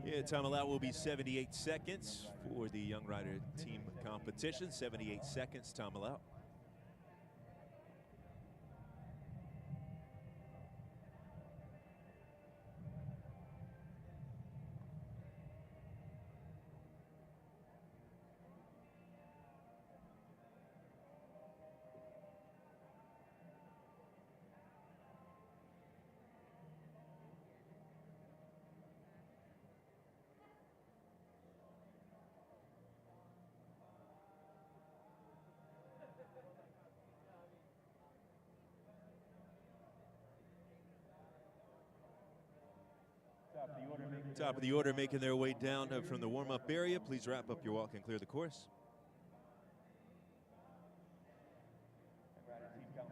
Yeah, time allowed will be 78 seconds for the Young Rider team competition. 78 seconds, time allowed. Top of the order making their way down from the warm-up area. Please wrap up your walk and clear the course.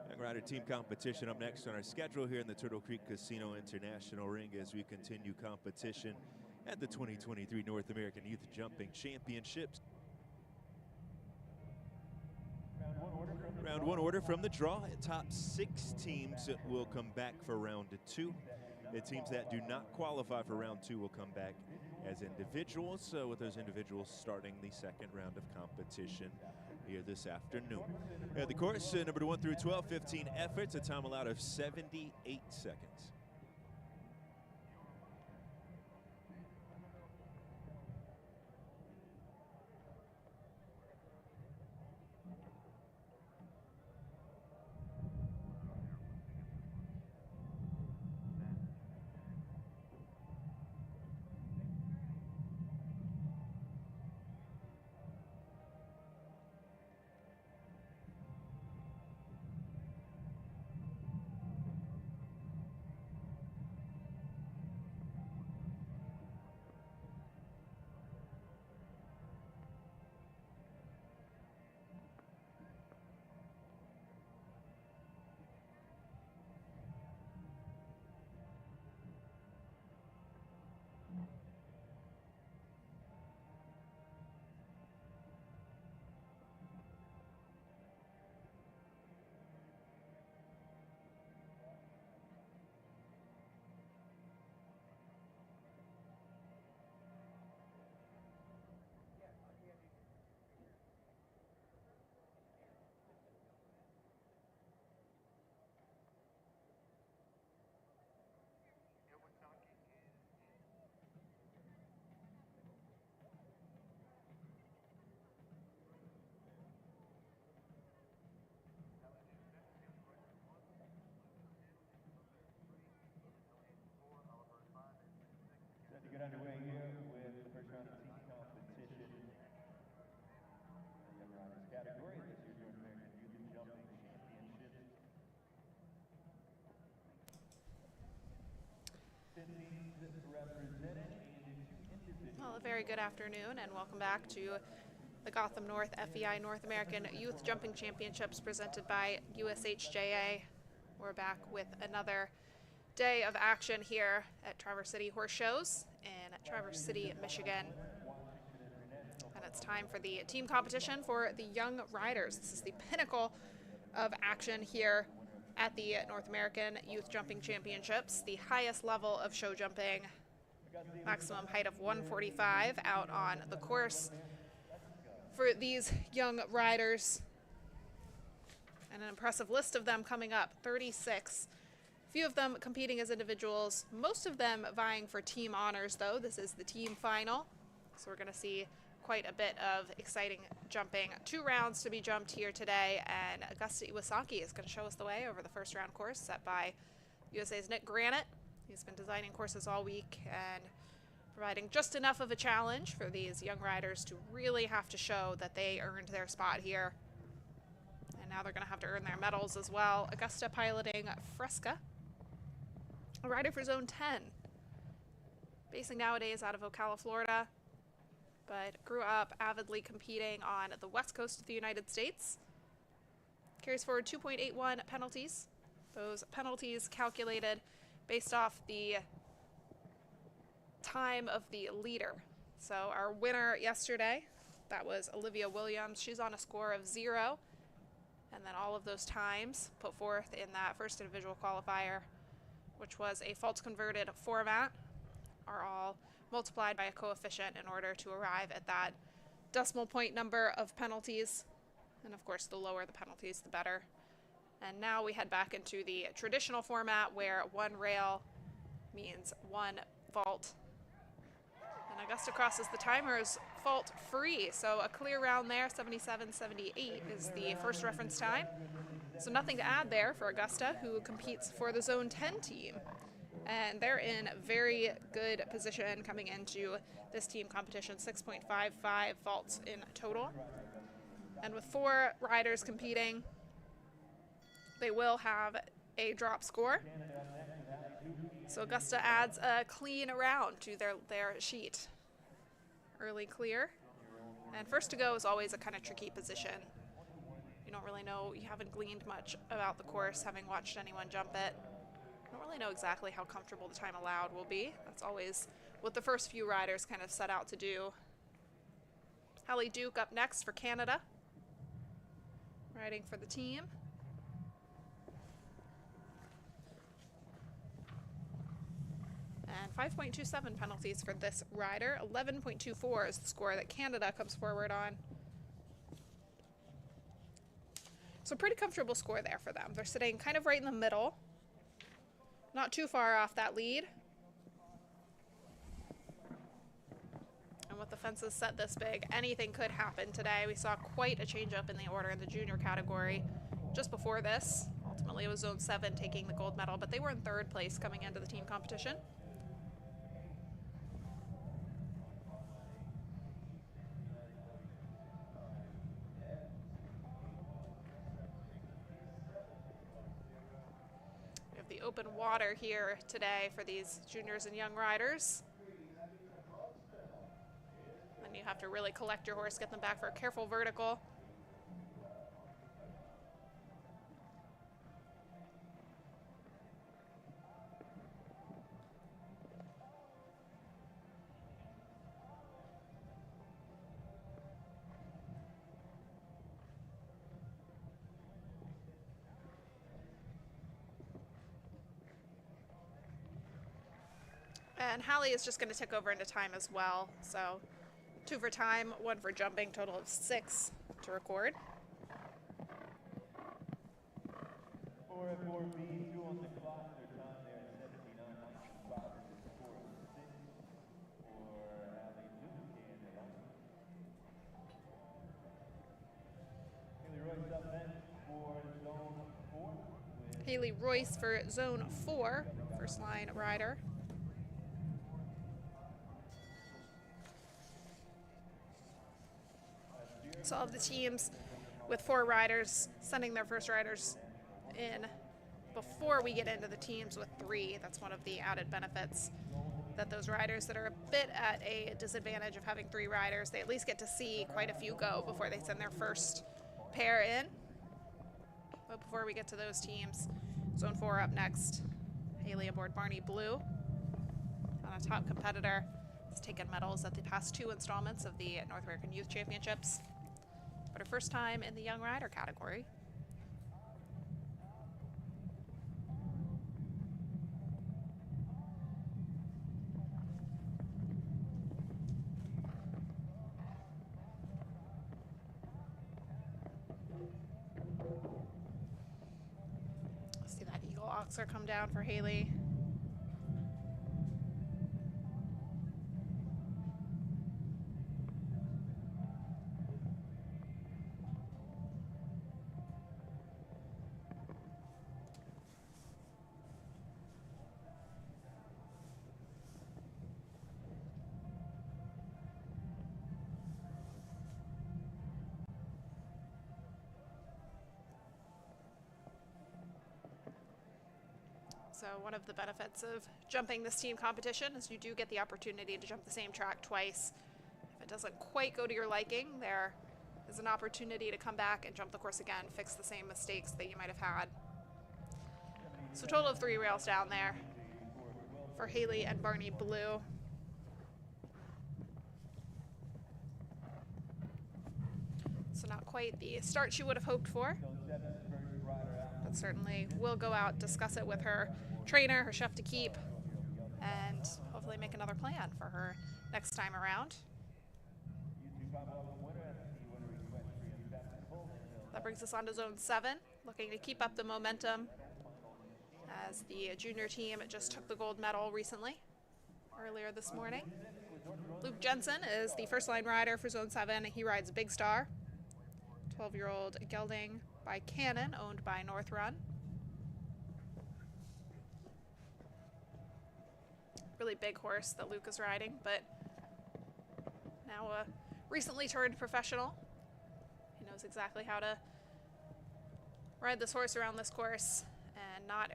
Young Rider team competition up next on our schedule here in the Turtle Creek Casino International Ring as we continue competition at the 2023 North American Youth Jumping Championships. Round one order from the draw. Top 6 teams will come back for round 2. The teams that do not qualify for round 2 will come back as individuals, with those individuals starting the second round of competition here this afternoon. The course, number 1 through 12, 15 efforts, a time allowed of 78 seconds. Get underway here with the first round of team competition. The Young Riders category, this year's North American Youth Jumping Championships. Well, a very good afternoon and welcome back to the Gotham North FEI North American Youth Jumping Championships presented by USHJA. We're back with another day of action here at Traverse City Horse Shows in Traverse City, Michigan. And it's time for the team competition for the Young Riders. This is the pinnacle of action here at the North American Youth Jumping Championships, the highest level of show jumping, maximum height of 145 out on the course for these young riders. And an impressive list of them coming up, 36. Few of them competing as individuals, most of them vying for team honors though. This is the team final, so we're going to see quite a bit of exciting jumping. 2 rounds to be jumped here today, and Augusta Iwasaki is going to show us the way over the first round course set by USA's Nick Granite. He's been designing courses all week and providing just enough of a challenge for these young riders to really have to show that they earned their spot here. And now they're going to have to earn their medals as well. Augusta piloting Fresca, a rider for Zone 10, basing nowadays out of Ocala, Florida, but grew up avidly competing on the west coast of the United States. Carries forward 2.81 penalties. Those penalties calculated based off the time of the leader. So our winner yesterday, that was Olivia Williams. She's on a score of 0. And then all of those times put forth in that first individual qualifier, which was a false converted format, are all multiplied by a coefficient in order to arrive at that decimal point number of penalties. And of course, the lower the penalties, the better. And now we head back into the traditional format where one rail means one fault. And Augusta crosses the timers fault free. So a clear round there, 77.78 is the first reference time. So nothing to add there for Augusta, who competes for the Zone 10 team. And they're in very good position coming into this team competition, 6.55 faults in total. And with 4 riders competing, they will have a drop score. So Augusta adds a clean round to their sheet. Early clear. And first to go is always a kind of tricky position. You don't really know, you haven't gleaned much about the course, having watched anyone jump it. I don't really know exactly how comfortable the time allowed will be. That's always what the first few riders kind of set out to do. Hallie Duke up next for Canada, riding for the team. And 5.27 penalties for this rider. 11.24 is the score that Canada comes forward on. So pretty comfortable score there for them. They're sitting kind of right in the middle. Not too far off that lead. And with the fences set this big, anything could happen today. We saw quite a change up in the order in the junior category just before this. Ultimately, it was Zone 7 taking the gold medal, but they were in 3rd place coming into the team competition. The open water here today for these juniors and young riders. Then you have to really collect your horse, get them back for a careful vertical. And Hallie is just going to tick over into time as well. So 2 for time, 1 for jumping, total of 6 to record. 4 at 4B, 2 on the clock. Their time there is 79.95. The score is 6 for Hallie Duke, Canada. Haley Royce up next for Zone 4. Haley Royce for Zone 4, first line rider. So all of the teams with 4 riders sending their first riders in before we get into the teams with 3. That's one of the added benefits, that those riders that are a bit at a disadvantage of having 3 riders, they at least get to see quite a few go before they send their first pair in. But before we get to those teams, Zone 4 up next. Haley aboard Barney Blue, on a top competitor. Has taken medals at the past 2 installments of the North American Youth Championships, but her first time in the young rider category. See that Eagle Oxer come down for Haley. So one of the benefits of jumping this team competition is you do get the opportunity to jump the same track twice. If it doesn't quite go to your liking, there is an opportunity to come back and jump the course again, fix the same mistakes that you might have had. So total of 3 rails down there for Haley and Barney Blue. So not quite the start she would have hoped for. But certainly will go out, discuss it with her trainer, her chef to keep, and hopefully make another plan for her next time around. That brings us on to Zone 7, looking to keep up the momentum as the junior team just took the gold medal recently, earlier this morning. Luke Jensen is the first line rider for Zone 7. He rides a Big Star, 12-year-old gelding by Cannon, owned by North Run. Really big horse that Luke is riding, but now a recently turned professional. He knows exactly how to ride this horse around this course and not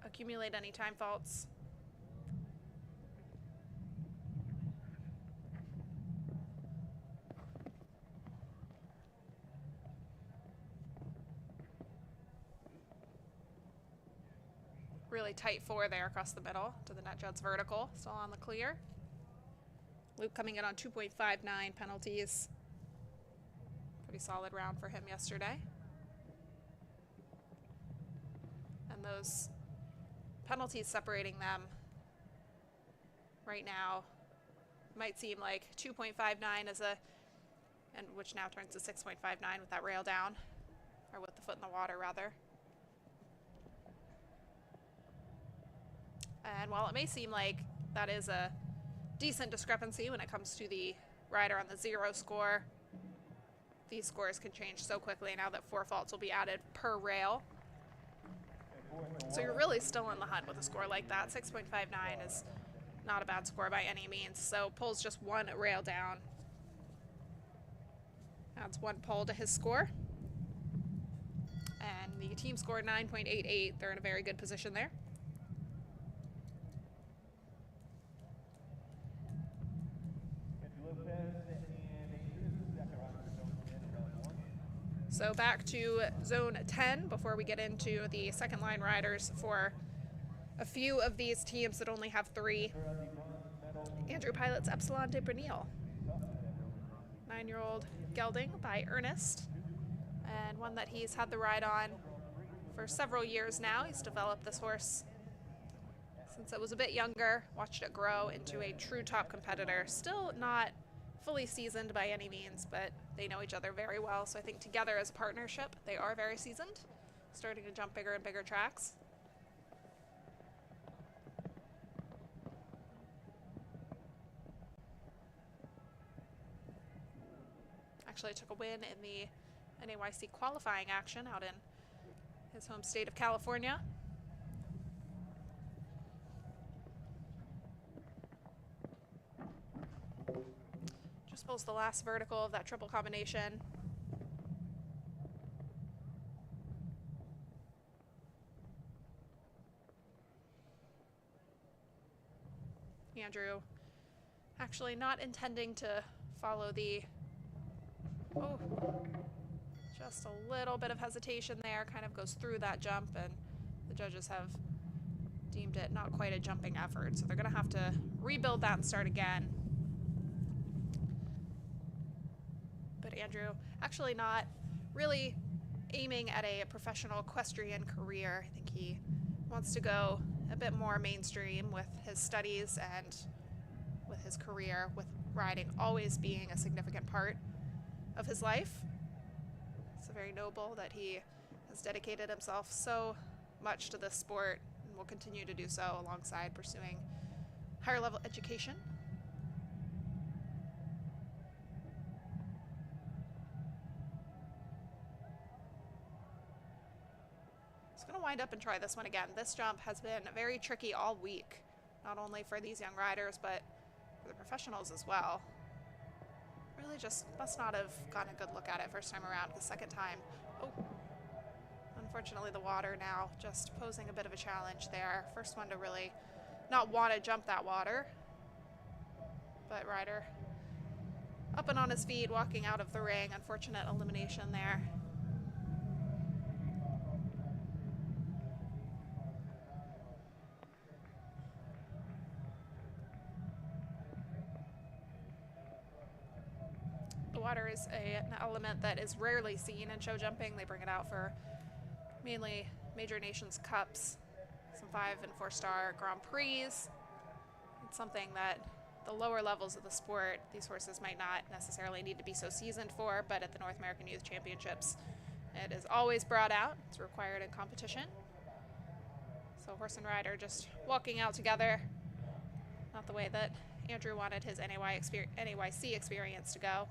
accumulate any time faults. Really tight four there across the middle to the net jud's vertical, still on the clear. Luke coming in on 2.59 penalties. Pretty solid round for him yesterday. And those penalties separating them right now might seem like 2.59 is and which now turns to 6.59 with that rail down, or with the foot in the water rather. And while it may seem like that is a decent discrepancy when it comes to the rider on the 0 score, these scores can change so quickly now that 4 faults will be added per rail. So you're really still in the hunt with a score like that. 6.59 is not a bad score by any means. So pulls just 1 rail down. Adds 1 pull to his score. And the team scored 9.88. They're in a very good position there. So back to Zone 10 before we get into the second line riders for a few of these teams that only have 3. Andrew pilots Epsilon de Bernil, 9-year-old gelding by Ernest, and one that he's had the ride on for several years now. He's developed this horse since it was a bit younger, watched it grow into a true top competitor. Still not fully seasoned by any means, but they know each other very well. So I think together as a partnership, they are very seasoned, starting to jump bigger and bigger tracks. Actually took a win in the NAYC qualifying action out in his home state of California. Just pulls the last vertical of that triple combination. Andrew actually not intending to follow the, just a little bit of hesitation there, kind of goes through that jump, and the judges have deemed it not quite a jumping effort, so they're going to have to rebuild that and start again. But Andrew actually not really aiming at a professional equestrian career. I think he wants to go a bit more mainstream with his studies and with his career, with riding always being a significant part of his life. It's very noble that he has dedicated himself so much to this sport and will continue to do so alongside pursuing higher level education. Going to wind up and try this one again. This jump has been very tricky all week, not only for these young riders, but for the professionals as well. Really just must not have gotten a good look at it first time around. The second time, unfortunately the water now just posing a bit of a challenge there. First one to really not want to jump that water, but rider up and on his feet, walking out of the ring. Unfortunate elimination there. Water is an element that is rarely seen in show jumping. They bring it out for mainly Major Nations Cups, some 5- and 4-star Grand Prix. It's something that the lower levels of the sport, these horses might not necessarily need to be so seasoned for, but at the North American Youth Championships, it is always brought out. It's required in competition. So horse and rider just walking out together. Not the way that Andrew wanted his NAYC experience to go.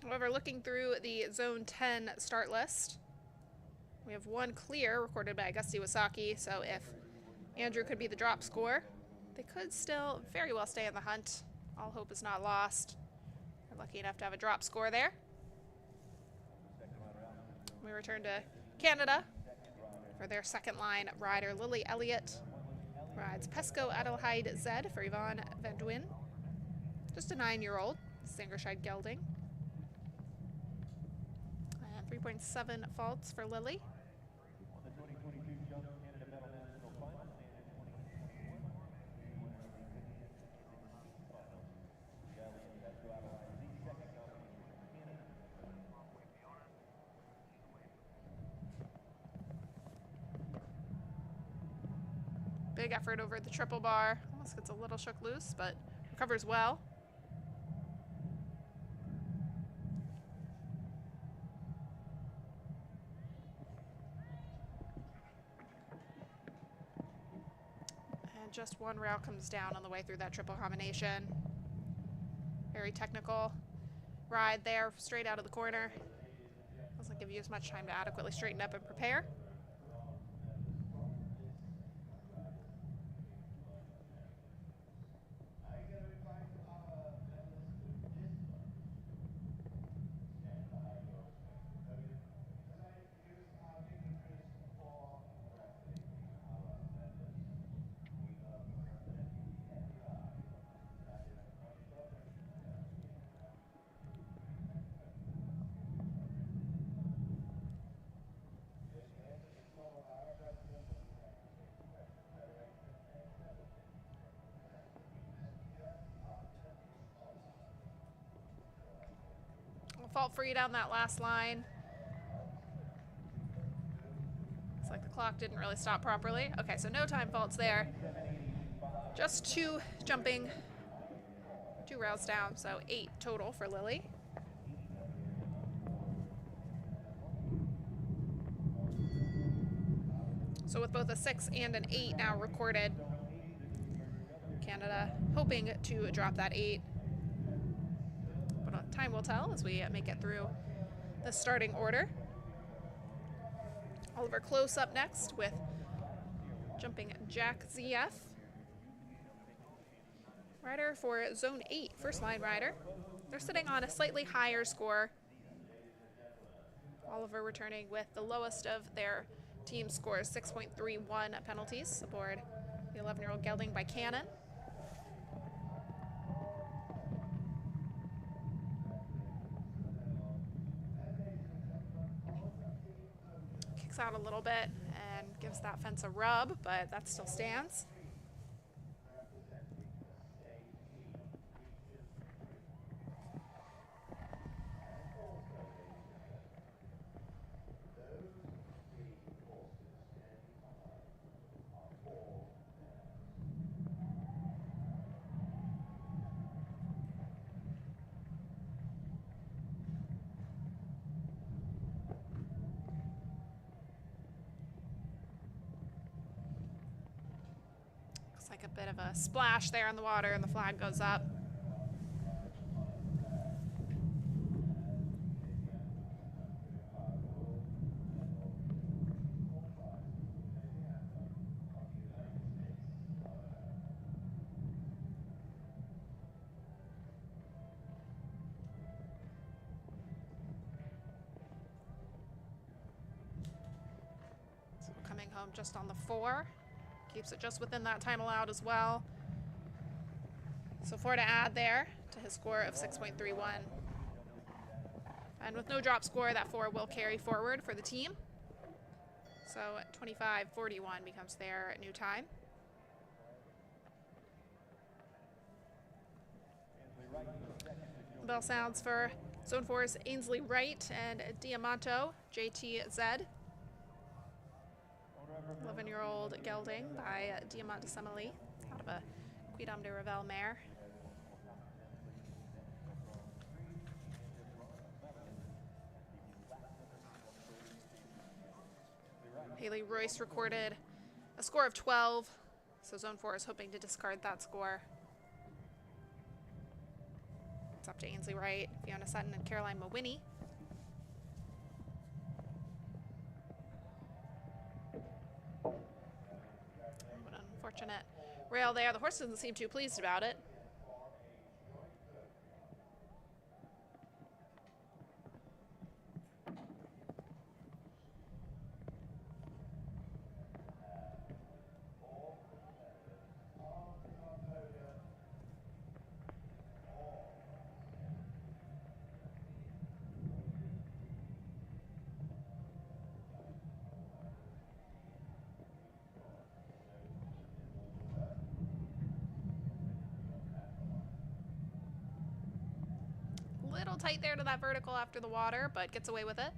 However, looking through the Zone 10 start list, we have one clear recorded by Augusti Wasaki, so if Andrew could be the drop score, they could still very well stay in the hunt. All hope is not lost. They're lucky enough to have a drop score there. We return to Canada for their second line rider. Lily Elliott rides Pesco Adelheid Zed for Yvonne Van Duyn. Just a 9-year-old, Sangerscheid gelding. And 3.7 faults for Lily. The 2022 Jump Canada Medal National Final stand in 2021. The winner of the 50th Finals. The Allianz Pesco Adelheid Z second competition from Canada. Big effort over the triple bar. Almost gets a little shook loose, but recovers well. And just one rail comes down on the way through that triple combination. Very technical ride there, straight out of the corner. Doesn't give you as much time to adequately straighten up and prepare. Fault free down that last line. Looks like the clock didn't really stop properly. Okay, so no time faults there. Just 2 jumping, 2 rails down, so 8 total for Lily. So with both a 6 and an 8 now recorded, Canada hoping to drop that 8. Time will tell as we make it through the starting order. Oliver Close up next with jumping Jack ZF. Rider for Zone 8, first line rider. They're sitting on a slightly higher score. Oliver returning with the lowest of their team scores, 6.31 penalties aboard the 11-year-old gelding by Cannon. Out a little bit and gives that fence a rub, but that still stands. Like a bit of a splash there in the water and the flag goes up. So coming home just on the 4. Keeps it just within that time allowed as well. So 4 to add there to his score of 6.31. And with no drop score, that 4 will carry forward for the team. So 25:41 becomes their new time. Bell sounds for Zone 4's Ainsley Wright and Diamanto JTZ. 11-year-old gelding by Diamante Semeli, out of a Quidam de Revel mare. Haley Royce recorded a score of 12, so Zone 4 is hoping to discard that score. It's up to Ainsley Wright, Fiona Sutton, and Caroline Mawhinney. What an unfortunate rail there. The horse doesn't seem too pleased about it. Little tight there to that vertical after the water, but gets away with it.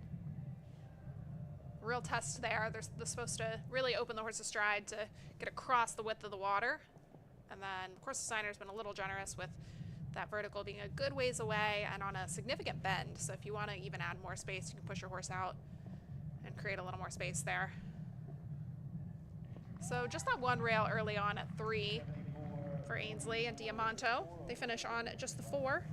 Real test there. They're supposed to really open the horse's stride to get across the width of the water. And then the course designer has been a little generous with that vertical being a good ways away and on a significant bend. So if you want to even add more space, you can push your horse out and create a little more space there. So just that one rail early on at 3 for Ainsley and Diamanto. They finish on just the 4.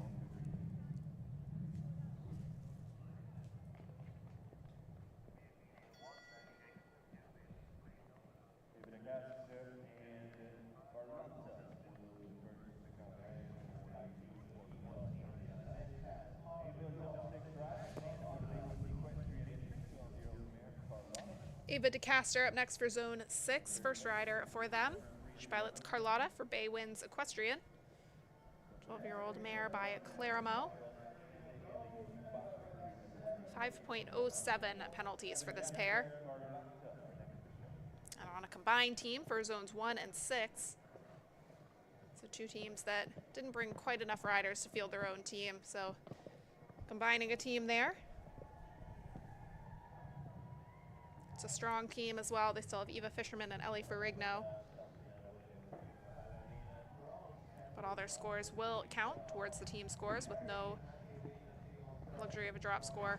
Ava DeCaster up next for Zone 6, first rider for them. She pilots Carlotta for Bay Winds Equestrian. 12-year-old mare by Claramo. 5.07 penalties for this pair. And on a combined team for Zones 1 and 6. So 2 teams that didn't bring quite enough riders to field their own team. So combining a team there. It's a strong team as well. They still have Eva Fisherman and Ellie Ferrigno. But all their scores will count towards the team scores with no luxury of a drop score.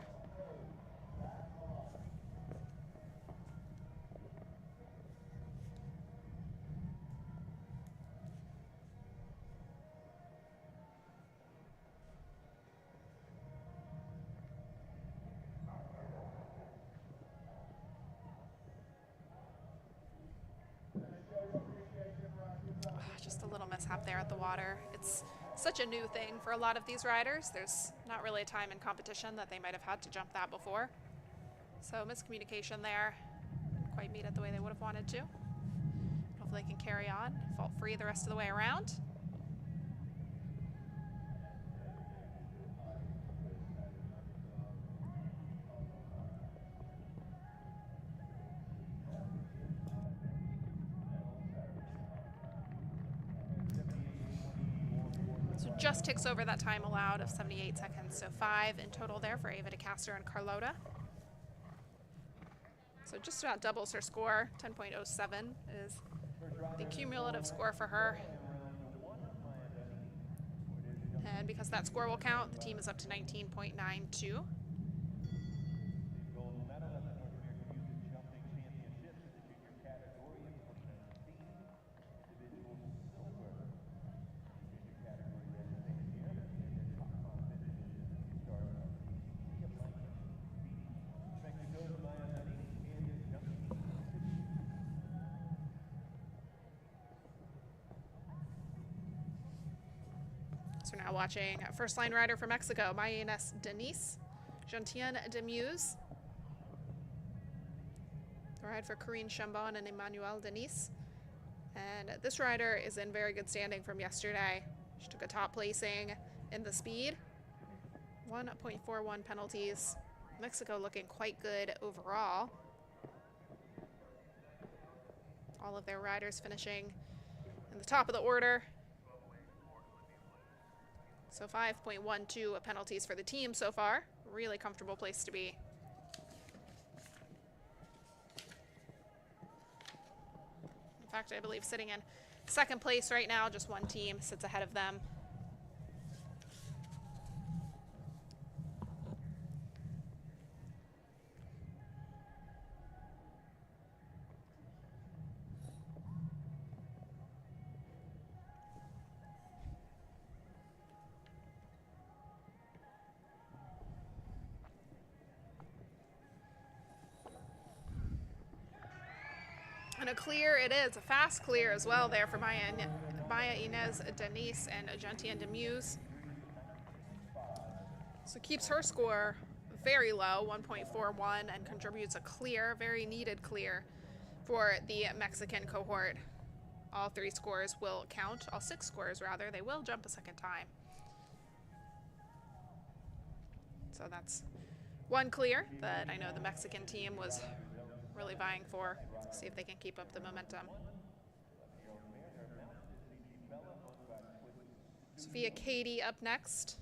Mishap there at the water. It's such a new thing for a lot of these riders. There's not really a time in competition that they might have had to jump that before. So miscommunication there. Didn't quite meet it the way they would have wanted to. Hopefully they can carry on, fault free the rest of the way around. Just ticks over that time allowed of 78 seconds, so 5 in total there for Ava DeCaster and Carlotta. So just about doubles her score. 10.07 is the cumulative score for her. And because that score will count, the team is up to 19.92. So now watching first line rider for Mexico, Mayenes Denise, Gentienne Demuse. The ride for Corinne Chambon and Emmanuel Denise. And this rider is in very good standing from yesterday. She took a top placing in the speed. 1.41 penalties. Mexico looking quite good overall. All of their riders finishing in the top of the order. So 5.12 penalties for the team so far. Really comfortable place to be. In fact, I believe sitting in second place right now, just one team sits ahead of them. And a clear it is, a fast clear as well there for Maya Inez Denise and Gentian Demuse. So keeps her score very low, 1.41, and contributes a clear, very needed clear for the Mexican cohort. All 3 scores will count, all 6 scores rather, they will jump a second time. So that's one clear that I know the Mexican team was really vying for. See if they can keep up the momentum. Sophia Cady up next.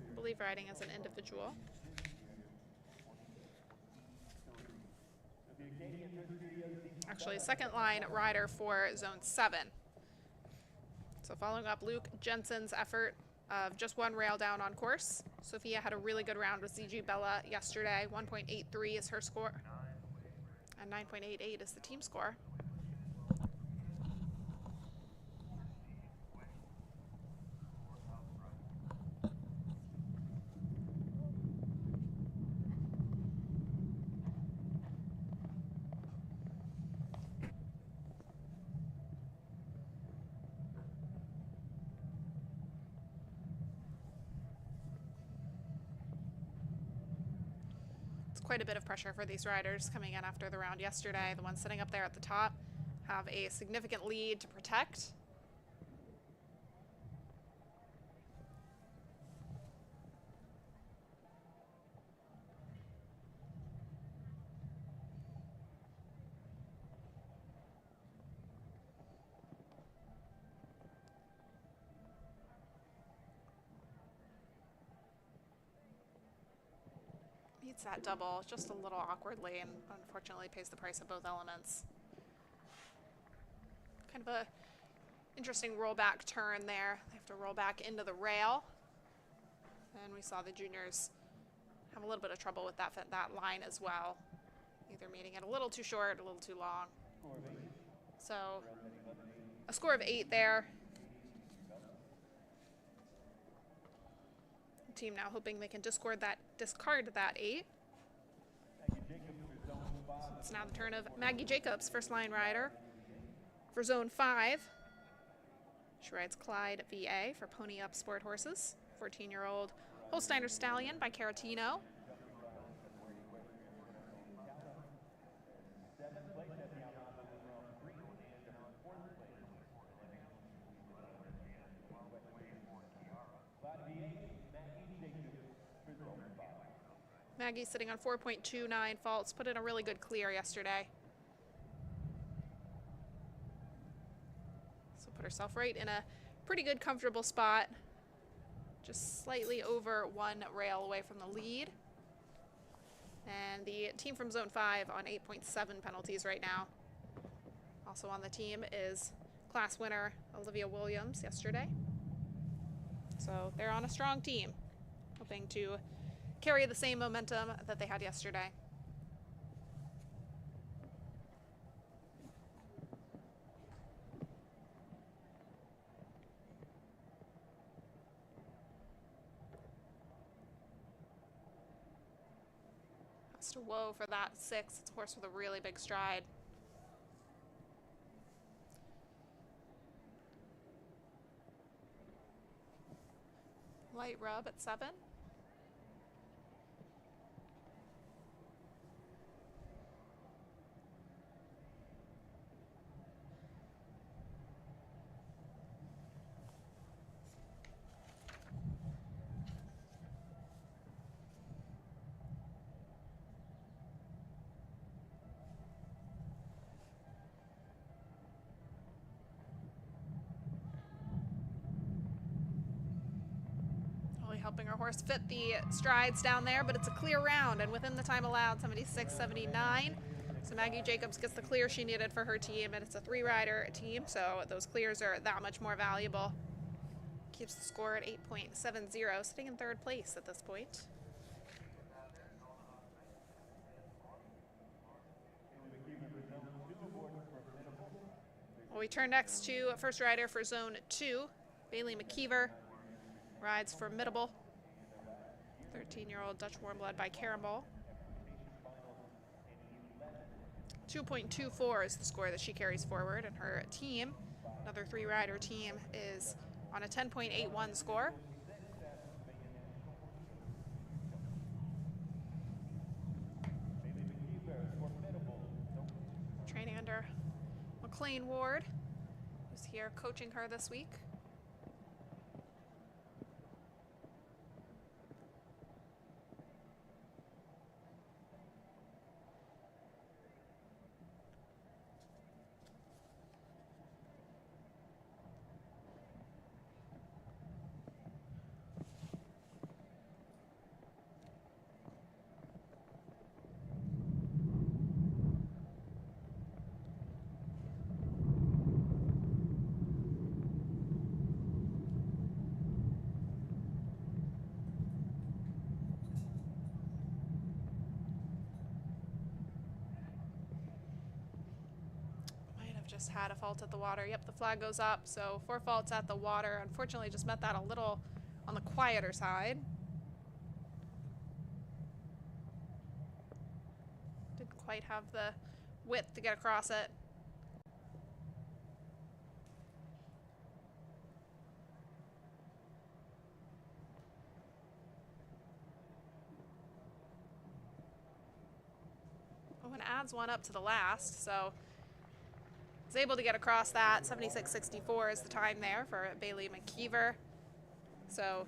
I believe riding as an individual. Actually, second line rider for Zone 7. So following up Luke Jensen's effort of just one rail down on course, Sophia had a really good round with ZG Bella yesterday. 1.83 is her score, and 9.88 is the team score. Quite a bit of pressure for these riders coming in after the round yesterday. The ones sitting up there at the top have a significant lead to protect. Meets that double just a little awkwardly and unfortunately pays the price of both elements. Kind of a interesting rollback turn there. They have to roll back into the rail. And we saw the juniors have a little bit of trouble with that line as well. Either meeting it a little too short, a little too long. So a score of 8 there. Team now hoping they can discard that 8. So it's now the turn of Maggie Jacobs, first line rider for Zone 5. She rides Clyde VA for Pony Up Sport Horses. 14-year-old Holsteiner Stallion by Caratino. Maggie sitting on 4.29 faults, put in a really good clear yesterday. So put herself right in a pretty good comfortable spot. Just slightly over 1 rail away from the lead. And the team from Zone 5 on 8.7 penalties right now. Also on the team is class winner Olivia Williams yesterday. So they're on a strong team, hoping to carry the same momentum that they had yesterday. Has to whoa for that 6. It's a horse with a really big stride. Light rub at 7. helping her horse fit the strides down there, but it's a clear round and within the time allowed, 76.79. So Maggie Jacobs gets the clear she needed for her team, and it's a 3-rider team, so those clears are that much more valuable. Keeps the score at 8.70, sitting in 3rd place at this point. Well, we turn next to first rider for Zone 2, Bailey McKeever, rides Formidable, 13-year-old Dutch warm blood by Caramel. 2.24 is the score that she carries forward, and her team, another 3-rider team, is on a 10.81 score. Training under McLean Ward, who's here coaching her this week. Just had a fault at the water. Yep, the flag goes up, so 4 faults at the water. Unfortunately, just met that a little on the quieter side. Didn't quite have the width to get across it. Oh, and adds one up to the last, so was able to get across that. 76.64 is the time there for Bailey McKeever. So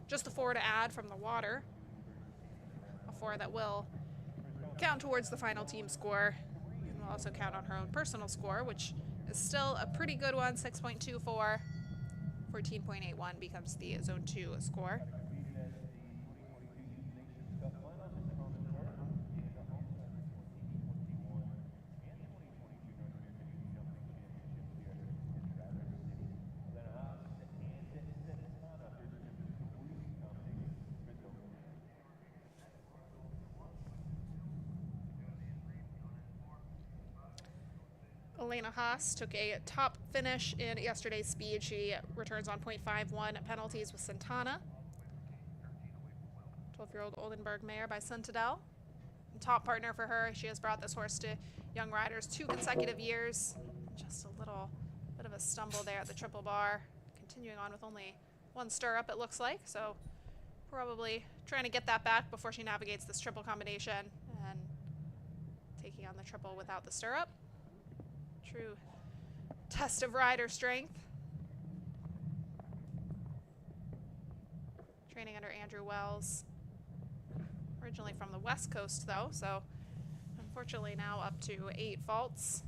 just a 4 to add from the water. A 4 that will count towards the final team score. And will also count on her own personal score, which is still a pretty good one, 6.24. 14.81 becomes the Zone 2 score. Elena Haas took a top finish in yesterday's speed. She returns on 0.51 penalties with Santana. 12-year-old Oldenburg mare by Centadel. Top partner for her. She has brought this horse to young riders 2 consecutive years. Just a little bit of a stumble there at the triple bar. Continuing on with only 1 stirrup, it looks like. So probably trying to get that back before she navigates this triple combination and taking on the triple without the stirrup. True test of rider strength. Training under Andrew Wells. Originally from the West Coast, though, so unfortunately now up to 8 faults.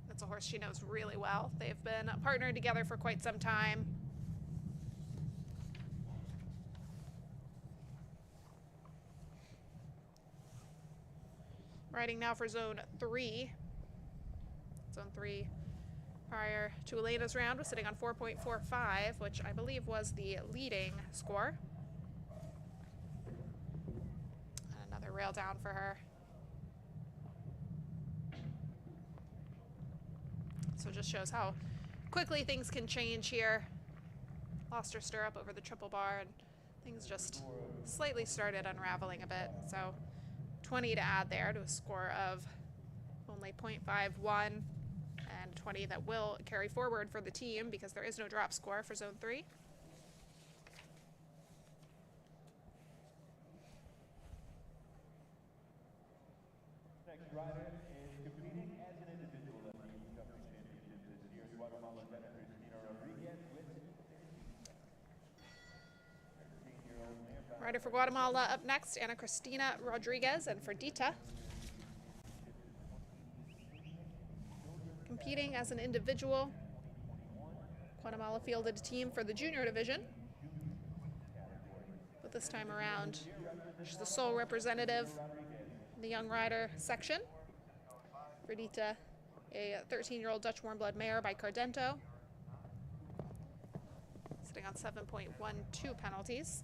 That's a horse she knows really well. They've been partnered together for quite some time. Riding now for Zone 3. Zone 3 prior to Elena's round was sitting on 4.45, which I believe was the leading score. And another rail down for her. So it just shows how quickly things can change here. Lost her stirrup over the triple bar, and things just slightly started unraveling a bit. So 20 to add there to a score of only 0.51, and 20 that will carry forward for the team because there is no drop score for Zone 3. Next rider is competing as an individual at the Youth Jumping Championship this year. Guatemala's Cristina Rodriguez with 13-year-old mare. Rider for Guatemala up next, Ana Cristina Rodriguez, and for Dita. competing as an individual. Guatemala fielded a team for the junior division, but this time around, she's the sole representative in the young rider section. Verdita, a 13-year-old Dutch warm blood mare by Cardento, sitting on 7.12 penalties.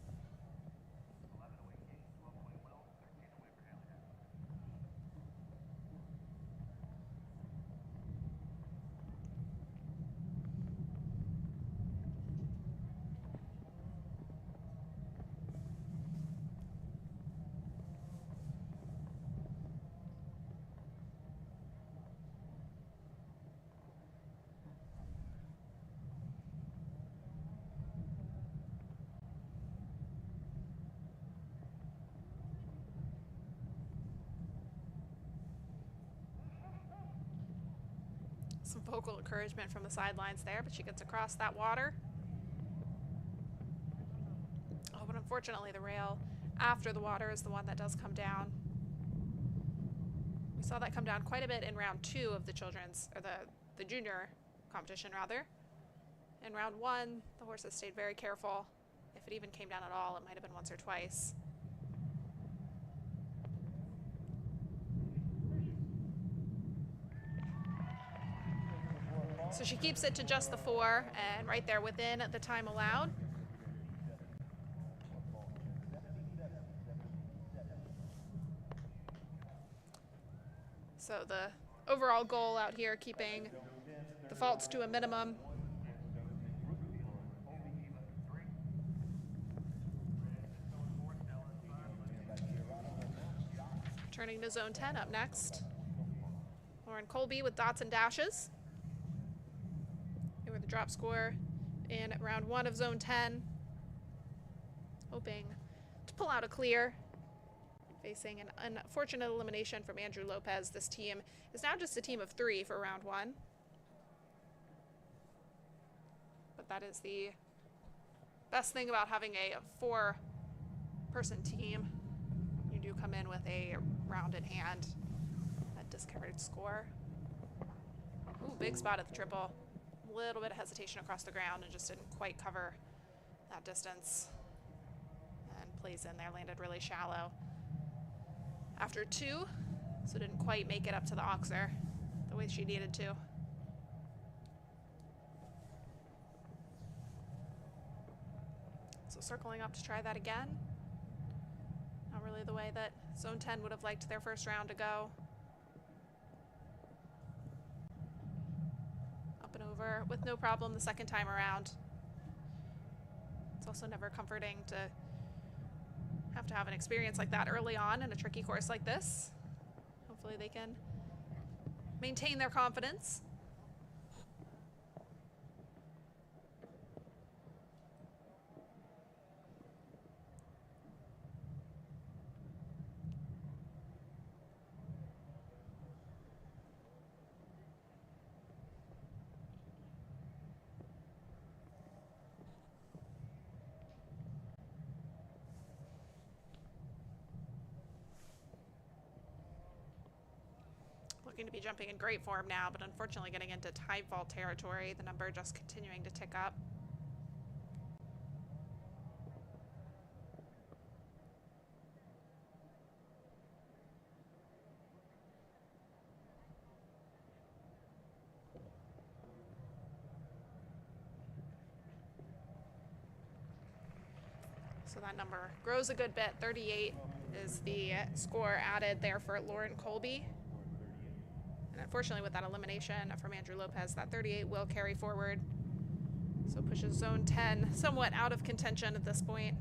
Some vocal encouragement from the sidelines there, but she gets across that water. Oh, but unfortunately the rail after the water is the one that does come down. We saw that come down quite a bit in round 2 of the children's, or the junior competition rather. In round 1, the horses stayed very careful. If it even came down at all, it might have been once or twice. So she keeps it to just the 4 and right there within the time allowed. So the overall goal out here, keeping the faults to a minimum. Turning to zone 10 up next. Lauren Colby with dots and dashes. They were the drop score in round 1 of zone 10. Hoping to pull out a clear. Facing an unfortunate elimination from Andrew Lopez. This team is now just a team of 3 for round 1. But that is the best thing about having a 4-person team. You do come in with a round in hand. That discarded score. Ooh, big spot at the triple. A little bit of hesitation across the ground and just didn't quite cover that distance. And plays in there, landed really shallow. After 2, so didn't quite make it up to the oxer the way she needed to. So circling up to try that again. Not really the way that zone 10 would have liked their first round to go. Up and over with no problem the second time around. It's also never comforting to have an experience like that early on in a tricky course like this. Hopefully they can maintain their confidence. Looking to be jumping in great form now, but unfortunately getting into time fault territory. The number just continuing to tick up. So that number grows a good bit. 38 is the score added there for Lauren Colby. And unfortunately with that elimination from Andrew Lopez, that 38 will carry forward. So pushes zone 10 somewhat out of contention at this point.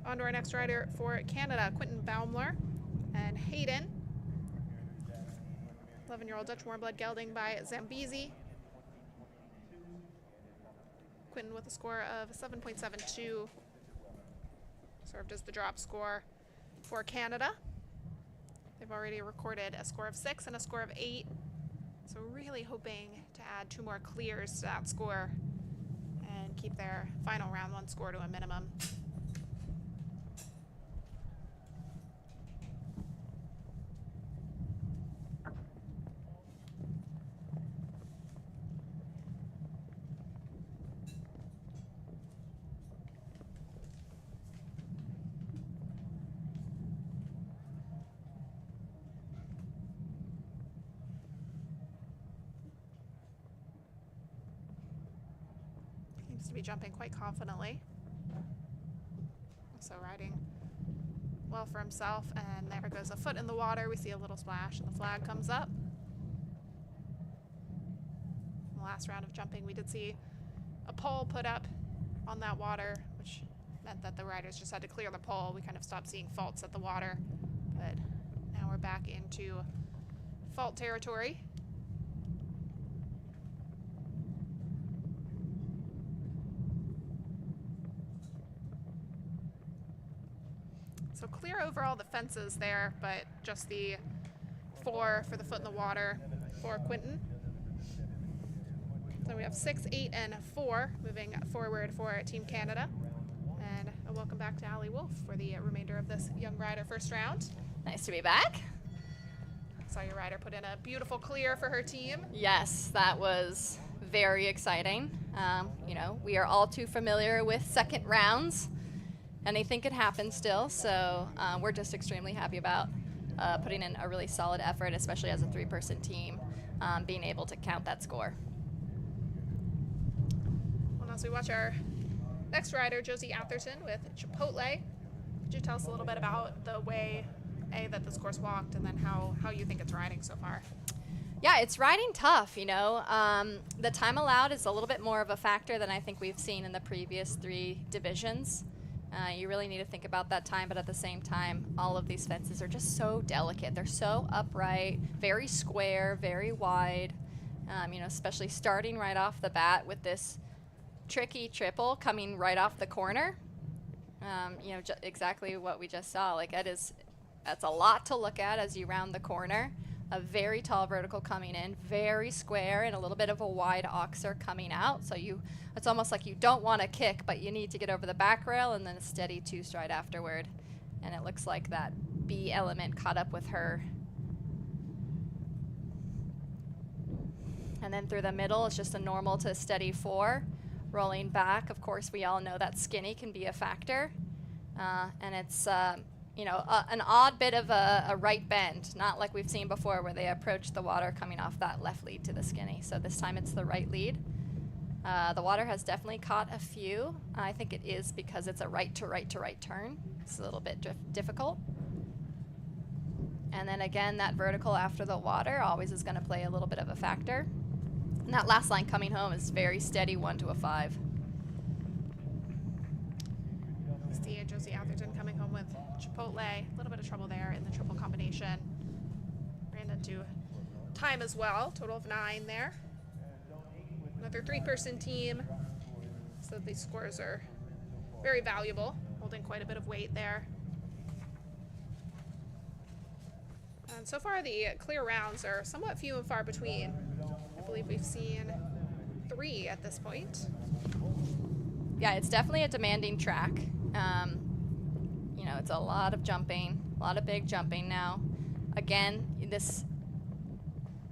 On to our next rider for Canada, Quentin Baumler and Hayden. 11-year-old Dutch warm blood gelding by Zambezi. Quentin with a score of 7.72 served as the drop score for Canada. They've already recorded a score of 6 and a score of 8. So So really hoping to add 2 more clears to that score and keep their final round 1 score to a minimum. Seems to be jumping quite confidently. So riding well for himself, and there goes a foot in the water. We see a little splash and the flag comes up. In the last round of jumping, we did see a pole put up on that water, which meant that the riders just had to clear the pole. We kind of stopped seeing faults at the water, but now we're back into fault territory. So clear over all the fences there, but just the 4 for the foot in the water for Quinton. So we have 6, 8, and 4 moving forward for Team Canada. And a welcome back to Allie Wolf for the remainder of this young rider first round. Nice to be back. Saw your rider put in a beautiful clear for her team. Yes, that was very exciting. You know, we are all too familiar with second rounds. Anything could happen still, so we're just extremely happy about putting in a really solid effort, especially as a 3-person team, being able to count that score. Well, as we watch our next rider, Josie Atherton with Chipotle, could you tell us a little bit about the way that this course walked, and then how you think it's riding so far? Yeah, it's riding tough, you know. The time allowed is a little bit more of a factor than I think we've seen in the previous 3 divisions. You really need to think about that time, but at the same time, all of these fences are just so delicate. They're so upright, very square, very wide, you know, especially starting right off the bat with this tricky triple coming right off the corner. You know, exactly what we just saw. Like, that's a lot to look at as you round the corner. A very tall vertical coming in, very square, and a little bit of a wide oxer coming out. So it's almost like you don't want to kick, but you need to get over the back rail and then a steady 2-stride afterward. And it looks like that B element caught up with her. And then through the middle, it's just a normal to steady 4. Rolling back, of course, we all know that skinny can be a factor. And it's you know, an odd bit of a right bend, not like we've seen before where they approach the water coming off that left lead to the skinny. So this time it's the right lead. The water has definitely caught a few. I think it is because it's a right to right to right turn. It's a little bit difficult. And then again, that vertical after the water always is going to play a little bit of a factor. And that last line coming home is very steady, 1 to a 5. See Josie Atherton coming home with Chipotle. A little bit of trouble there in the triple combination. Ran into time as well. Total of 9 there. Another 3-person team. So these scores are very valuable, holding quite a bit of weight there. And so far the clear rounds are somewhat few and far between. I believe we've seen 3 at this point. Yeah, it's definitely a demanding track. You know, it's a lot of jumping, a lot of big jumping now. Again, this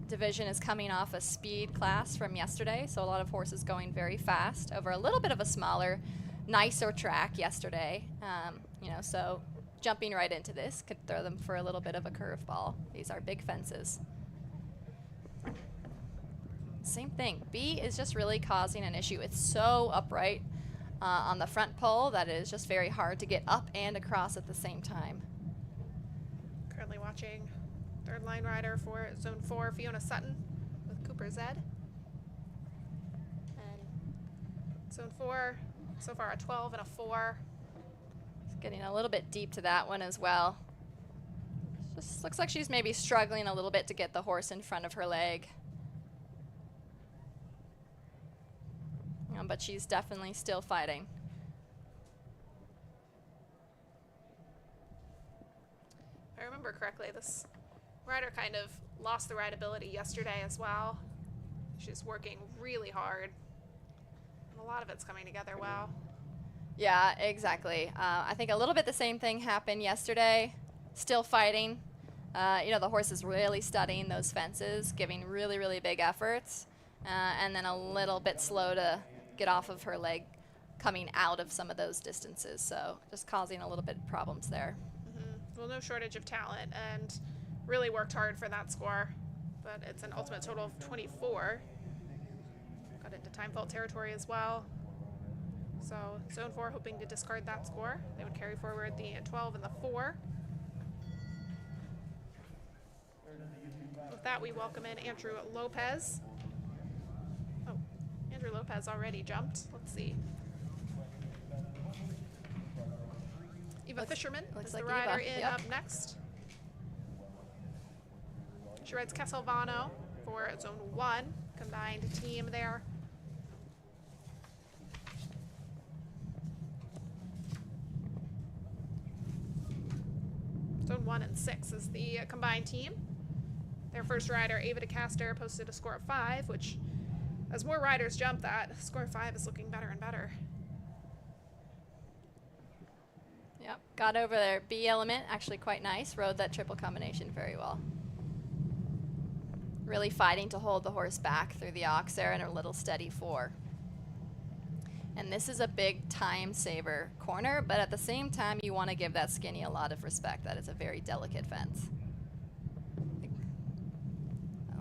division is coming off a speed class from yesterday, so a lot of horses going very fast over a little bit of a smaller, nicer track yesterday. You know, so jumping right into this could throw them for a little bit of a curveball. These are big fences. Same thing. B is just really causing an issue. It's so upright on the front pole that it is just very hard to get up and across at the same time. Currently watching 3rd line rider for Zone 4, Fiona Sutton with Cooper Zed. And Zone 4, so far a 12 and a 4. It's getting a little bit deep to that one as well. Just looks like she's maybe struggling a little bit to get the horse in front of her leg. But she's definitely still fighting. If I remember correctly, this Rider kind of lost the rideability yesterday as well. She's working really hard. And a lot of it's coming together well. Yeah, exactly. I think a little bit the same thing happened yesterday. Still fighting. You know, the horse is really studying those fences, giving really, really big efforts, and then a little bit slow to get off of her leg coming out of some of those distances. So just causing a little bit of problems there. Well, no shortage of talent, and really worked hard for that score. But it's an ultimate total of 24. Got into time fault territory as well. So zone 4 hoping to discard that score. They would carry forward the 12 and the 4. With that, we welcome in Andrew Lopez. Oh, Andrew Lopez already jumped. Let's see. Eva Fisherman is the rider in up next. She rides Castelvano for zone 1, combined team there. Zone 1 and 6 is the combined team. Their first rider, Ava DeCaster, posted a score of 5, which, as more riders jump, that score of 5 is looking better and better. Yep, got over their B element, actually quite nice. Rode that triple combination very well. Really fighting to hold the horse back through the ox there in a little steady 4. And this is a big time saver corner, but at the same time, you want to give that skinny a lot of respect. That is a very delicate fence.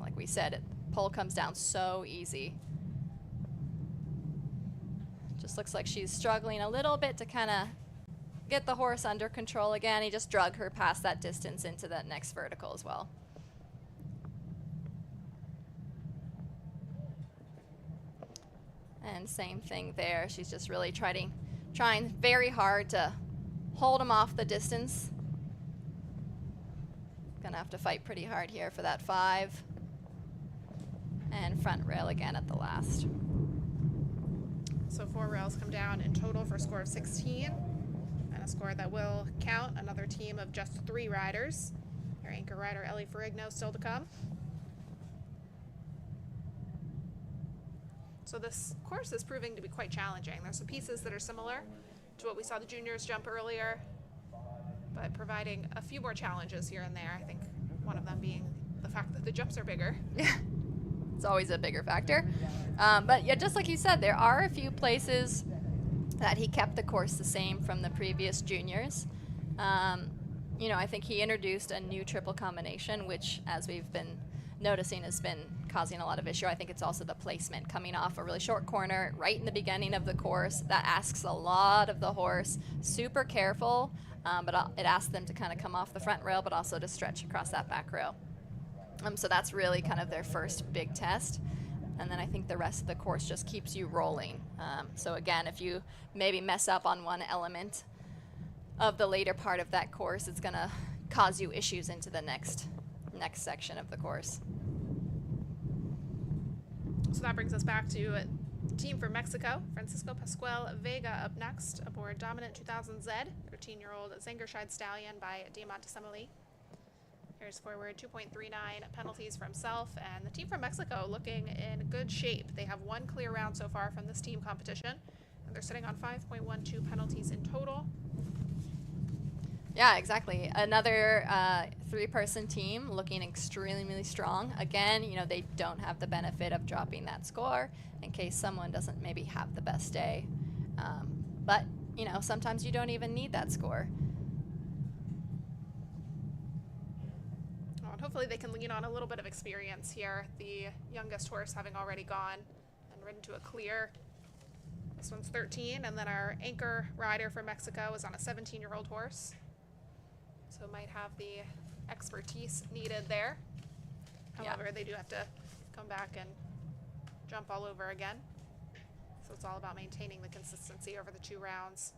Like we said, pole comes down so easy. Just looks like she's struggling a little bit to kind of get the horse under control again. He just drug her past that distance into that next vertical as well. And same thing there. She's just really trying very hard to hold him off the distance. Gonna have to fight pretty hard here for that 5. And front rail again at the last. So 4 rails come down in total for a score of 16. And a score that will count another team of just 3 riders. Their anchor rider, Ellie Ferrigno, still to come. So this course is proving to be quite challenging. There's some pieces that are similar to what we saw the juniors jump earlier, but providing a few more challenges here and there. I think one of them being the fact that the jumps are bigger. Yeah, it's always a bigger factor. But yeah, just like you said, there are a few places that he kept the course the same from the previous juniors. You know, I think he introduced a new triple combination, which, as we've been noticing, has been causing a lot of issue. I think it's also the placement coming off a really short corner right in the beginning of the course. That asks a lot of the horse. Super careful, but it asks them to kind of come off the front rail, but also to stretch across that back rail. So that's really kind of their first big test. And then I think the rest of the course just keeps you rolling. So again, if you maybe mess up on one element of the later part of that course, it's going to cause you issues into the next section of the course. So that brings us back to a team from Mexico. Francisco Pascual Vega up next aboard Dominant 2000Z, 13-year-old Zangerscheid Stallion by Diamante Semeli. Here's forward 2.39 penalties for himself, and the team from Mexico looking in good shape. They have 1 clear round so far from this team competition, and they're sitting on 5.12 penalties in total. Yeah, exactly. Another 3-person team looking extremely strong. Again, you know, they don't have the benefit of dropping that score in case someone doesn't maybe have the best day. But, you know, sometimes you don't even need that score. Well, and hopefully they can lean on a little bit of experience here. The youngest horse having already gone and ridden to a clear. This one's 13, and then our anchor rider from Mexico is on a 17-year-old horse. So might have the expertise needed there. However, they do have to come back and jump all over again. So it's all about maintaining the consistency over the 2 rounds.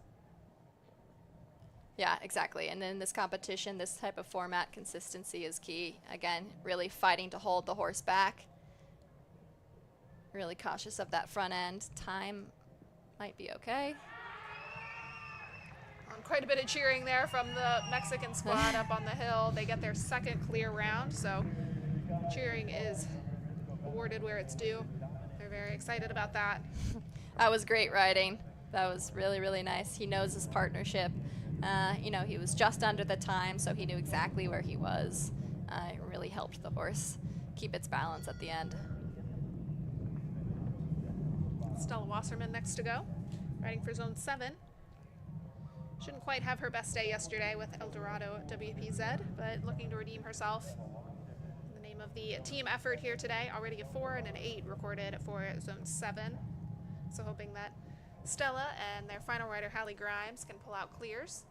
Yeah, exactly. And in this competition, this type of format, consistency is key. Again, really fighting to hold the horse back. Really cautious of that front end. Time might be okay. Quite a bit of cheering there from the Mexican squad up on the hill. They get their second clear round, so cheering is awarded where it's due. They're very excited about that. That was great riding. That was really, really nice. He knows his partnership. You know, he was just under the time, so he knew exactly where he was. It really helped the horse keep its balance at the end. Stella Wasserman next to go, riding for Zone 7. Shouldn't quite have her best day yesterday with Eldorado WPZ, but looking to redeem herself. In the name of the team effort here today, already a 4 and an 8 recorded for Zone 7. So hoping that Stella and their final rider, Hallie Grimes, can pull out clears.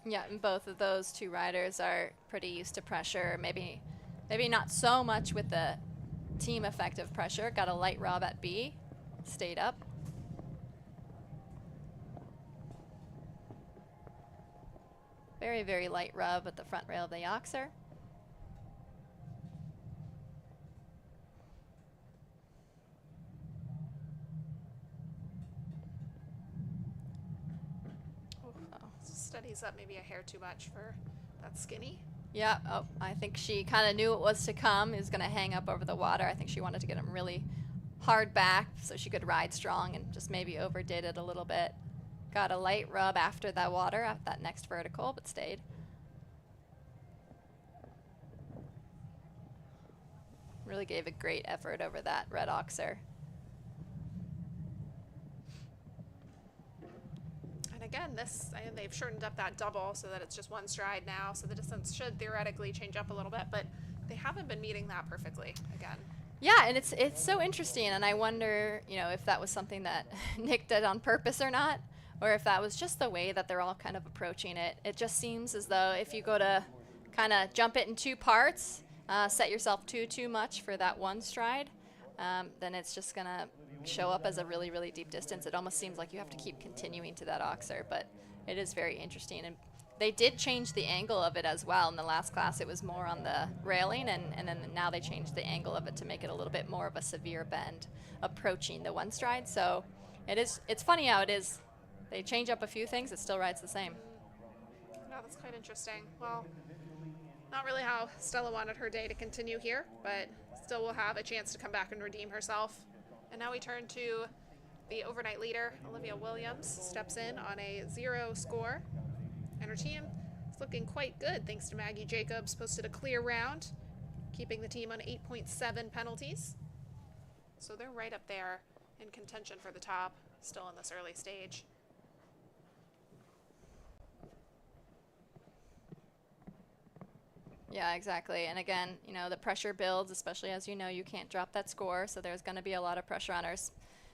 Yeah, and both of those two riders are pretty used to pressure. Maybe not so much with the team effective pressure. Got a light rub at B, stayed up. Very, very light rub at the front rail of the Yoxer. Steadies up maybe a hair too much for that skinny. Yeah, oh, I think she kind of knew it was to come. He was going to hang up over the water. I think she wanted to get him really hard back so she could ride strong and just maybe overdid it a little bit. Got a light rub after that water, at that next vertical, but stayed. Really gave a great effort over that red oxer. Again, they've shortened up that double so that it's just one stride now, so the distance should theoretically change up a little bit, but they haven't been meeting that perfectly again. Yeah, and it's so interesting, and I wonder, you know, if that was something that Nick did on purpose or not, or if that was just the way that they're all kind of approaching it. It just seems as though if you go to kind of jump it in two parts, set yourself too much for that one stride, then it's just gonna show up as a really, really deep distance. It almost seems like you have to keep continuing to that oxer, but it is very interesting. And they did change the angle of it as well. In the last class, it was more on the railing, and then now they changed the angle of it to make it a little bit more of a severe bend approaching the one stride. So it's funny how it is. They change up a few things, it still rides the same. No, that's quite interesting. Well, not really how Stella wanted her day to continue here, but still will have a chance to come back and redeem herself. And now we turn to the overnight leader. Olivia Williams steps in on a 0 score. And her team is looking quite good thanks to Maggie Jacobs. Posted a clear round, keeping the team on 8.7 penalties. So they're right up there in contention for the top, still in this early stage. Yeah, exactly. And again, you know, the pressure builds, especially as you know, you can't drop that score. So there's going to be a lot of pressure on her,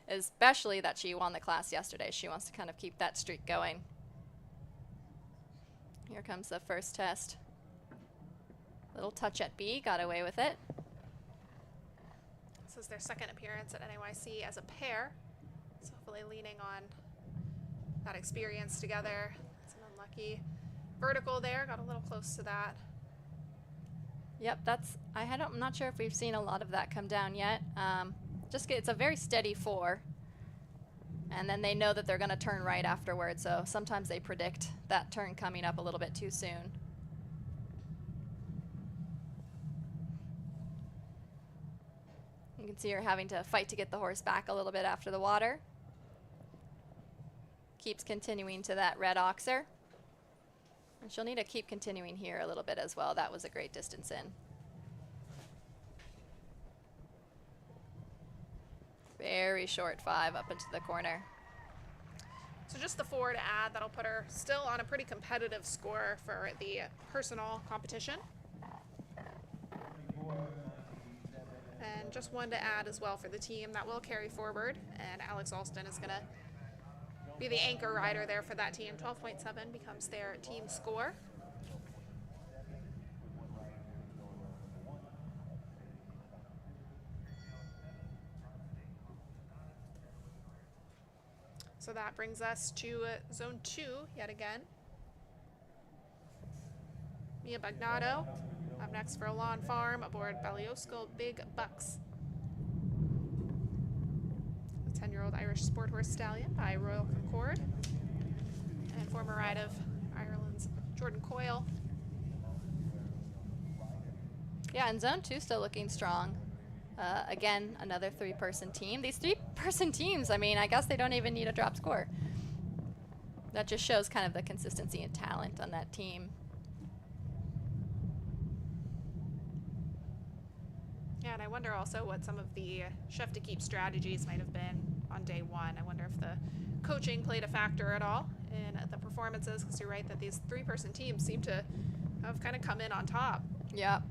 especially that she won the class yesterday. She wants to kind of keep that streak going. Here comes the first test. Little touch at B, got away with it. This is their second appearance at NAYC as a pair. So hopefully leaning on that experience together. It's an unlucky vertical there, got a little close to that. Yep, I'm not sure if we've seen a lot of that come down yet. It's a very steady 4. And then they know that they're going to turn right afterwards, so sometimes they predict that turn coming up a little bit too soon. You can see her having to fight to get the horse back a little bit after the water. Keeps continuing to that red oxer. And she'll need to keep continuing here a little bit as well. That was a great distance in. Very short 5 up into the corner. So just the 4 to add, that'll put her still on a pretty competitive score for the personal competition. And just 1 to add as well for the team. That will carry forward, and Alex Alston is going to be the anchor rider there for that team. 12.7 becomes their team score. So that brings us to Zone 2 yet again. Mia Bagnato Up next for Lawn Farm aboard Balliosco Big Bucks. The 10-year-old Irish sport horse stallion by Royal Concord. And former ride of Ireland's Jordan Coyle. Yeah, and Zone 2 still looking strong. Again, another 3-person team. These 3-person teams, I mean, I guess they don't even need a drop score. That just shows kind of the consistency and talent on that team. Yeah, and I wonder also what some of the chef to keep strategies might have been on day one. I wonder if the coaching played a factor at all in the performances, because you're right that these 3-person teams seem to have kind of come in on top. Yep.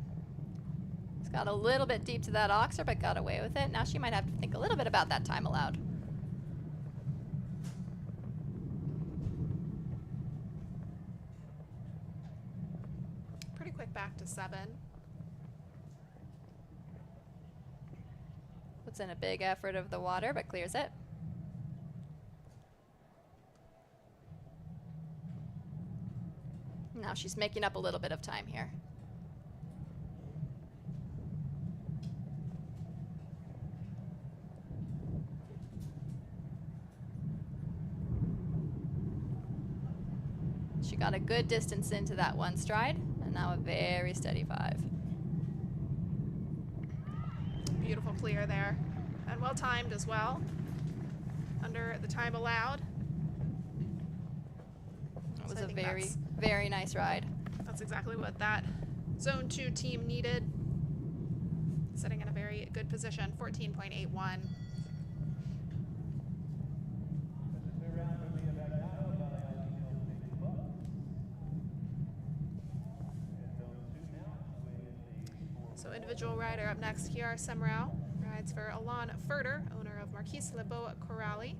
It's got a little bit deep to that oxer, but got away with it. Now she might have to think a little bit about that time allowed. Pretty quick back to 7. Puts in a big effort of the water, but clears it. Now she's making up a little bit of time here. She got a good distance into that one stride, and now a very steady 5. Beautiful clear there, and well timed as well, under the time allowed. It was So I a think very, very nice ride. That's exactly what that Zone 2 team needed. Sitting in a very good position, 14.81. So individual rider up next, Kiara Semrau, rides for Alon Furter, owner of Marquise Lebeau Corrali.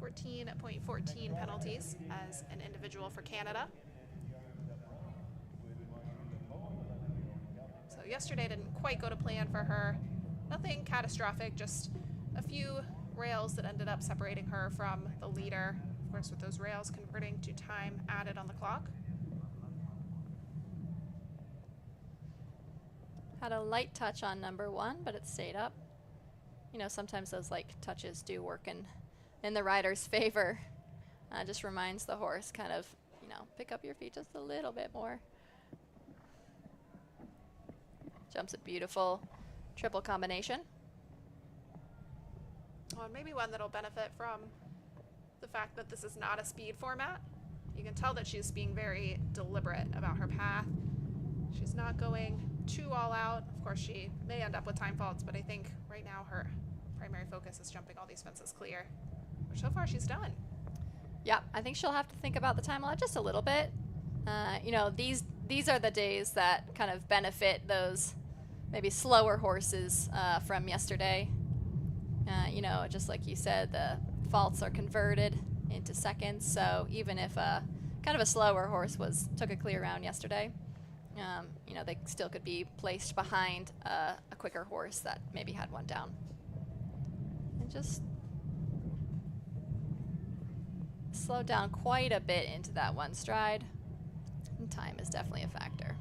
14.14 penalties as an individual for Canada. So yesterday didn't quite go to plan for her. Nothing catastrophic, just a few rails that ended up separating her from the leader. Of course, with those rails converting to time added on the clock. Had a light touch on number 1, but it stayed up. You know, sometimes those light touches do work in the rider's favor. Just reminds the horse kind of, you know, pick up your feet just a little bit more. Jumps a beautiful triple combination. Well, maybe one that'll benefit from the fact that this is not a speed format. You can tell that she's being very deliberate about her path. She's not going too all out. Of course, she may end up with time faults, but I think right now her primary focus is jumping all these fences clear, which so far she's done. Yeah, I think she'll have to think about the time allowed just a little bit. You know, these are the days that kind of benefit those maybe slower horses from yesterday. You know, just like you said, the faults are converted into seconds. So even if kind of a slower horse took a clear round yesterday, you know, they still could be placed behind a quicker horse that maybe had one down. And just slowed down quite a bit into that one stride. And time is definitely a factor.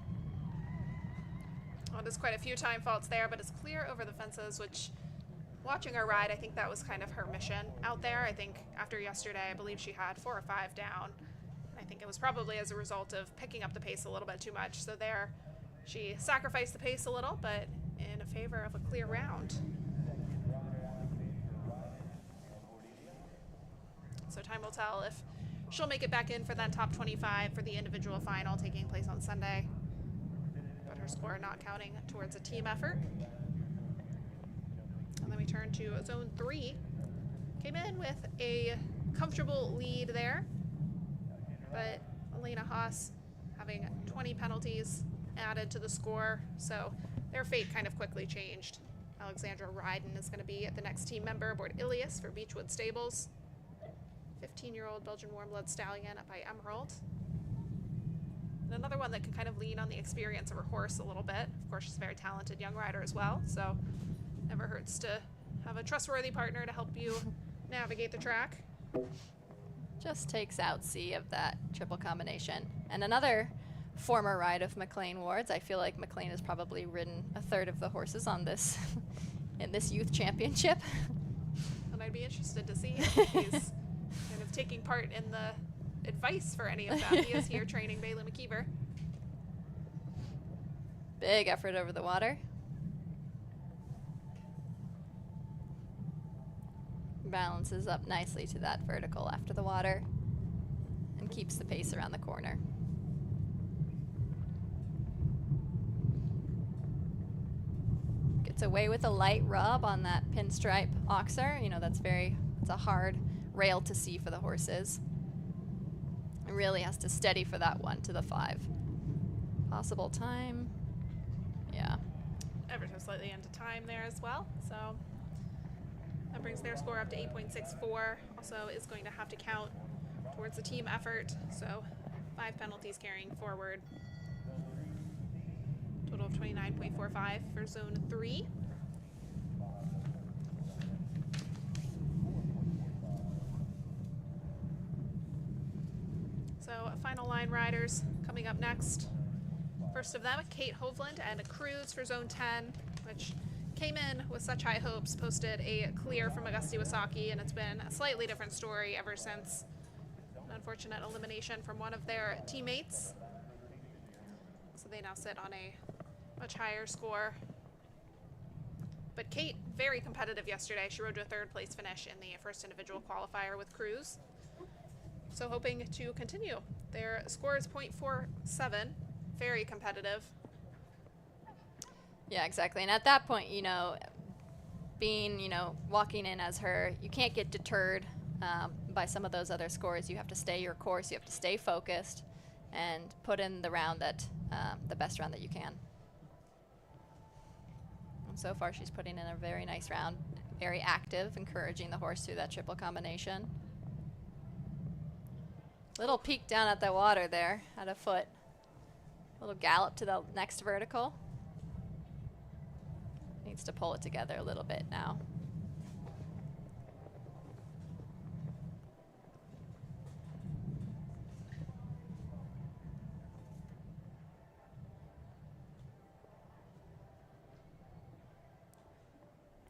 Well, there's quite a few time faults there, but it's clear over the fences, which, watching her ride, I think that was kind of her mission out there. I think after yesterday, I believe she had 4 or 5 down. I think it was probably as a result of picking up the pace a little bit too much. So there, she sacrificed the pace a little, but in favor of a clear round. So time will tell if she'll make it back in for that top 25 for the individual final taking place on Sunday. But her score not counting towards a team effort. And then we turn to Zone 3. Came in with a comfortable lead there, but Elena Haas having 20 penalties added to the score, so their fate kind of quickly changed. Alexandra Ryden is going to be the next team member aboard Ilias for Beechwood Stables. 15-year-old Belgian warm blood stallion up by Emerald. And another one that can kind of lean on the experience of her horse a little bit. Of course, she's a very talented young rider as well, so never hurts to have a trustworthy partner to help you navigate the track. Just takes out C of that triple combination. And another former ride of McLean Ward's. I feel like McLean has probably ridden a third of the horses on this in this youth championship. And I'd be interested to see if he's kind of taking part in the advice for any of that. He is here training Bailey McKeever. Big effort over the water. Balances up nicely to that vertical after the water and keeps the pace around the corner. Gets away with a light rub on that pinstripe oxer. You know, it's a hard rail to see for the horses. It really has to steady for that one to the 5. Possible time. Yeah. Ever so slightly into time there as well. So that brings their score up to 8.64. Also is going to have to count towards the team effort. So 5 penalties carrying forward. Total of 29.45 for zone 3. So final line riders coming up next. First of them, Kate Hovland and a Cruz for zone 10, which came in with such high hopes, posted a clear from Augusta Iwasaki, and it's been a slightly different story ever since an unfortunate elimination from one of their teammates. So they now sit on a much higher score. But Kate, very competitive yesterday. She rode to a 3rd place finish in the first individual qualifier with Cruz. So hoping to continue. Their score is .47, very competitive. Yeah, exactly. And at that point, you know, being, you know, walking in as her, you can't get deterred by some of those other scores. You have to stay your course. You have to stay focused and put in the round that, the best round that you can. And so far, she's putting in a very nice round, very active, encouraging the horse through that triple combination. Little peek down at the water there at a foot. Little gallop to the next vertical. Needs to pull it together a little bit now.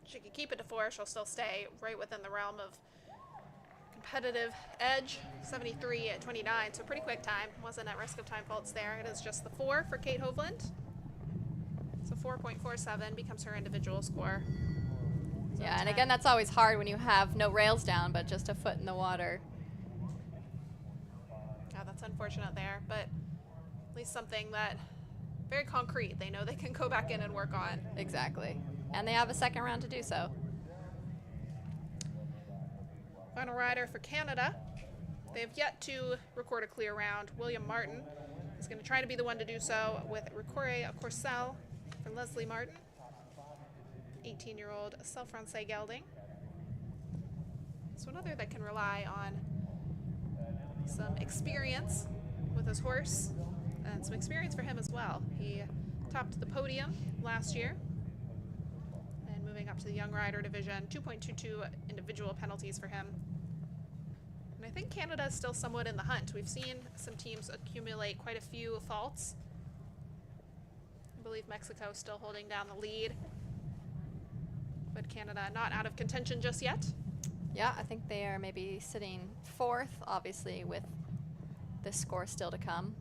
She can keep it to 4. She'll still stay right within the realm of competitive edge, 73 at 29, so pretty quick time. Wasn't at risk of time faults there. It is just the 4 for Kate Hovland. So 4.47 becomes her individual score. So Yeah, and again, that's always hard when you have no rails down, but just a foot in the water. Yeah, that's unfortunate there, but at least something that very concrete. They know they can go back in and work on. Exactly. And they have a second round to do so. Final rider for Canada. They have yet to record a clear round. William Martin is going to try to be the one to do so with Recore Courcelle for Leslie Martin, 18-year-old Cell Francais gelding. So another that can rely on some experience with his horse and some experience for him as well. He topped the podium last year. And moving up to the young rider division, 2.22 individual penalties for him. And I think Canada is still somewhat in the hunt. We've seen some teams accumulate quite a few faults. I believe Mexico is still holding down the lead, but Canada not out of contention just yet. Yeah, I think they are maybe sitting 4th, obviously, with this score still to come.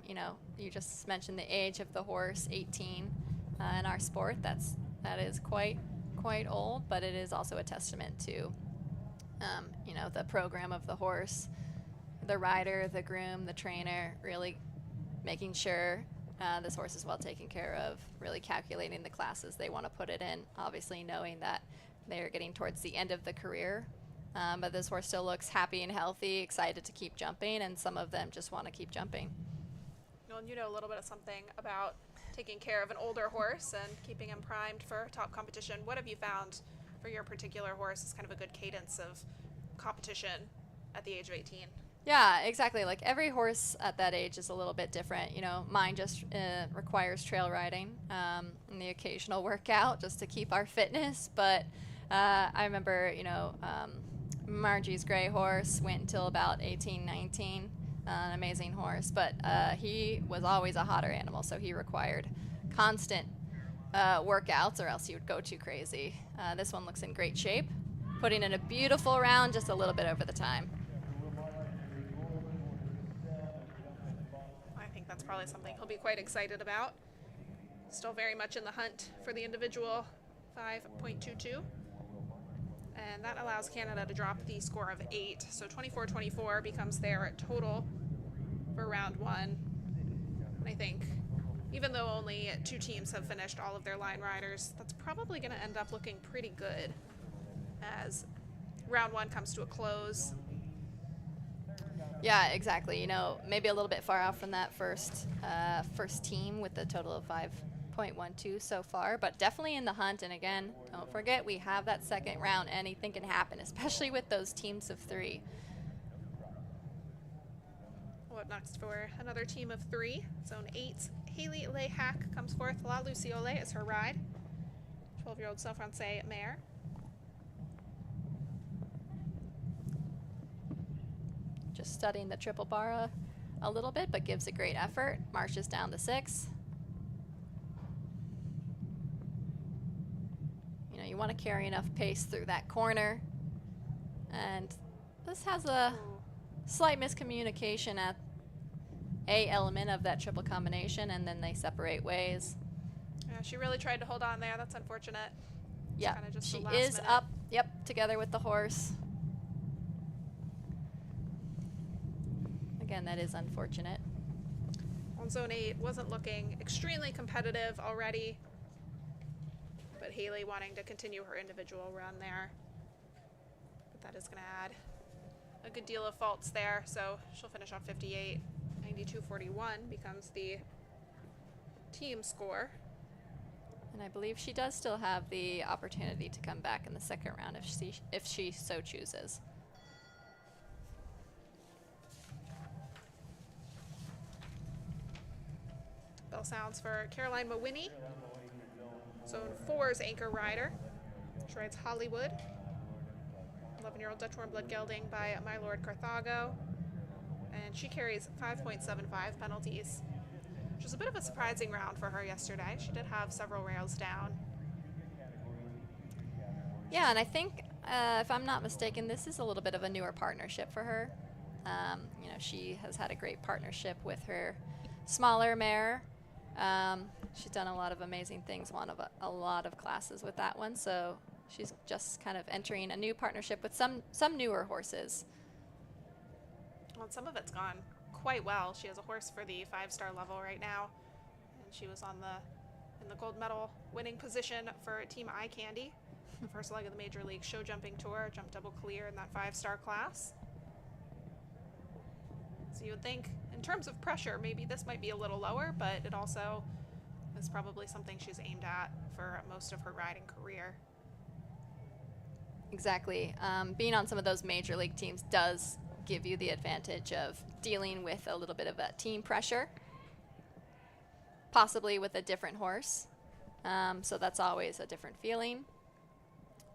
You know, you just mentioned the age of the horse, 18. In our sport, that is quite old, but it is also a testament to, you know, the program of the horse, the rider, the groom, the trainer, really making sure this horse is well taken care of, really calculating the classes they want to put it in, obviously knowing that they're getting towards the end of the career. But this horse still looks happy and healthy, excited to keep jumping, and some of them just want to keep jumping. Well, you know a little bit of something about taking care of an older horse and keeping him primed for top competition. What have you found for your particular horse as kind of a good cadence of competition at the age of 18? Yeah, exactly. Like every horse at that age is a little bit different. You know, mine just requires trail riding and the occasional workout just to keep our fitness. But I remember, you know, Margie's gray horse went until about 18, 19. an amazing horse, but he was always a hotter animal, so he required constant workouts or else he would go too crazy. This one looks in great shape, putting in a beautiful round, just a little bit over the time. I think that's probably something he'll be quite excited about. Still very much in the hunt for the individual 5.22. And that allows Canada to drop the score of 8. So 24-24 becomes their total for round 1. And I think even though only 2 teams have finished all of their line riders, that's probably going to end up looking pretty good as round 1 comes to a close. Yeah, exactly. You know, maybe a little bit far out from that first team with the total of 5.12 so far, but definitely in the hunt. And again, don't forget we have that second round. Anything can happen, especially with those teams of 3. What next for another team of 3? Zone 8, Haley Lehack comes forth. La Luciole is her ride. 12-year-old Saint Francais mare. Just studying the triple bar a little bit, but gives a great effort. Marches down to 6. You know, you want to carry enough pace through that corner. And this has a slight miscommunication at a element of that triple combination, and then they separate ways. Yeah, she really tried to hold on there. That's unfortunate. Yeah, Just she the last is minute. up, yep, together with the horse. Again, that is unfortunate. On Zone 8 wasn't looking extremely competitive already, but Haley wanting to continue her individual run there. But that is going to add a good deal of faults there, so she'll finish on 58. 92.41 becomes the team score. And I believe she does still have the opportunity to come back in the second round if she so chooses. Bell sounds for Caroline Mawhinney. Zone 4's anchor rider. She rides Hollywood. 11-year-old Dutch warm blood gelding by My Lord Carthago. And she carries 5.75 penalties, which was a bit of a surprising round for her yesterday. She did have several rails down. Yeah, and I think, if I'm not mistaken, this is a little bit of a newer partnership for her. You know, she has had a great partnership with her smaller mare. She's done a lot of amazing things, won a lot of classes with that one, so she's just kind of entering a new partnership with some newer horses. Well, some of it's gone quite well. She has a horse for the 5-star level right now, and she was in the gold medal winning position for Team Eye Candy, the first leg of the Major League Show Jumping Tour, jumped double clear in that 5-star class. So you would think, in terms of pressure, maybe this might be a little lower, but it also is probably something she's aimed at for most of her riding career. Exactly. Being on some of those major league teams does give you the advantage of dealing with a little bit of that team pressure, possibly with a different horse. So that's always a different feeling.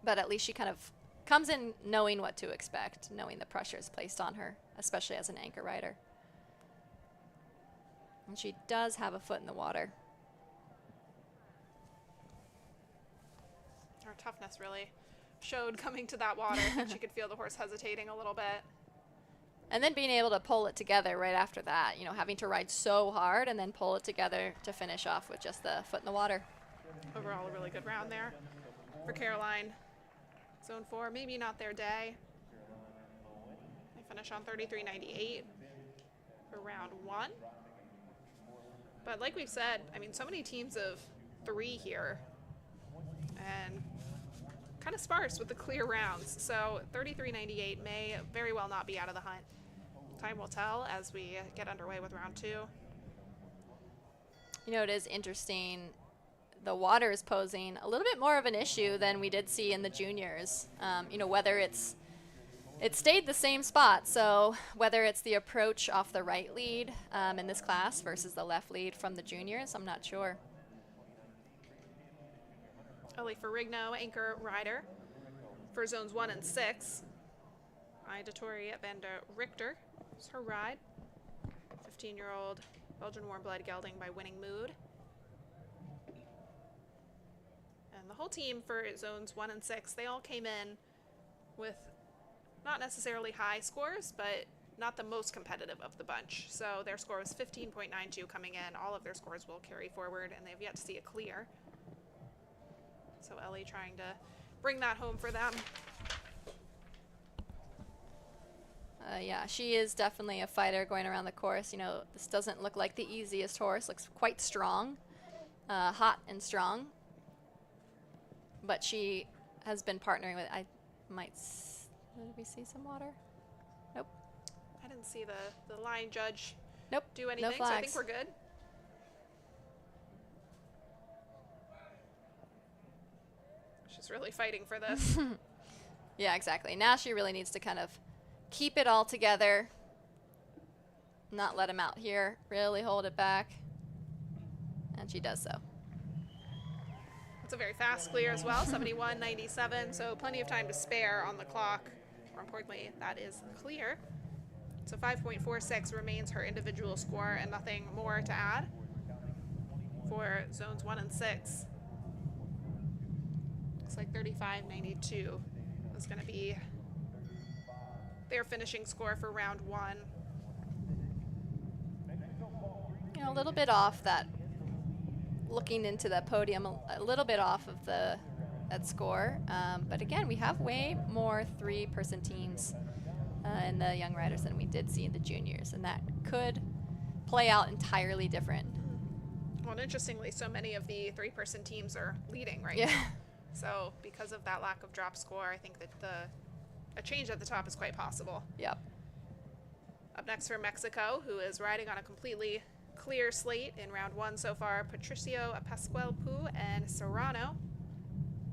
But at least she kind of comes in knowing what to expect, knowing the pressure is placed on her, especially as an anchor rider. And she does have a foot in the water. Her toughness really showed coming to that water. She could feel the horse hesitating a little bit. And then being able to pull it together right after that, you know, having to ride so hard and then pull it together to finish off with just the foot in the water. Overall, a really good round there for Caroline. Zone 4, maybe not their day. They finish on 33.98 for round 1. But like we've said, I mean, so many teams of 3 here, and kind of sparse with the clear rounds. So 33.98 may very well not be out of the hunt. Time will tell as we get underway with round 2. You know, it is interesting. The water is posing a little bit more of an issue than we did see in the juniors. You know, whether it stayed the same spot. So whether it's the approach off the right lead in this class versus the left lead from the juniors, I'm not sure. Ellie Ferrigno, anchor rider for zones 1 and 6. Ida Tori van der Richter is her ride. 15-year-old Belgian warm blood gelding by Winning Mood. And the whole team for zones 1 and 6, they all came in with not necessarily high scores, but not the most competitive of the bunch. So their score was 15.92 coming in. All of their scores will carry forward, and they've yet to see a clear. So Ellie trying to bring that home for them. Yeah, she is definitely a fighter going around the course. You know, this doesn't look like the easiest horse. Looks quite strong, hot and strong. But she has been partnering with, did we see some water? Nope. I didn't see the line judge Nope. do anything, No so I flags. think we're good. She's really fighting for this. Yeah, exactly. Now she really needs to kind of keep it all together, not let him out here, really hold it back, and she does so. It's a very fast clear as well, 71.97, so plenty of time to spare on the clock. More importantly, that is clear. So 5.46 remains her individual score and nothing more to add for zones 1 and 6. Looks like 35.92 is going to be their finishing score for round 1. You know, a little bit off that, looking into the podium, a little bit off of that score. But again, we have way more 3-person teams in the young riders than we did see in the juniors, and that could play out entirely different. Well, and interestingly, so many of the 3-person teams are leading right Yeah. now. So because of that lack of drop score, I think that a change at the top is quite possible. Yep. Up next for Mexico, who is riding on a completely clear slate in round 1 so far, Patricio Pascual-Pu and Serrano.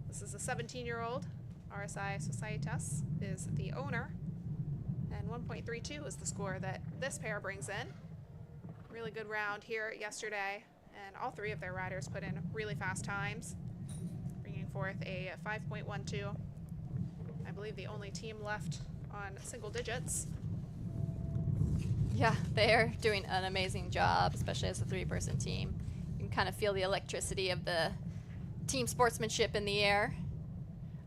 This is a 17-year-old. RSI Societas is the owner. And 1.32 is the score that this pair brings in. Really good round here yesterday, and all 3 of their riders put in really fast times, bringing forth a 5.12. I believe the only team left on single digits. Yeah, they're doing an amazing job, especially as a 3-person team. You can kind of feel the electricity of the team sportsmanship in the air.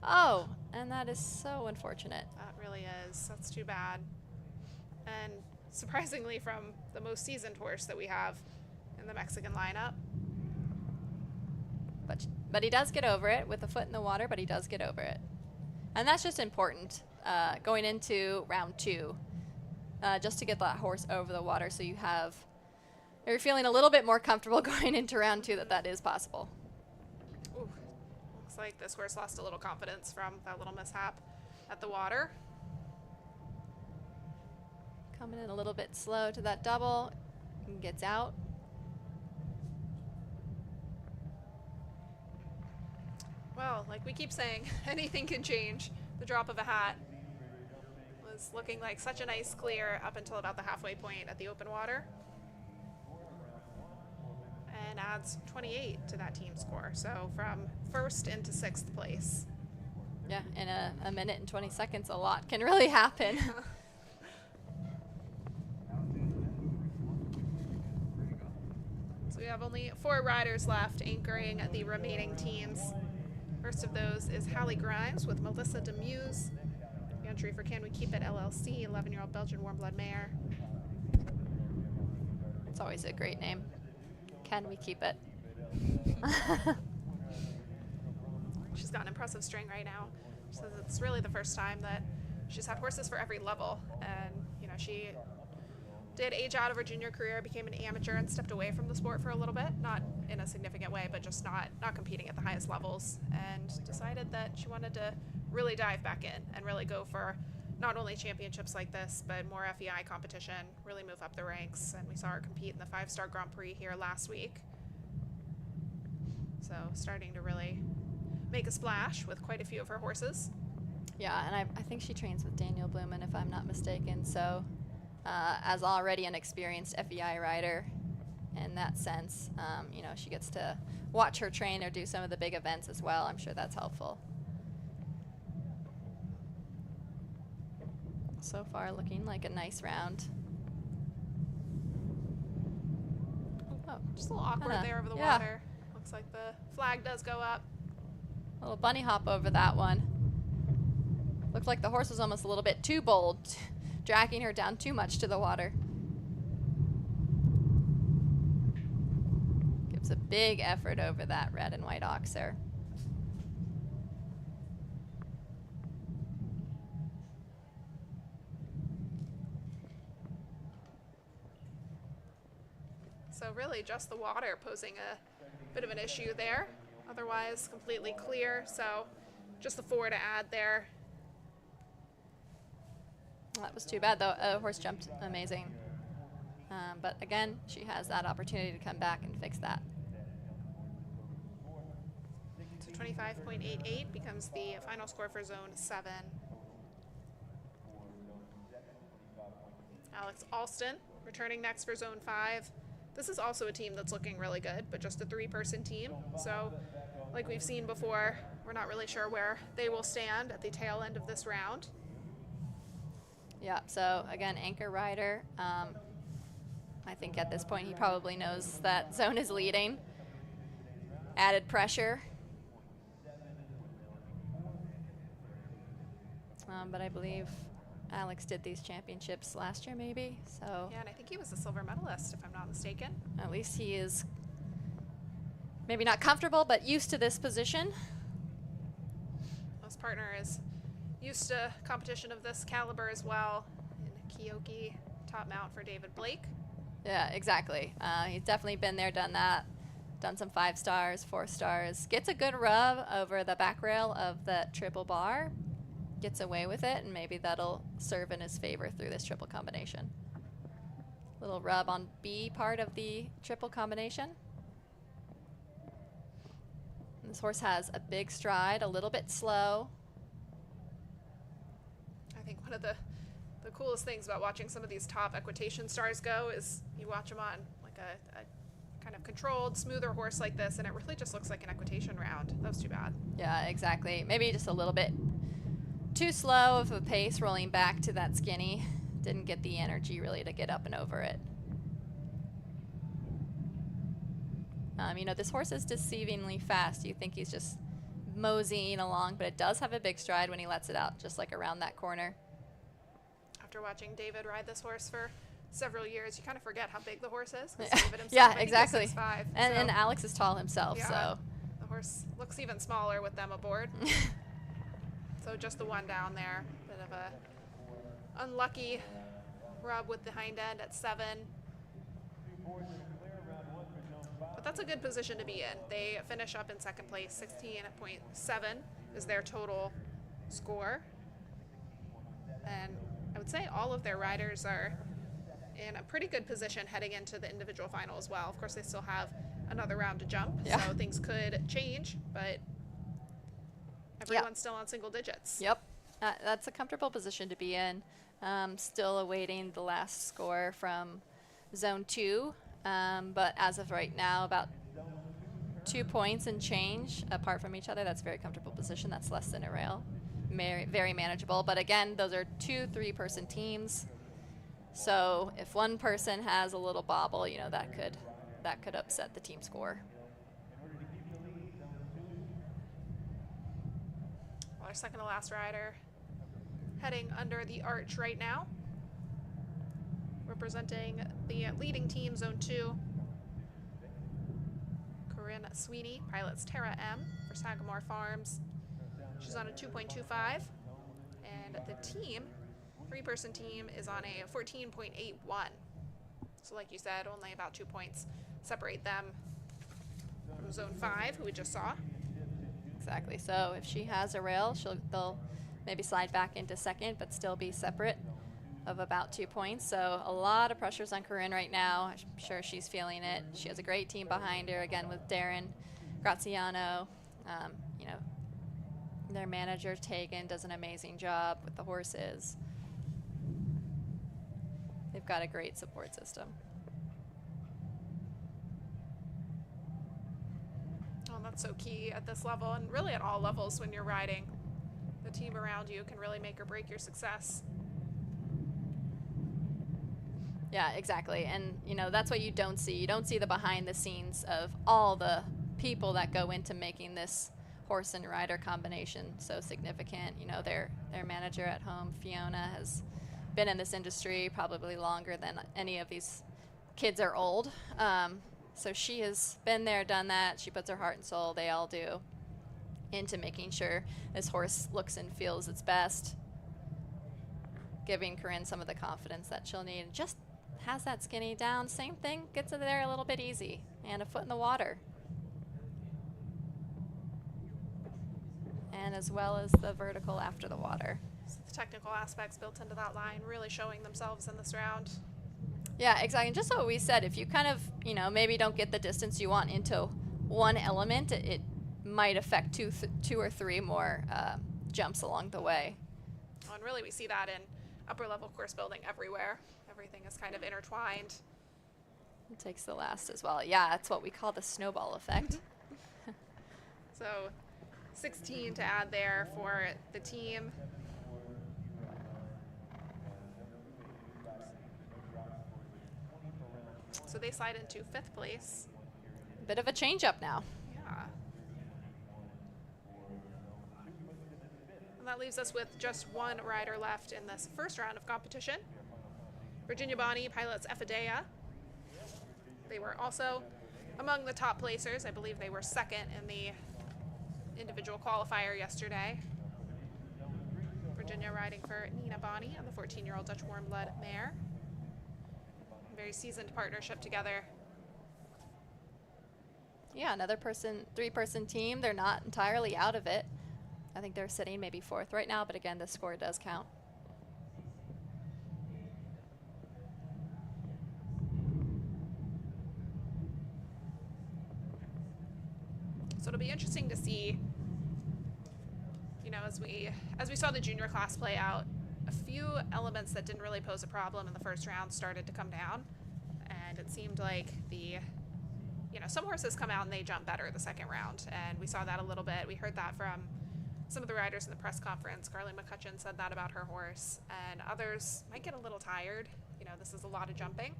Oh, and that is so unfortunate. That really is. That's too bad. And surprisingly, from the most seasoned horse that we have in the Mexican lineup. But he does get over it with a foot in the water, but he does get over it. And that's just important going into round 2, just to get that horse over the water, so you're feeling a little bit more comfortable going into round 2 that is possible. Ooh, looks like this horse lost a little confidence from that little mishap at the water. Coming in a little bit slow to that double, and gets out. Well, like we keep saying, anything can change. The drop of a hat was looking like such a nice clear up until about the halfway point at the open water. And adds 28 to that team score. So from 1st into 6th place. Yeah, in a minute and 20 seconds, a lot can really happen. So we have only 4 riders left anchoring the remaining teams. First of those is Hallie Grimes with Melissa Demuse. The entry for Can We Keep It LLC, 11-year-old Belgian warm blood mare. It's always a great name. Can we keep it? She's got an impressive string right now. She says it's really the first time that she's had horses for every level. And, you know, she did age out of her junior career, became an amateur, and stepped away from the sport for a little bit. Not in a significant way, but just not competing at the highest levels. And decided that she wanted to really dive back in and really go for not only championships like this, but more FEI competition, really move up the ranks. And we saw her compete in the 5-star Grand Prix here last week. So starting to really make a splash with quite a few of her horses. Yeah, and I think she trains with Daniel Blumen, if I'm not mistaken. So as already an experienced FEI rider in that sense, you know, she gets to watch her train or do some of the big events as well. I'm sure that's helpful. So far looking like a nice round. Oh, just a little awkward Kinda, there over the yeah. water. Looks like the flag does go up. A little bunny hop over that one. Looked like the horse was almost a little bit too bold, dragging her down too much to the water. Gives a big effort over that red and white ox there. So really just the water posing a bit of an issue there. Otherwise completely clear. So just the 4 to add there. That was too bad though. Horse jumped amazing. But again, she has that opportunity to come back and fix that. So 25.88 becomes the final score for zone 7. Alex Alston returning next for zone 5. This is also a team that's looking really good, but just a 3-person team. So like we've seen before, we're not really sure where they will stand at the tail end of this round. Yeah, so again, anchor rider. I think at this point he probably knows that zone is leading. Added pressure. But I believe Alex did these championships last year maybe, so. Yeah, and I think he was a silver medalist, if I'm not mistaken. At least he is maybe not comfortable, but used to this position. His partner is used to competition of this caliber as well. In Kyoki, top mount for David Blake. Yeah, exactly. He's definitely been there, done that. Done some 5 stars, 4 stars. Gets a good rub over the back rail of the triple bar. Gets away with it, and maybe that'll serve in his favor through this triple combination. Little rub on B part of the triple combination. And this horse has a big stride, a little bit slow. I think one of the coolest things about watching some of these top equitation stars go is you watch them on like a kind of controlled, smoother horse like this, and it really just looks like an equitation round. That was too bad. Yeah, exactly. Maybe just a little bit too slow of a pace rolling back to that skinny. Didn't get the energy really to get up and over it. You know, this horse is deceivingly fast. You think he's just moseying along, but it does have a big stride when he lets it out, just like around that corner. After watching David ride this horse for several years, you kind of forget how big the horse is. 'Cause David himself, Yeah, I think, is exactly. 6'5", And so Alex is tall himself, yeah, so. the horse looks even smaller with them aboard. So just the one down there. Bit of a unlucky rub with the hind end at 7. But that's a good position to be in. They finish up in second place. 16.7 is their total score. And I would say all of their riders are in a pretty good position heading into the individual final as well. Of course, they still have another round to jump, Yeah. so things could change, but everyone's still on single digits. Yep, that's a comfortable position to be in. Still awaiting the last score from zone 2, but as of right now, about 2 points and change apart from each other. That's a very comfortable position. That's less than a rail. Very manageable, but again, those are 2 3-person teams. So if one person has a little bobble, you know, that could upset the team score. Well, our second to last rider heading under the arch right now, representing the leading team, zone 2. Corinne Sweeney pilots Terra M for Sagamore Farms. She's on a 2.25, and the team, 3-person team, is on a 14.81. So like you said, only about 2 points separate them from zone 5, who we just saw. Exactly. So if she has a rail, they'll maybe slide back into second, but still be separate of about 2 points. So a lot of pressures on Corinne right now. I'm sure she's feeling it. She has a great team behind her, again, with Darren Graziano. You know, their manager, Tegan, does an amazing job with the horses. They've got a great support system. Oh, that's so key at this level, and really at all levels when you're riding. The team around you can really make or break your success. Yeah, exactly. And, you know, that's what you don't see. You don't see the behind the scenes of all the people that go into making this horse and rider combination so significant. You know, their manager at home, Fiona, has been in this industry probably longer than any of these kids are old. So she has been there, done that. She puts her heart and soul, they all do, into making sure this horse looks and feels its best, giving Corinne some of the confidence that she'll need. And just has that skinny down. Same thing, gets it there a little bit easy, and a foot in the water. And as well as the vertical after the water. So the technical aspects built into that line really showing themselves in this round. Yeah, exactly. And just what we said, if you kind of, you know, maybe don't get the distance you want into one element, it might affect two or three more jumps along the way. Oh, and really we see that in upper level course building everywhere. Everything is kind of intertwined. It takes the last as well. Yeah, that's what we call the snowball effect. So 16 to add there for the team. So they slide into 5th place. Bit of a change up now. Yeah. And that leaves us with just one rider left in this first round of competition. Virginia Bonney pilots FEI. They were also among the top placers. I believe they were second in the individual qualifier yesterday. Virginia riding for Nina Bonney on the 14-year-old Dutch warm blood mare. Very seasoned partnership together. Yeah, another three-person team. They're not entirely out of it. I think they're sitting maybe 4th right now, but again, the score does count. So it'll be interesting to see, you know, as we saw the junior class play out, a few elements that didn't really pose a problem in the first round started to come down, and it seemed like some horses come out and they jump better the second round, and we saw that a little bit. We heard that from some of the riders in the press conference. Carly McCutcheon said that about her horse, and others might get a little tired. You know, this is a lot of jumping,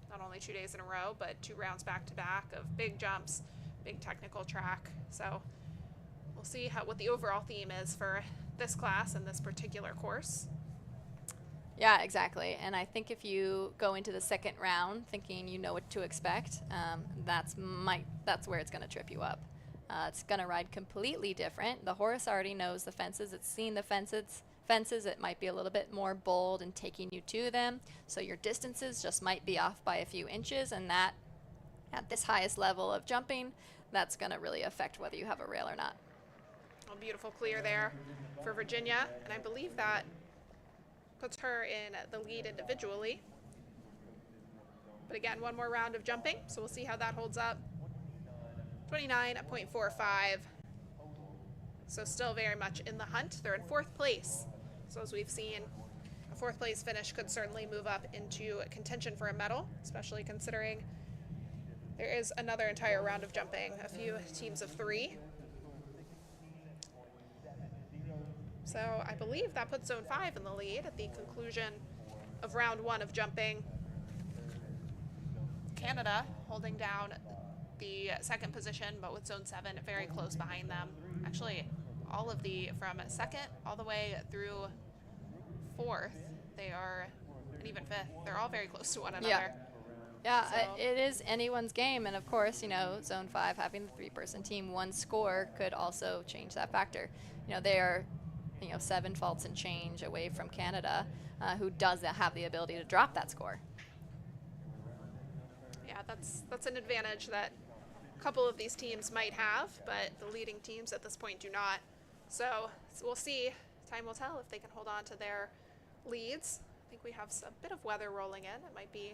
not only 2 days in a row, but 2 rounds back to back of big jumps, big technical track. So we'll see what the overall theme is for this class and this particular course. Yeah, exactly. And I think if you go into the second round thinking you know what to expect, that's where it's going to trip you up. It's going to ride completely different. The horse already knows the fences. It's seen the fences. It might be a little bit more bold in taking you to them. So your distances just might be off by a few inches, and that at this highest level of jumping, that's going to really affect whether you have a rail or not. A beautiful clear there for Virginia, and I believe that puts her in the lead individually. But again, one more round of jumping, so we'll see how that holds up. 29.45. So still very much in the hunt. They're in 4th place. So as we've seen, a 4th place finish could certainly move up into contention for a medal, especially considering there is another entire round of jumping, a few teams of 3. So I believe that puts Zone 5 in the lead at the conclusion of round 1 of jumping. Canada holding down the 2nd position, but with Zone 7 very close behind them. Actually, all of from 2nd all the way through 4th, they are, and even 5th, they're all very close to one another. Yeah, So it is anyone's game, and of course, you know, Zone 5 having the 3-person team, one score could also change that factor. You know, they are 7 faults and change away from Canada, who does have the ability to drop that score. Yeah, that's an advantage that a couple of these teams might have, but the leading teams at this point do not. So we'll see. Time will tell if they can hold on to their leads. I think we have a bit of weather rolling in. It might be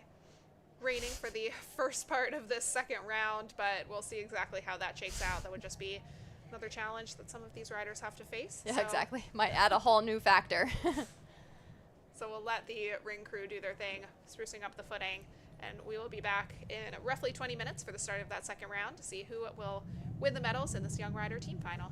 raining for the first part of this second round, but we'll see exactly how that shakes out. That would just be another challenge that some of these riders have to face. Yeah, exactly. Might add a whole new factor. So we'll let the ring crew do their thing, sprucing up the footing, and we will be back in roughly 20 minutes for the start of that second round to see who will win the medals in this young rider team final.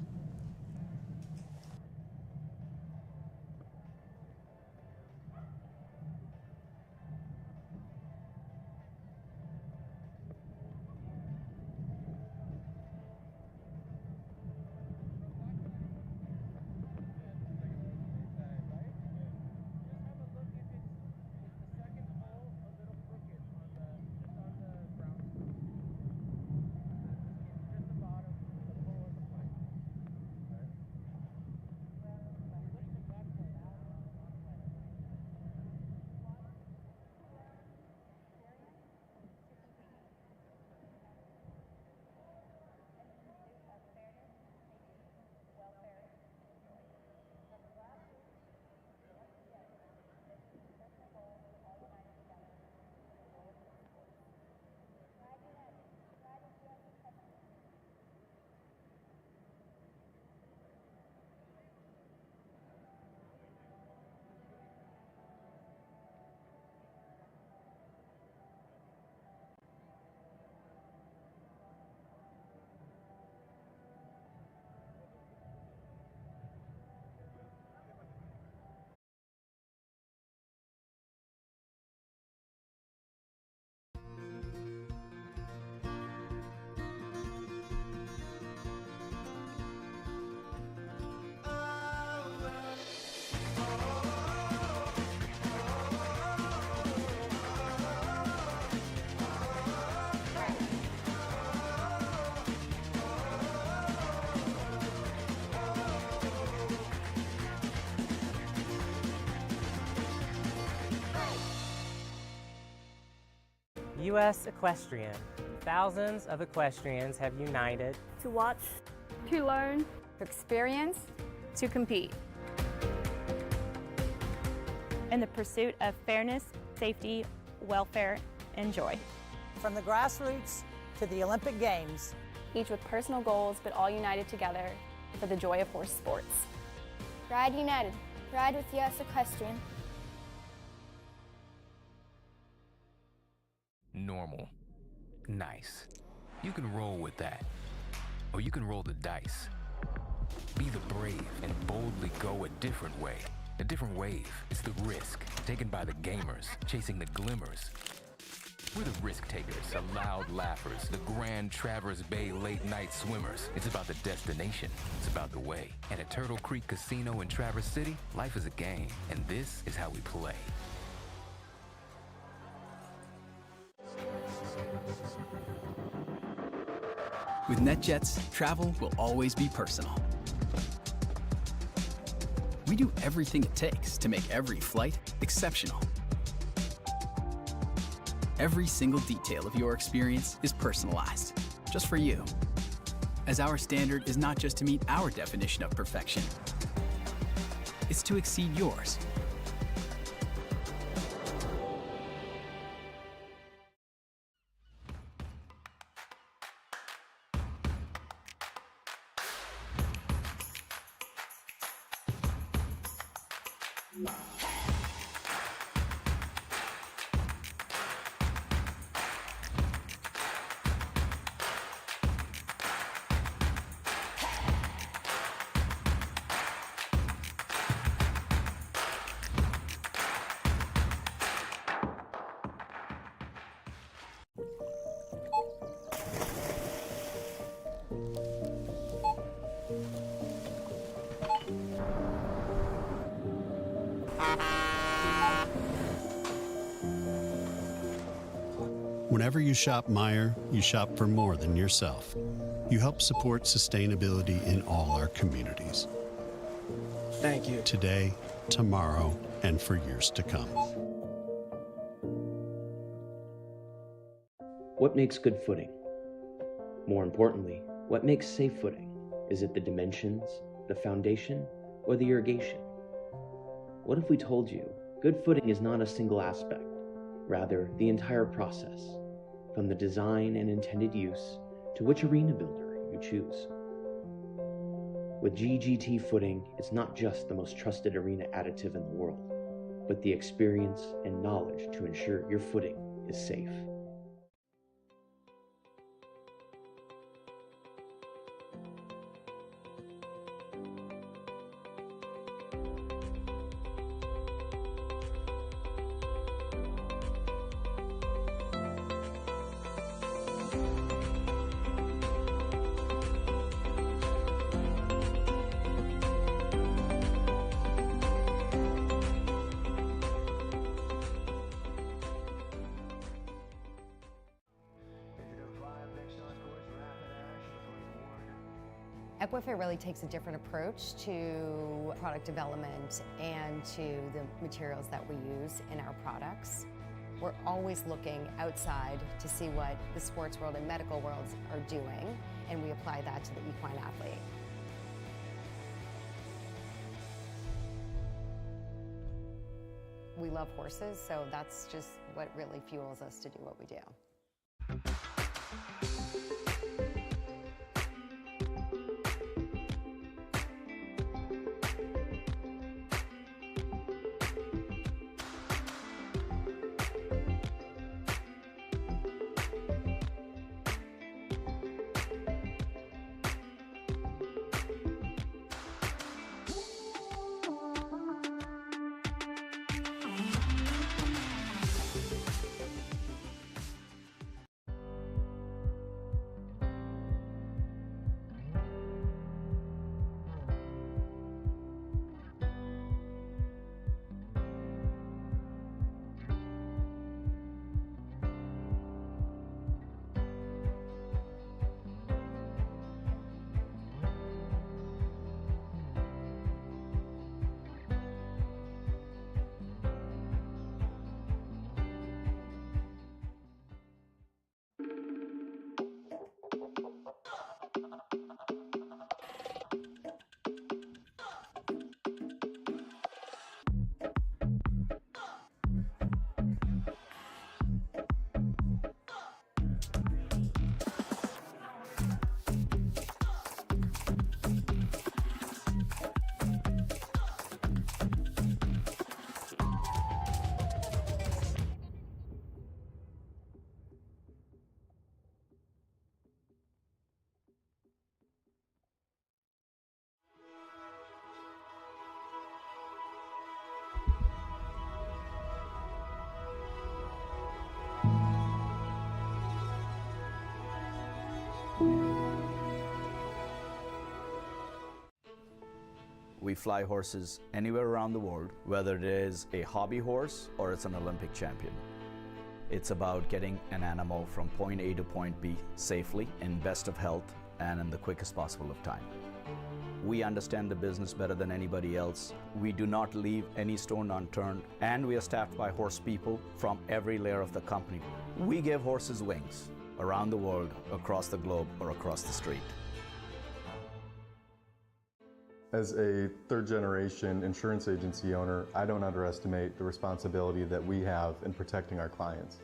U.S. Equestrian. Thousands of equestrians have united to watch, to learn, to experience, to compete. In the pursuit of fairness, safety, welfare, and joy. From the grassroots to the Olympic Games. Each with personal goals, but all united together for the joy of horse sports. Ride United. Ride with US Equestrian. Normal. Nice. You can roll with that. Or you can roll the dice. Be the brave and boldly go a different way. A different wave. It's the risk taken by the gamers, chasing the glimmers. We're the risk takers, the loud laughers, the grand Traverse Bay late night swimmers. It's about the destination. It's about the way. And at Turtle Creek Casino in Traverse City, life is a game, and this is how we play. With NetJets, travel will always be personal. We do everything it takes to make every flight exceptional. Every single detail of your experience is personalized, just for you. As our standard is not just to meet our definition of perfection, it's to exceed yours. Whenever you shop Meijer, you shop for more than yourself. You help support sustainability in all our communities. Thank you. Today, tomorrow, and for years to come. What makes good footing? More importantly, what makes safe footing? Is it the dimensions, the foundation, or the irrigation? What if we told you good footing is not a single aspect, rather the entire process, from the design and intended use to which arena builder you choose? With GGT footing, it's not just the most trusted arena additive in the world, but the experience and knowledge to ensure your footing is safe. FEI really takes a different approach to product development and to the materials that we use in our products. We're always looking outside to see what the sports world and medical worlds are doing, and we apply that to the equine athlete. We love horses, so that's just what really fuels us to do what we do. We fly horses anywhere around the world, whether it is a hobby horse or it's an Olympic champion. It's about getting an animal from point A to point B safely, in best of health, and in the quickest possible of time. We understand the business better than anybody else. We do not leave any stone unturned, and we are staffed by horse people from every layer of the company. We give horses wings around the world, across the globe, or across the street. As a third-generation insurance agency owner, I don't underestimate the responsibility that we have in protecting our clients.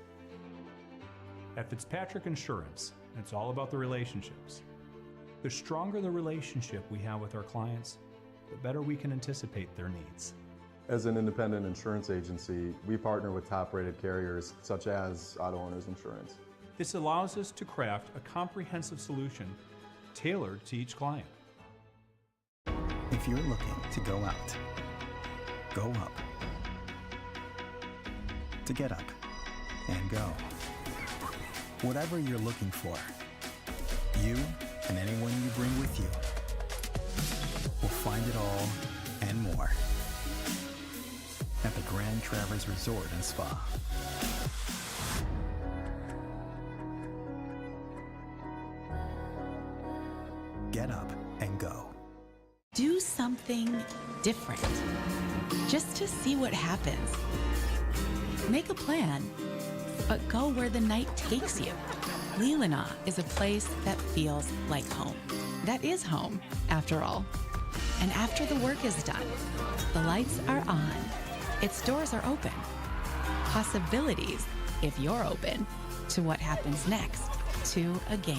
At Fitzpatrick Insurance, it's all about the relationships. The stronger the relationship we have with our clients, the better we can anticipate their needs. As an independent insurance agency, we partner with top-rated carriers such as Auto Owners Insurance. This allows us to craft a comprehensive solution tailored to each client. If you're looking to go out, go up. To get up and go. Whatever you're looking for, you and anyone you bring with you will find it all and more at the Grand Traverse Resort and Spa. Get up and go. Do something different, just to see what happens. Make a plan, but go where the night takes you. Leelanau is a place that feels like home. That is home, after all. And after the work is done, the lights are on, its doors are open. Possibilities, if you're open, to what happens next, to a game.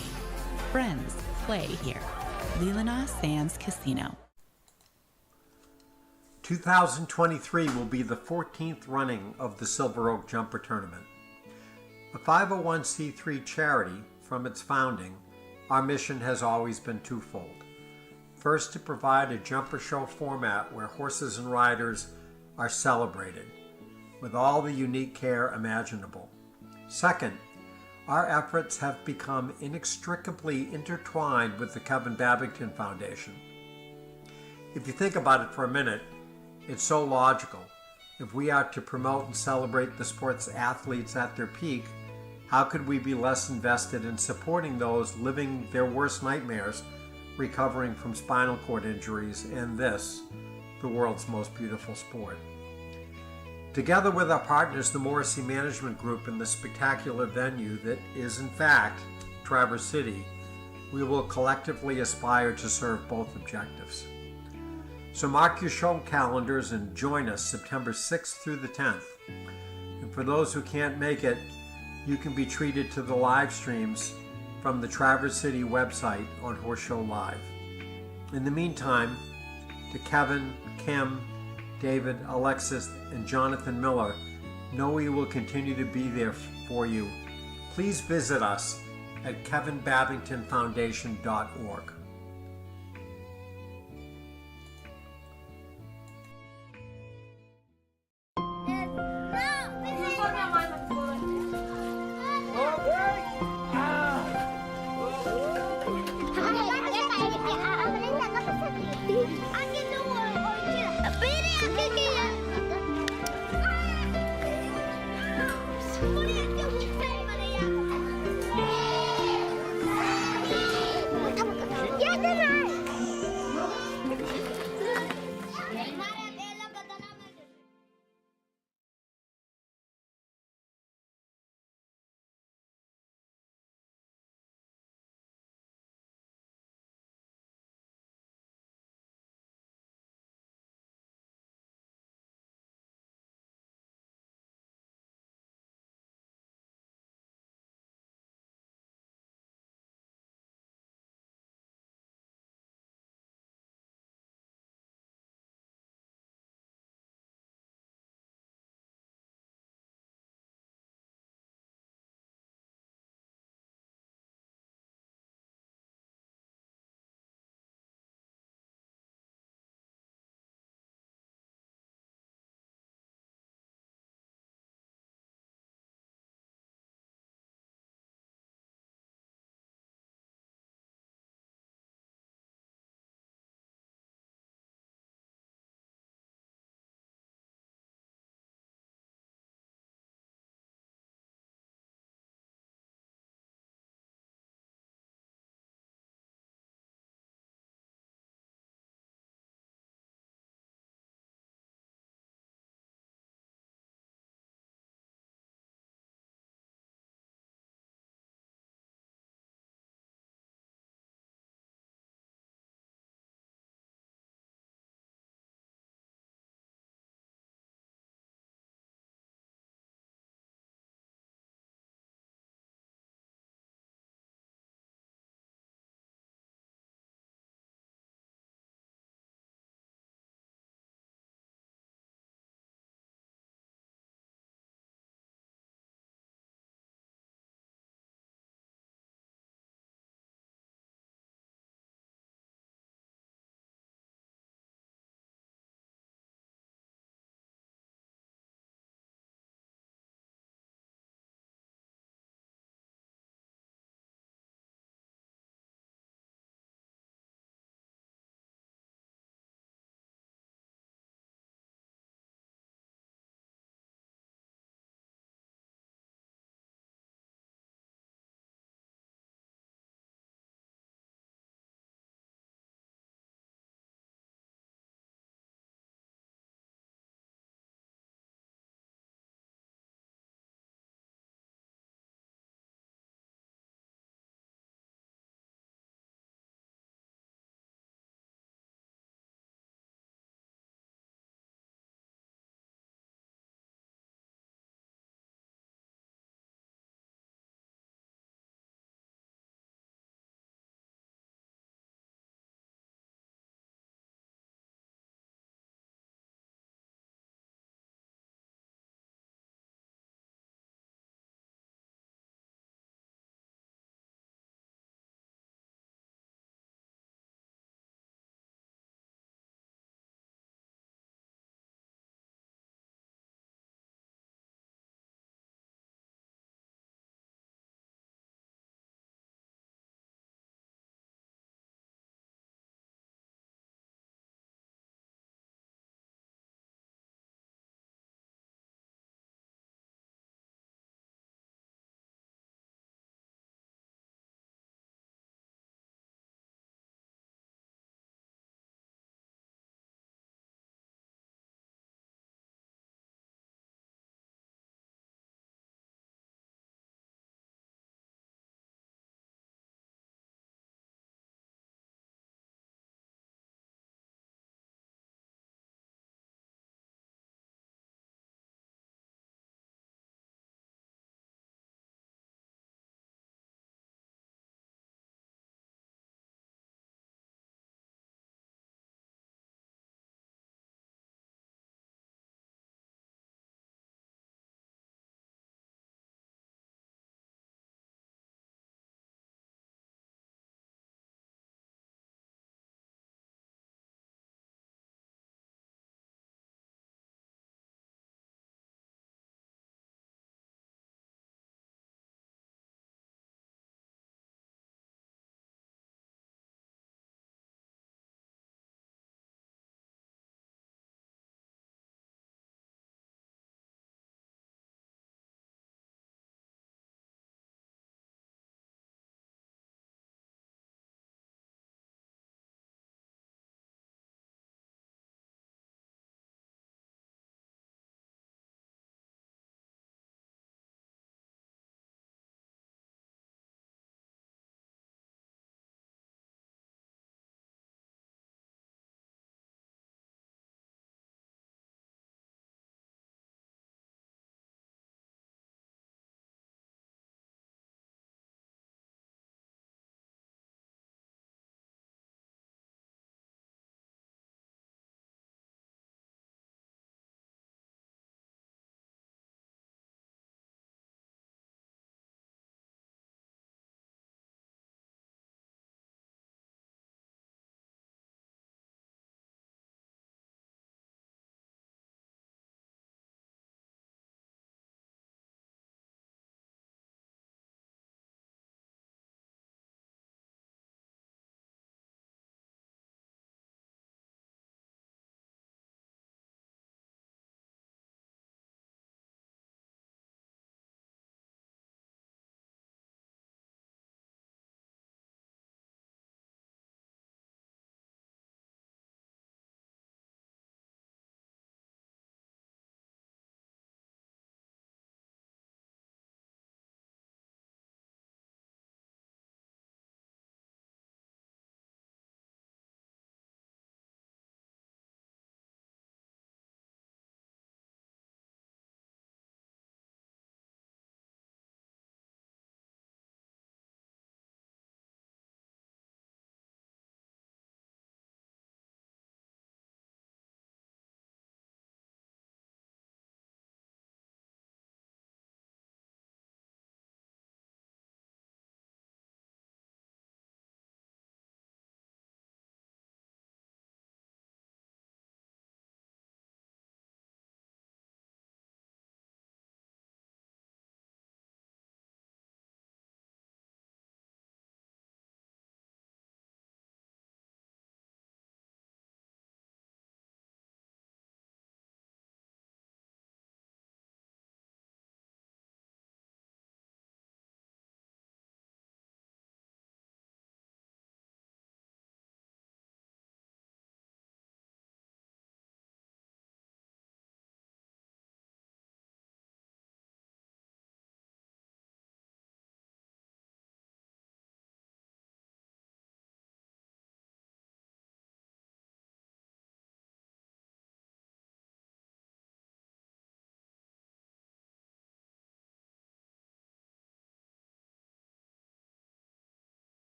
Friends play here. Leelanau Sands Casino. 2023 will be the 14th running of the Silver Oak Jumper Tournament. A 501c3 charity, from its founding, our mission has always been twofold. First, to provide a jumper show format where horses and riders are celebrated, with all the unique care imaginable. Second, our efforts have become inextricably intertwined with the Kevin Babington Foundation. If you think about it for a minute, it's so logical. If we are to promote and celebrate the sport's athletes at their peak, how could we be less invested in supporting those living their worst nightmares, recovering from spinal cord injuries, and this, the world's most beautiful sport? Together with our partners, the Morrissey Management Group, and the spectacular venue that is, in fact, Traverse City, we will collectively aspire to serve both objectives. So mark your show calendars and join us September 6th through the 10th. And for those who can't make it, you can be treated to the live streams from the Traverse City website on Horse Show Live. In the meantime, to Kevin, Kim, David, Alexis, and Jonathan Miller, know we will continue to be there for you. Please visit us at kevinbabingtonfoundation.org.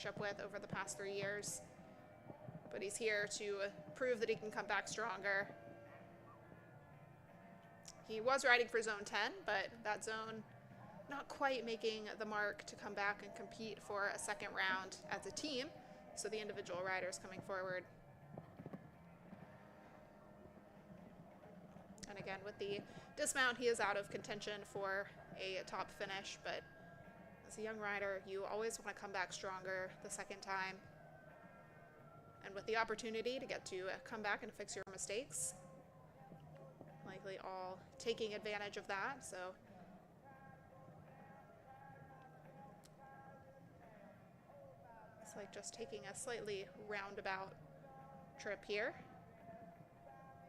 with over the past 3 years. But he's here to prove that he can come back stronger. He was riding for zone 10, but that zone not quite making the mark to come back and compete for a second round as a team. So the individual riders coming forward. And again, with the dismount, he is out of contention for a top finish, but as a young rider, you always want to come back stronger the second time. And with the opportunity to get to come back and fix your mistakes, likely all taking advantage of that. So it's like just taking a slightly roundabout trip here.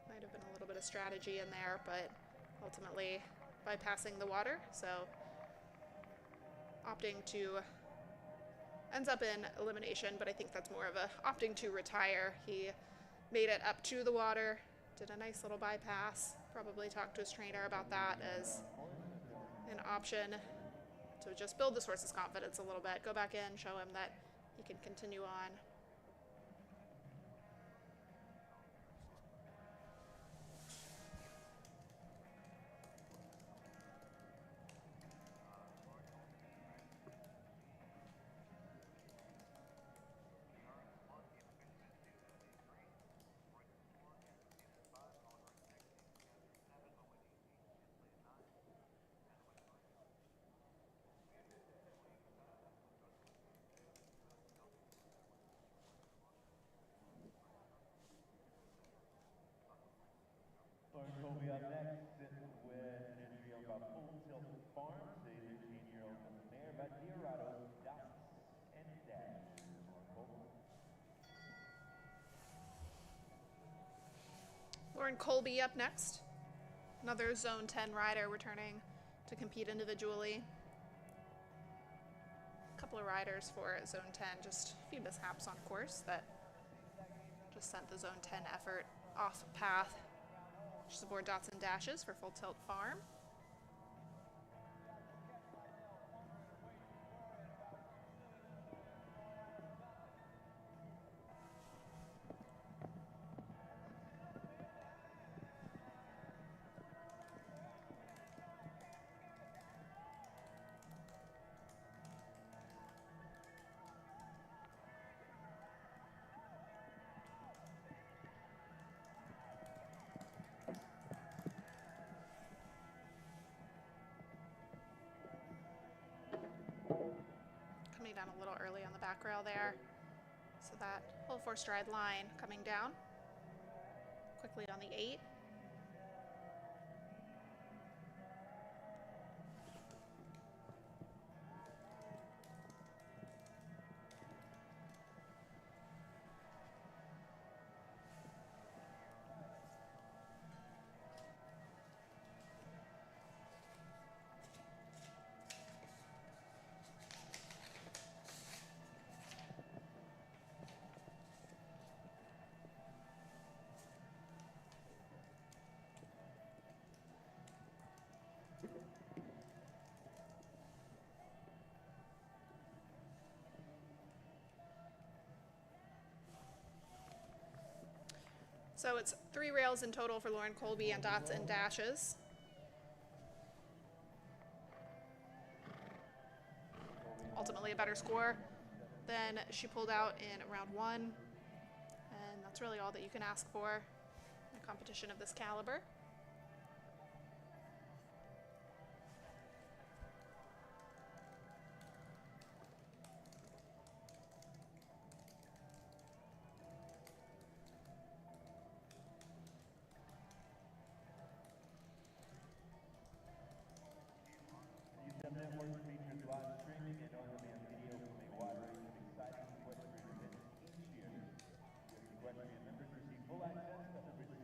Might have been a little bit of strategy in there, but ultimately bypassing the water. So opting to, ends up in elimination, but I think that's more of a opting to retire. He made it up to the water, did a nice little bypass, probably talked to his trainer about that as an option to just build this horse's confidence a little bit, go back in, show him that he can continue on. Colby up next with an entry owned by Full Tilt Farms, a 13-year-old mare by Diorado, Dots, and Dash. Lauren Colby up next. Another Zone 10 rider returning to compete individually. A couple of riders for Zone 10, just a few mishaps on course that just sent the Zone 10 effort off path. She's aboard Dots and Dashes for Full Tilt Farm. Coming down a little early on the back rail there. So that full 4-stride line coming down quickly on the 8. So it's 3 rails in total for Lauren Colby and Dots and Dashes. Ultimately a better score than she pulled out in round 1. And that's really all that you can ask for in a competition of this caliber. Network features live streaming and on-demand video from a wide range of exciting equestrian events each year. Equestrian members receive full access to over 60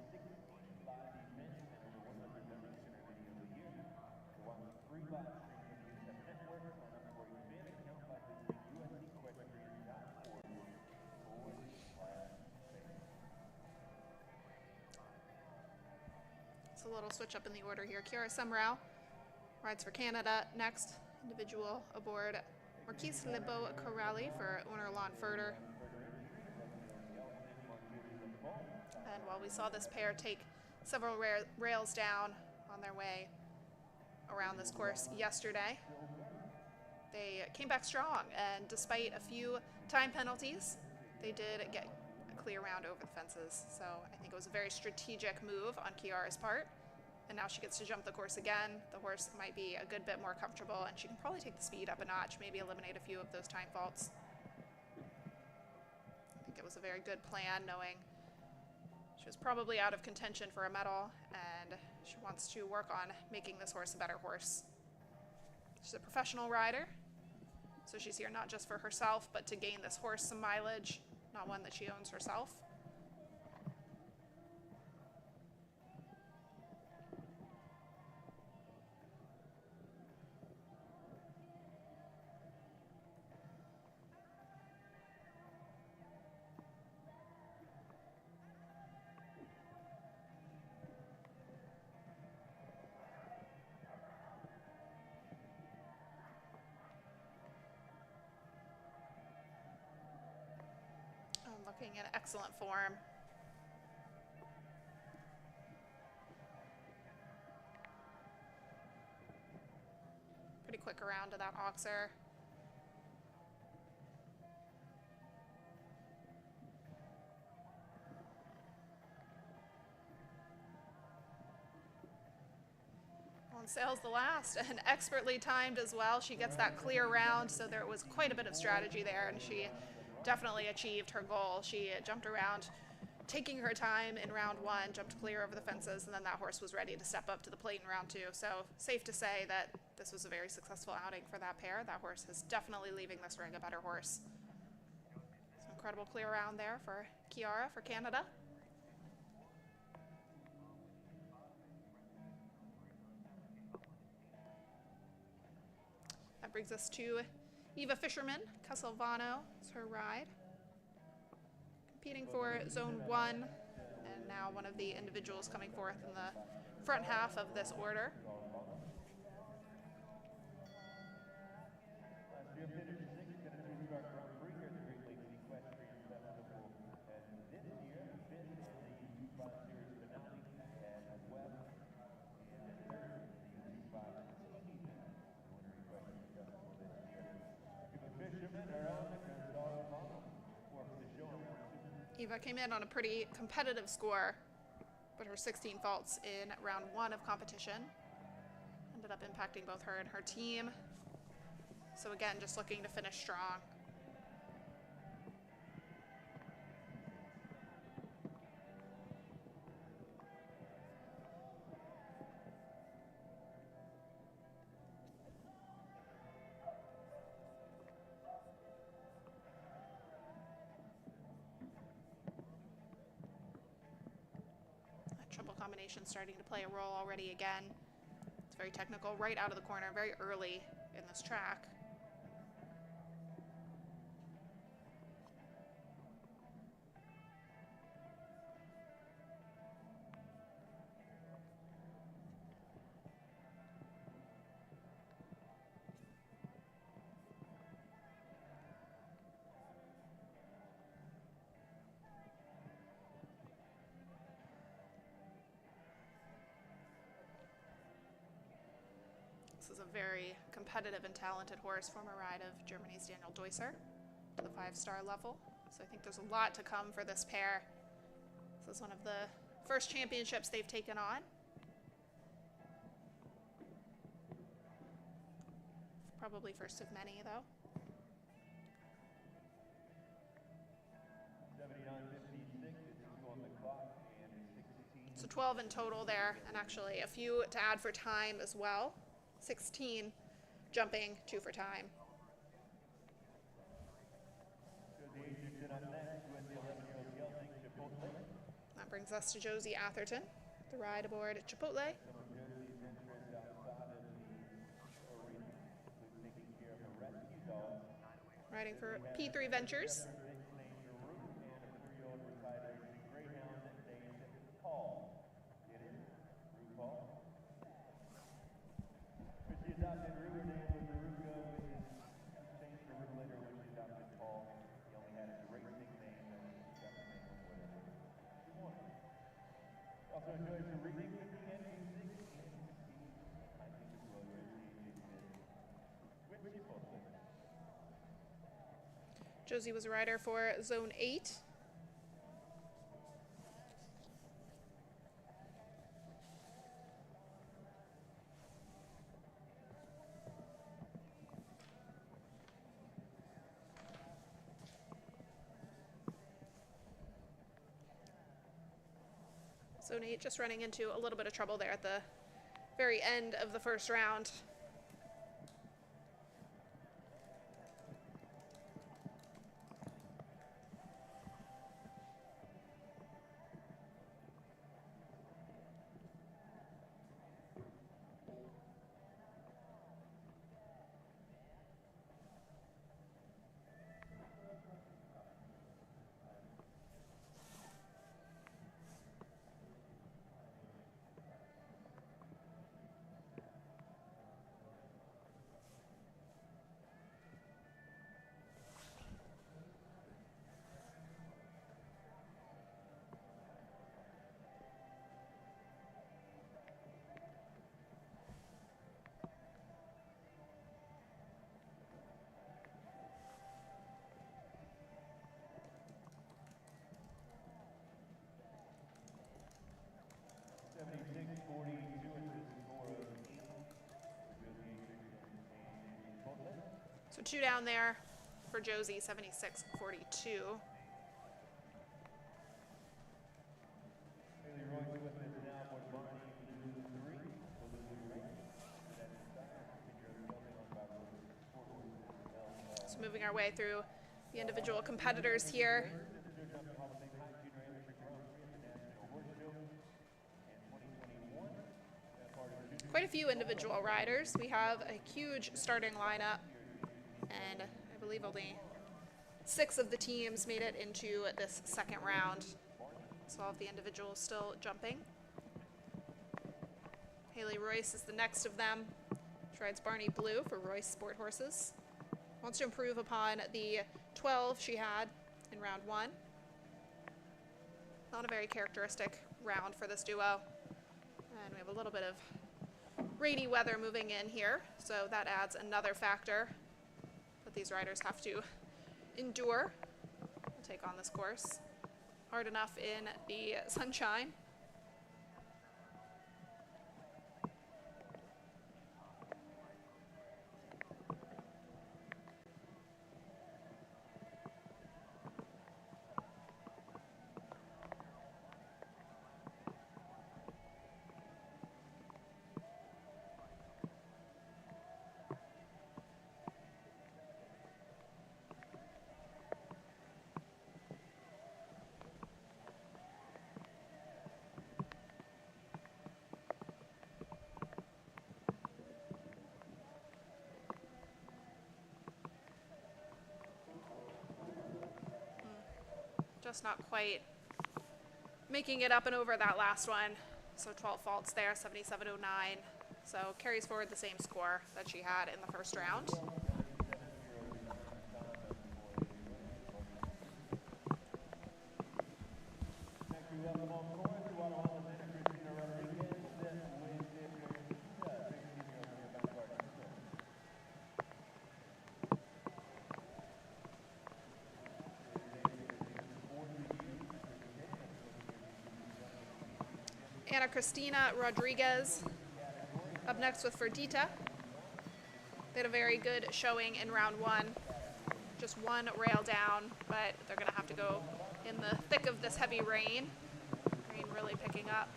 live events and over 100 donation videos a year. To watch free live streams of the USF Network, sign up for a fan account by visiting usequestrian.org/fan. It's a little switch up in the order here. Kiara Sumrow rides for Canada next, individual aboard Marquise Lebo Corrali for owner Lon Furter. And while we saw this pair take several rails down on their way around this course yesterday, they came back strong, and despite a few time penalties, they did get a clear round over the fences. So I think it was a very strategic move on Kiara's part. And now she gets to jump the course again. The horse might be a good bit more comfortable, and she can probably take the speed up a notch, maybe eliminate a few of those time faults. I think it was a very good plan, knowing she was probably out of contention for a medal, and she wants to work on making this horse a better horse. She's a professional rider, so she's here not just for herself, but to gain this horse some mileage, not one that she owns herself. Looking in excellent form. Pretty quick around to that oxer. On sails the last, and expertly timed as well. She gets that clear round, so there was quite a bit of strategy there, and she definitely achieved her goal. She jumped around, taking her time in round one, jumped clear over the fences, and then that horse was ready to step up to the plate in round two. So safe to say that this was a very successful outing for that pair. That horse is definitely leaving this ring a better horse. So incredible clear round there for Kiara for Canada. That brings us to Eva Fisherman. Castelvano is her ride. Competing for Zone 1, and now one of the individuals coming forth in the front half of this order. Eva came in on a pretty competitive score, but her 16 faults in round one of competition ended up impacting both her and her team. So again, just looking to finish strong. Combination starting to play a role already again. It's very technical right out of the corner, very early in this track. This is a very competitive and talented horse, former ride of Germany's Daniel Deusser to the 5-star level. So I think there's a lot to come for this pair. This is one of the first championships they've taken on. Probably first of many, though. 79.56 is on the clock, and 16. So 12 in total there, and actually a few to add for time as well. 16 jumping, 2 for time. That brings us to Josie Atherton, the ride aboard Chipotle. Riding for P3 Ventures. Josie was a rider for Zone 8. Zone 8 just running into a little bit of trouble there at the very end of the first round. So 2 down there for Josie, 76-42. So moving our way through the individual competitors here. Quite a few individual riders. We have a huge starting lineup, and I believe only 6 of the teams made it into this second round. So all of the individuals still jumping. Haley Royce is the next of them. She rides Barney Blue for Royce Sport Horses. Wants to improve upon the 12 she had in round 1. Not a very characteristic round for this duo. And we have a little bit of rainy weather moving in here, so that adds another factor that these riders have to endure. We'll take on this course. Hard enough in the sunshine. Just not quite making it up and over that last one. So 12 faults there, 77.09. So carries forward the same score that she had in the first round. Ana Cristina Rodriguez up next with Ferdita. They had a very good showing in round 1. Just one rail down, but they're going to have to go in the thick of this heavy rain. Rain really picking up.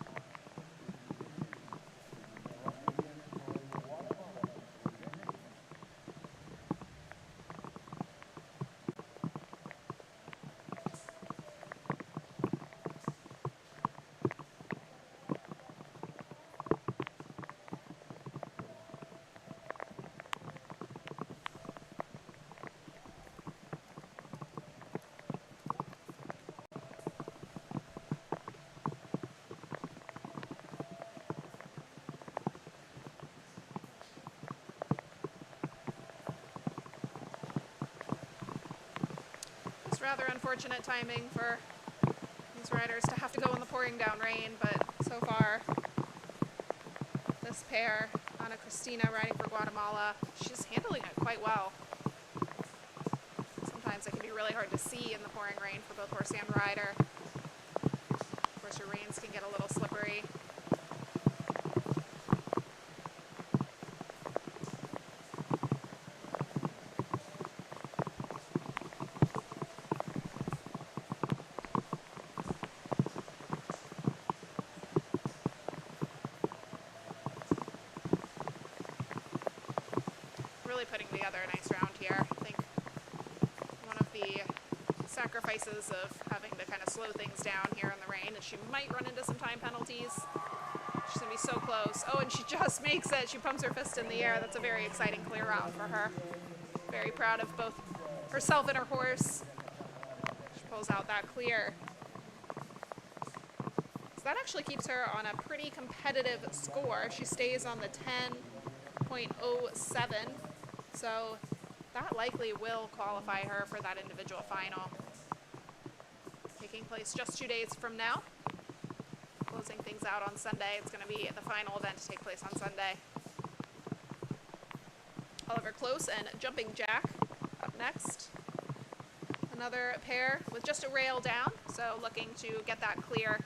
Rather unfortunate timing for these riders to have to go in the pouring down rain, but so far this pair, Ana Cristina riding for Guatemala, she's handling it quite well. Sometimes it can be really hard to see in the pouring rain for both horse and rider. Of course, your reins can get a little slippery. Really putting together a nice round here. I think one of the sacrifices of having to kind of slow things down here in the rain is she might run into some time penalties. She's gonna be so close. Oh, and she just makes it. She pumps her fist in the air. That's a very exciting clear round for her. Very proud of both herself and her horse. She pulls out that clear. So that actually keeps her on a pretty competitive score. She stays on the 10.07. So that likely will qualify her for that individual final. Taking place just 2 days from now. Closing things out on Sunday. It's going to be the final event to take place on Sunday. Oliver Close and Jumping Jack up next. Another pair with just a rail down, so looking to get that clear.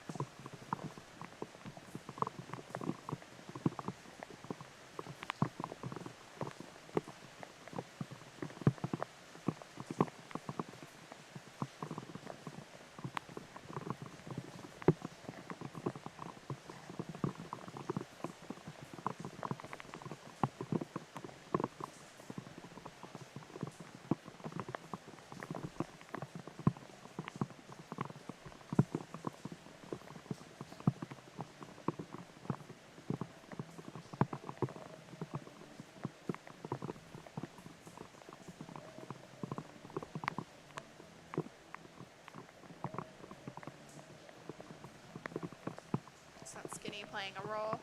Skinny playing a role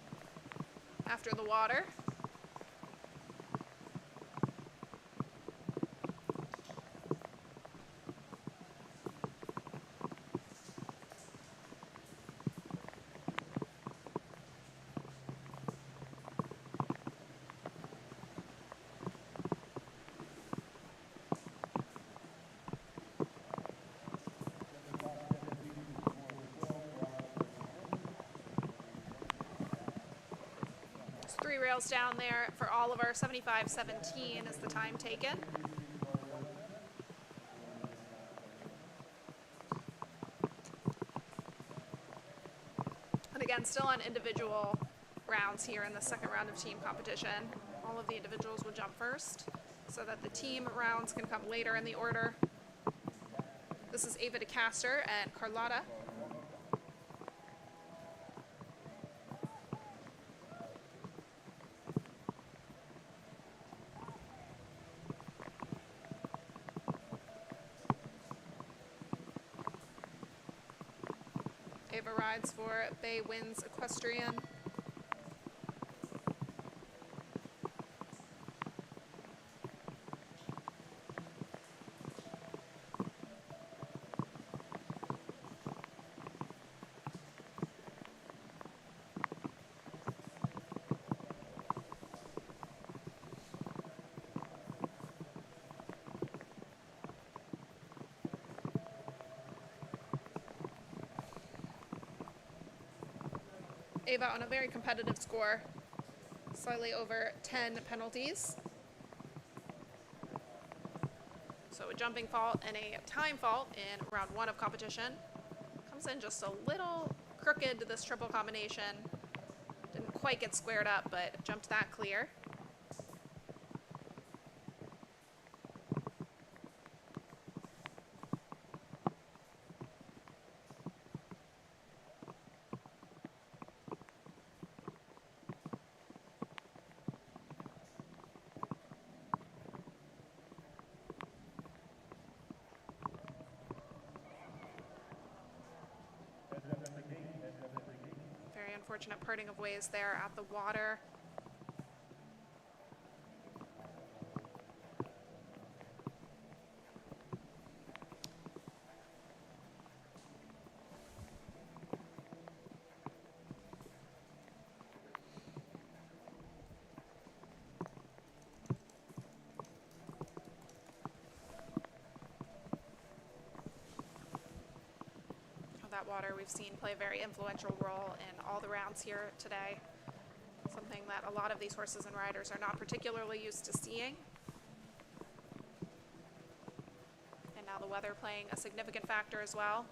after the water. Three rails down there for Oliver. 75.17 is the time taken. And again, still on individual rounds here in the second round of team competition. All of the individuals will jump first so that the team rounds can come later in the order. This is Ava DeCaster and Carlotta. Ava rides for Bay Winds Equestrian. Ava on a very competitive score, slightly over 10 penalties. So a jumping fault and a time fault in round one of competition. Comes in just a little crooked, this triple combination. Didn't quite get squared up, but jumped that clear. Very unfortunate parting of ways there at the water. that water we've seen play a very influential role in all the rounds here today. Something that a lot of these horses and riders are not particularly used to seeing. And now the weather playing a significant factor as well.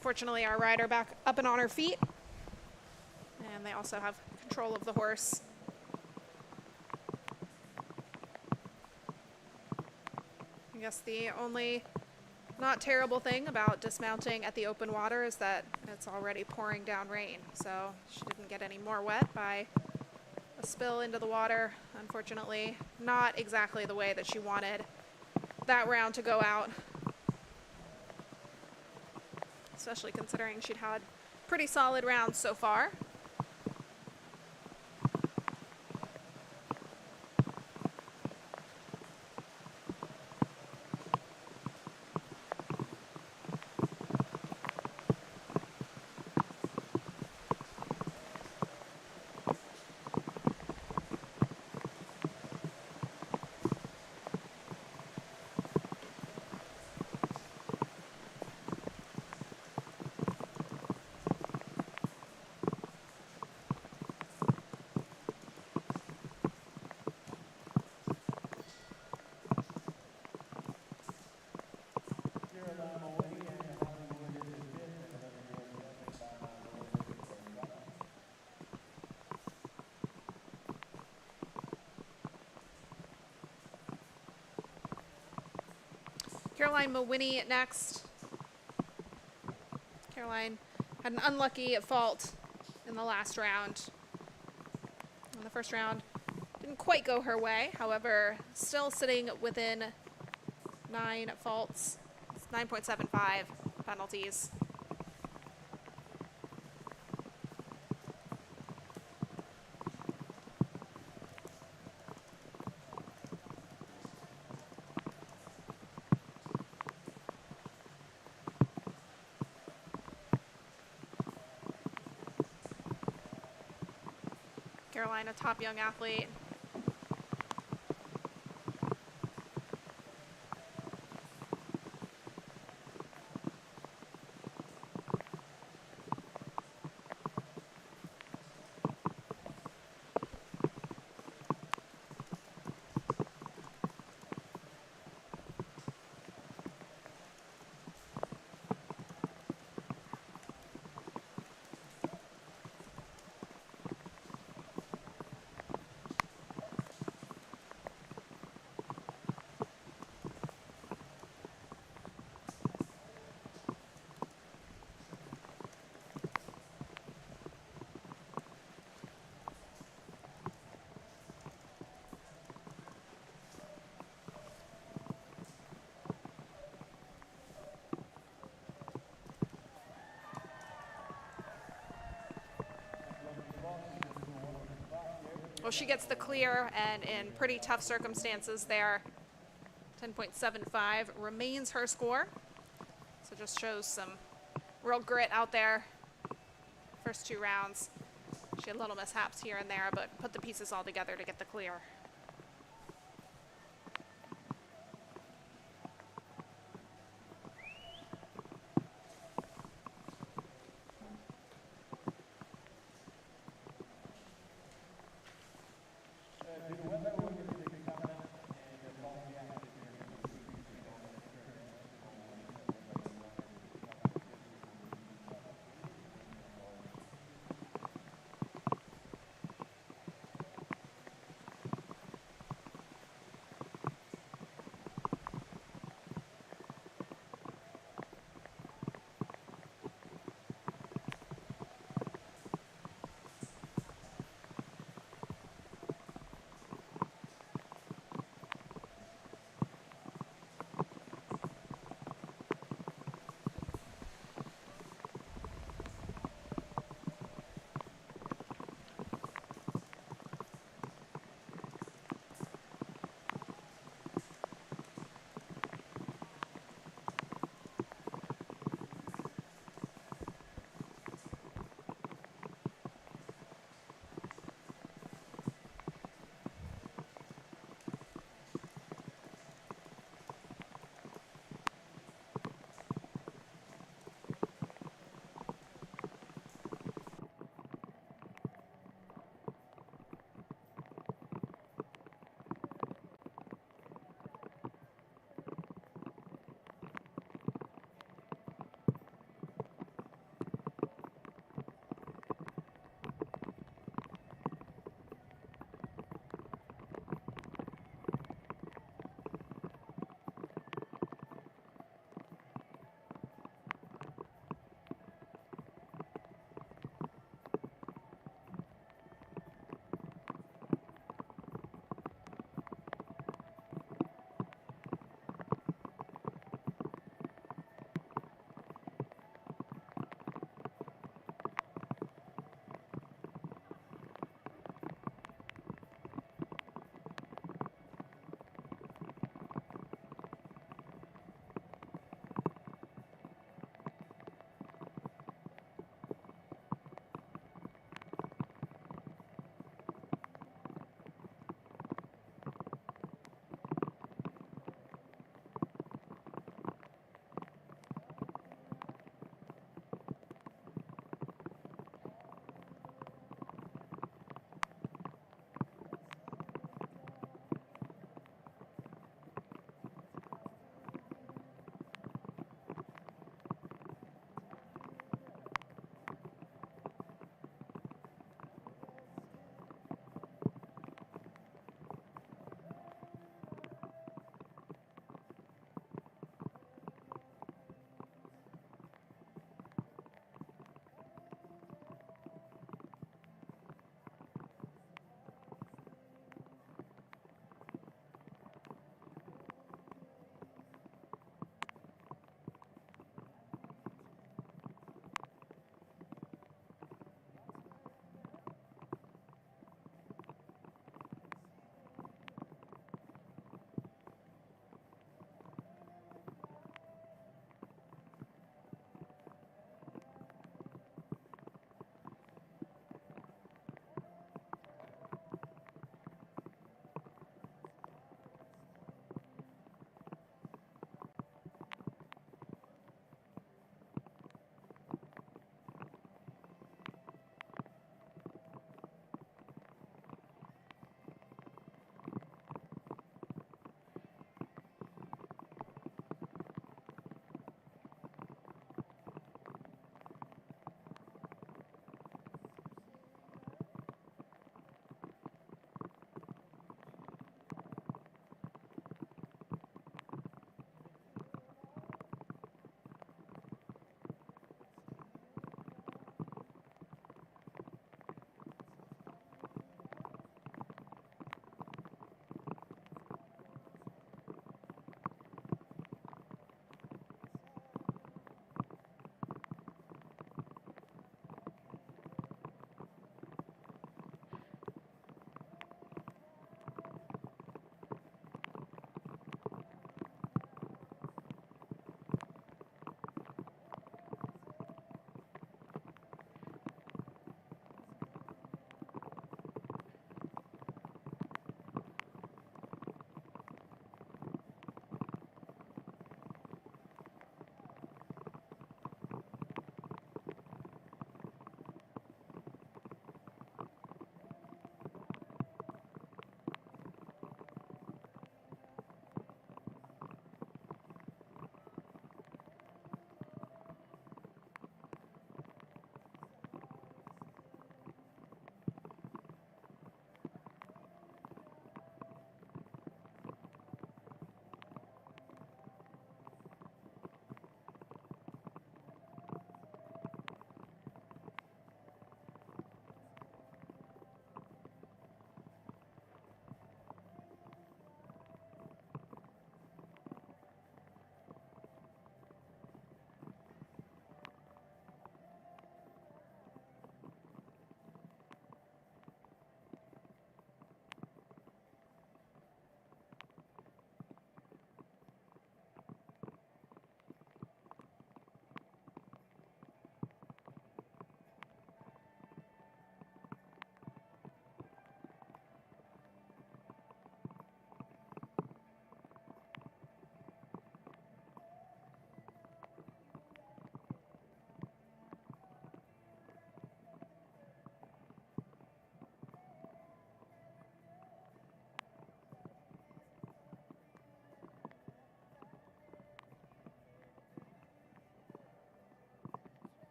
Fortunately, our rider back up and on her feet. And they also have control of the horse. I guess the only not terrible thing about dismounting at the open water is that it's already pouring down rain. So she didn't get any more wet by a spill into the water. Unfortunately, not exactly the way that she wanted that round to go out. Especially considering she'd had pretty solid rounds so far. Caroline Mawhinney next. Caroline had an unlucky fault in the last round. In the first round, didn't quite go her way. However, still sitting within 9 faults, 9.75 penalties. Caroline, a top young athlete. Well, she gets the clear, and in pretty tough circumstances there. 10.75 remains her score. So just shows some real grit out there. First 2 rounds. She had little mishaps here and there, but put the pieces all together to get the clear.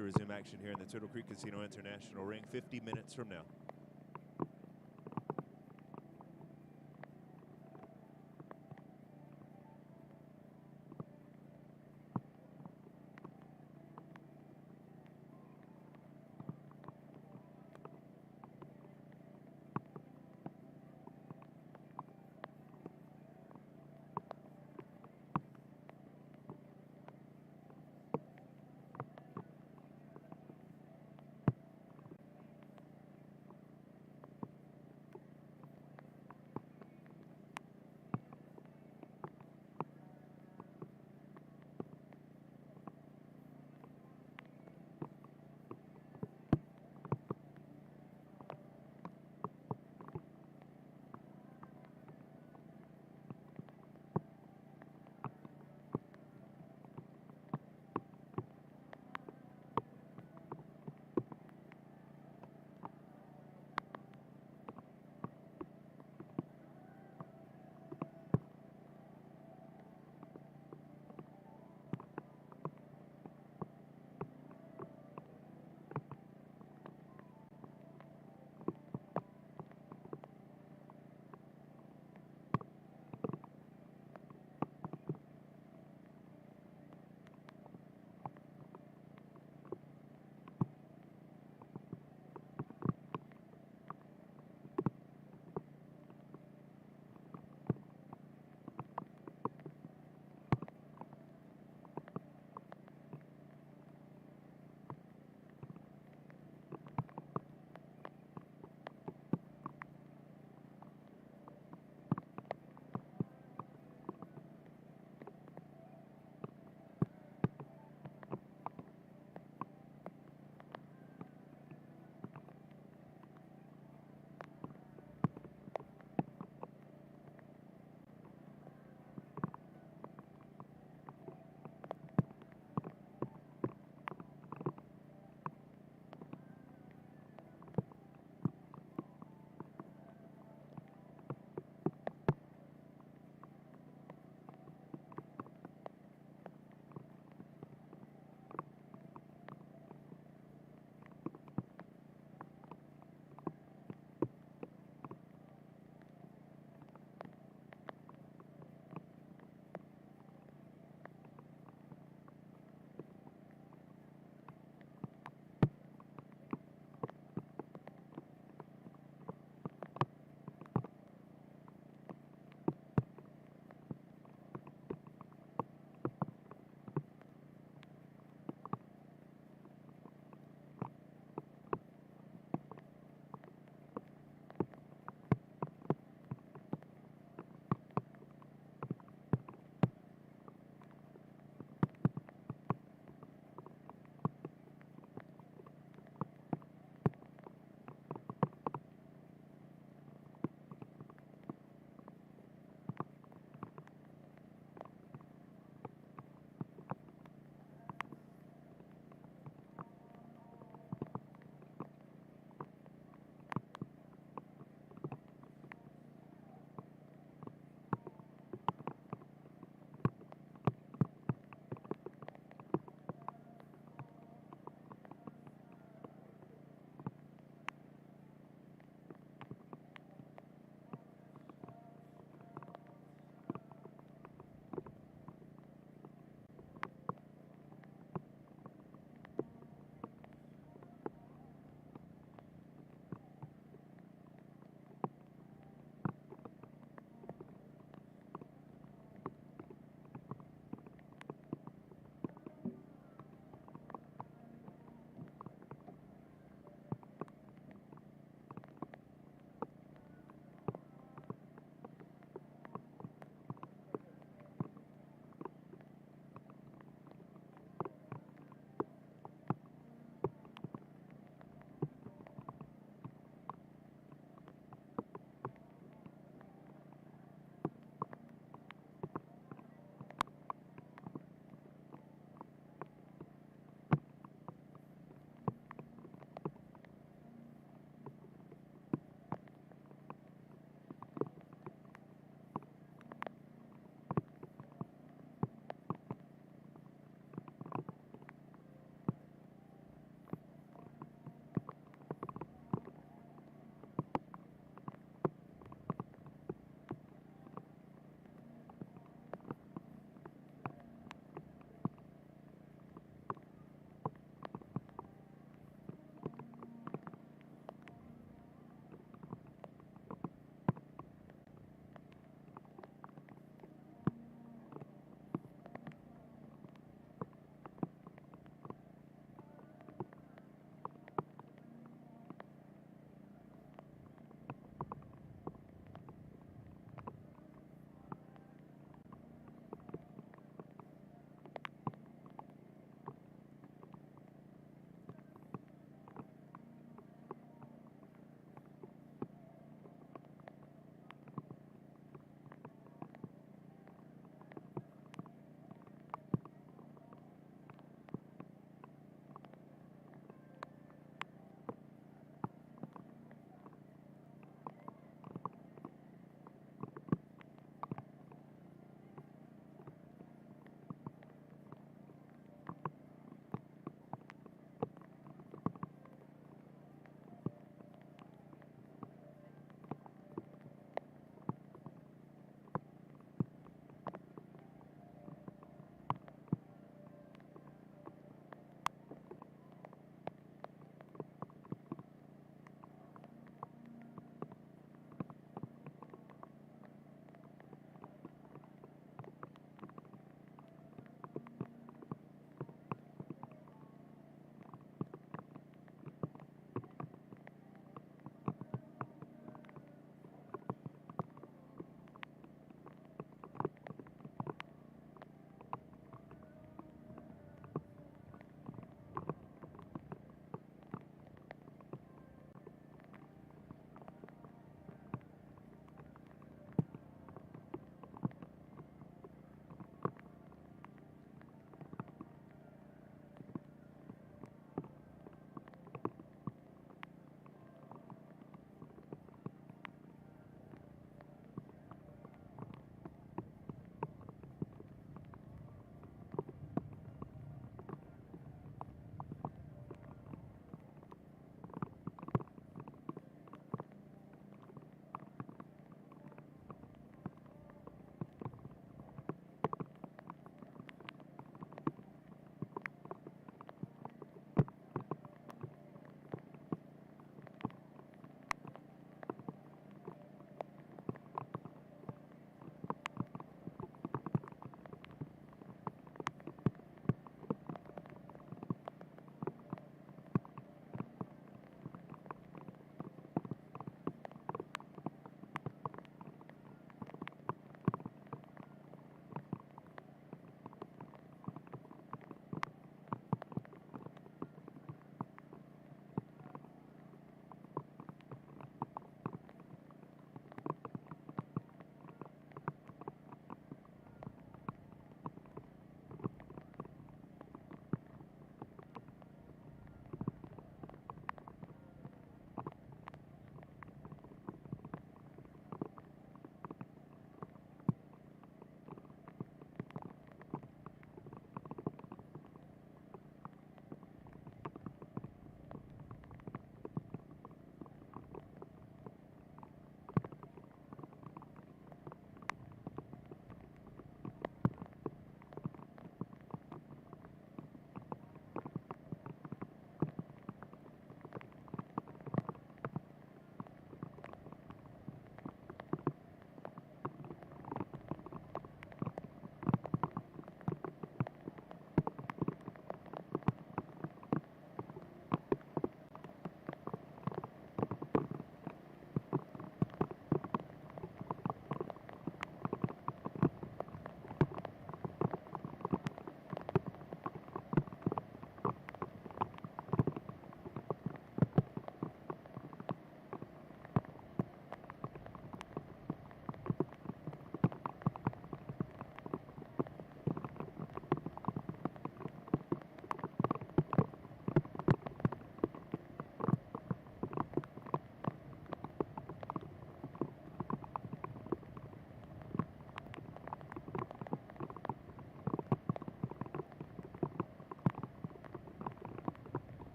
to resume action here in the Turtle Creek Casino International Ring 50 minutes from now.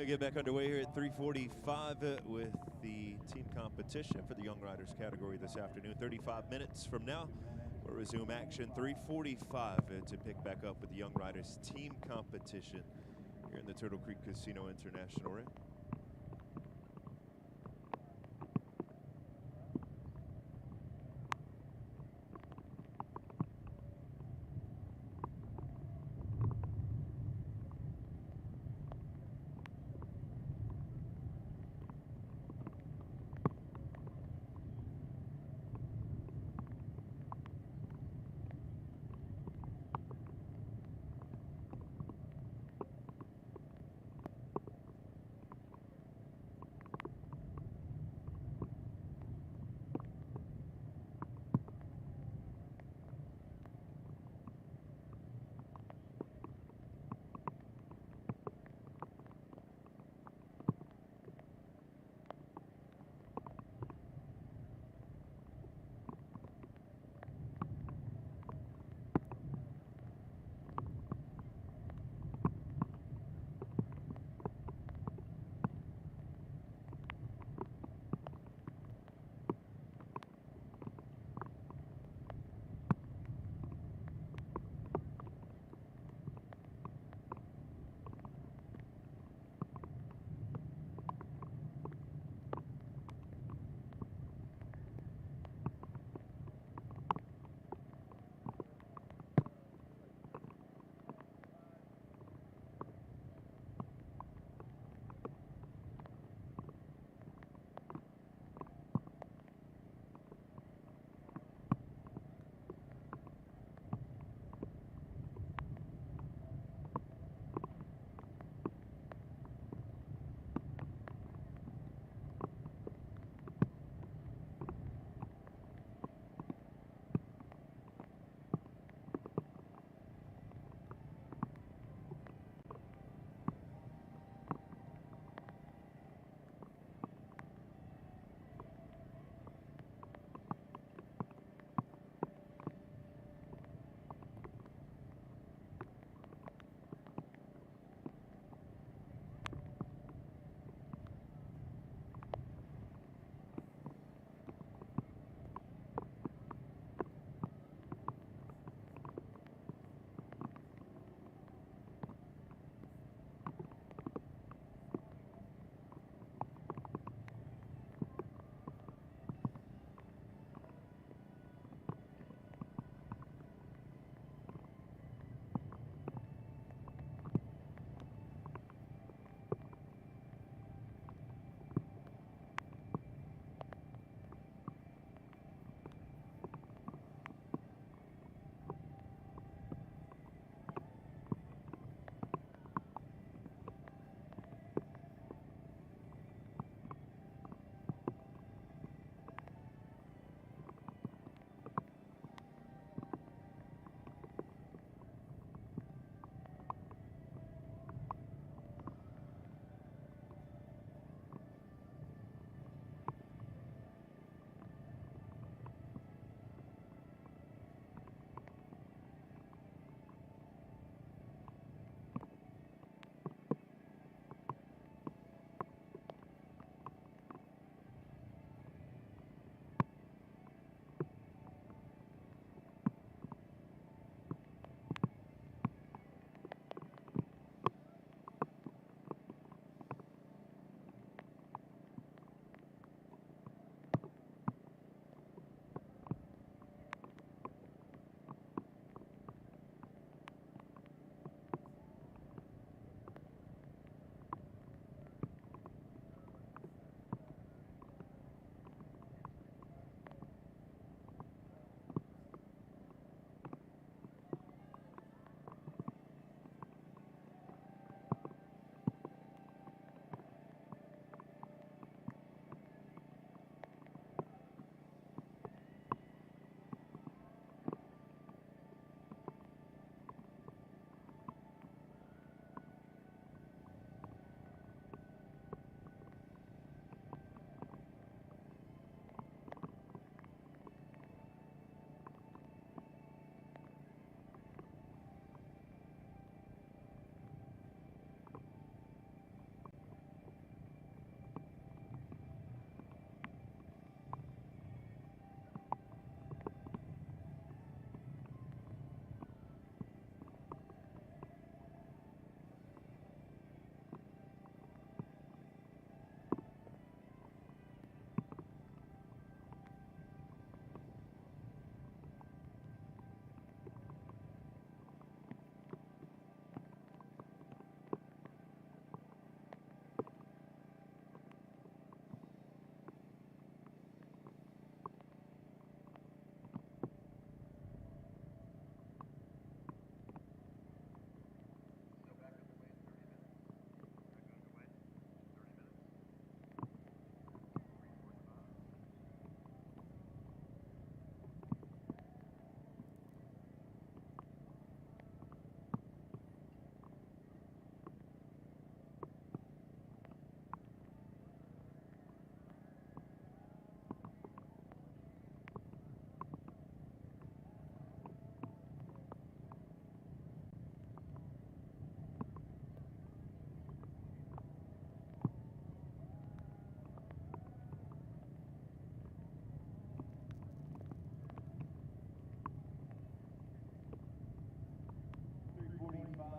Going to get back underway here at 3:45 with the team competition for the Young Riders category this afternoon. 35 minutes from now, we'll resume action. 3:45 to pick back up with the Young Riders team competition here in the Turtle Creek Casino International Ring.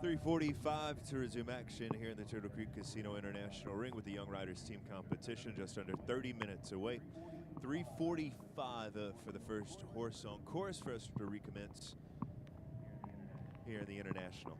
3:45 to resume action here in the Turtle Creek Casino International Ring with the Young Riders team competition just under 30 minutes away. 3:45 for the first horse on course for us to recommence here in the International.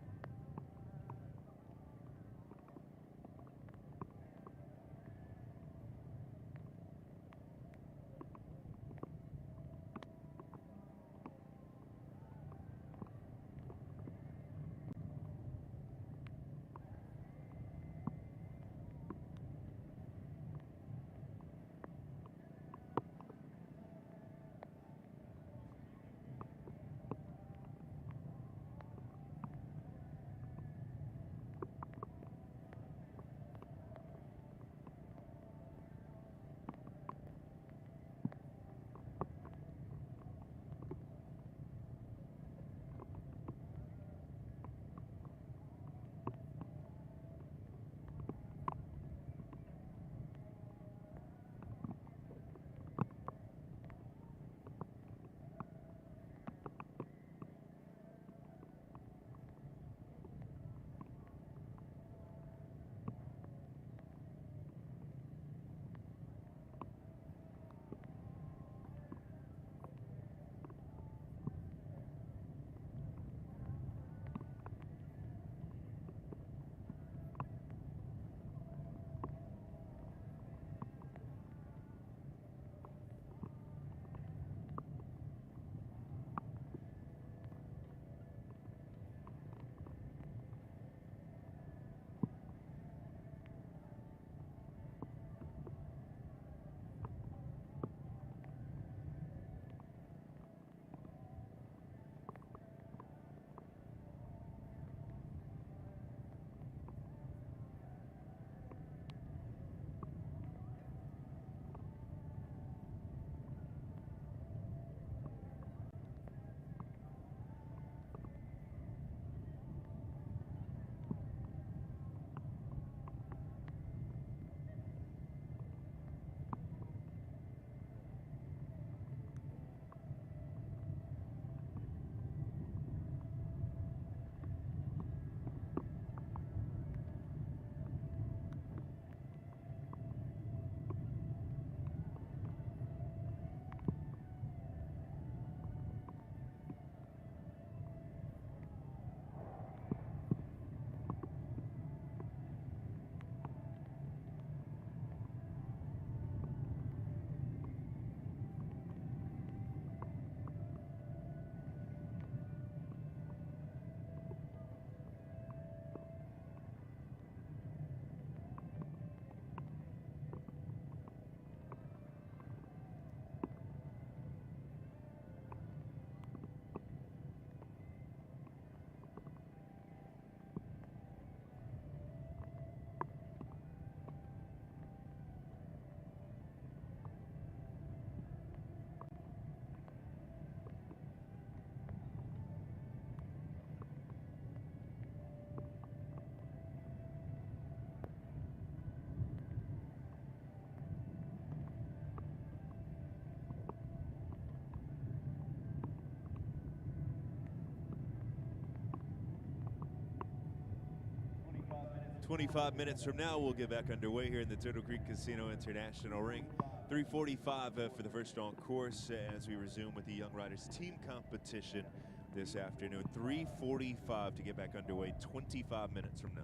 "25 minutes from now, we'll get back underway here in the Turtle Creek Casino International Ring. 3:45 for the first on course as we resume with the Young Riders team competition this afternoon. 3:45 to get back underway, 25 minutes from now.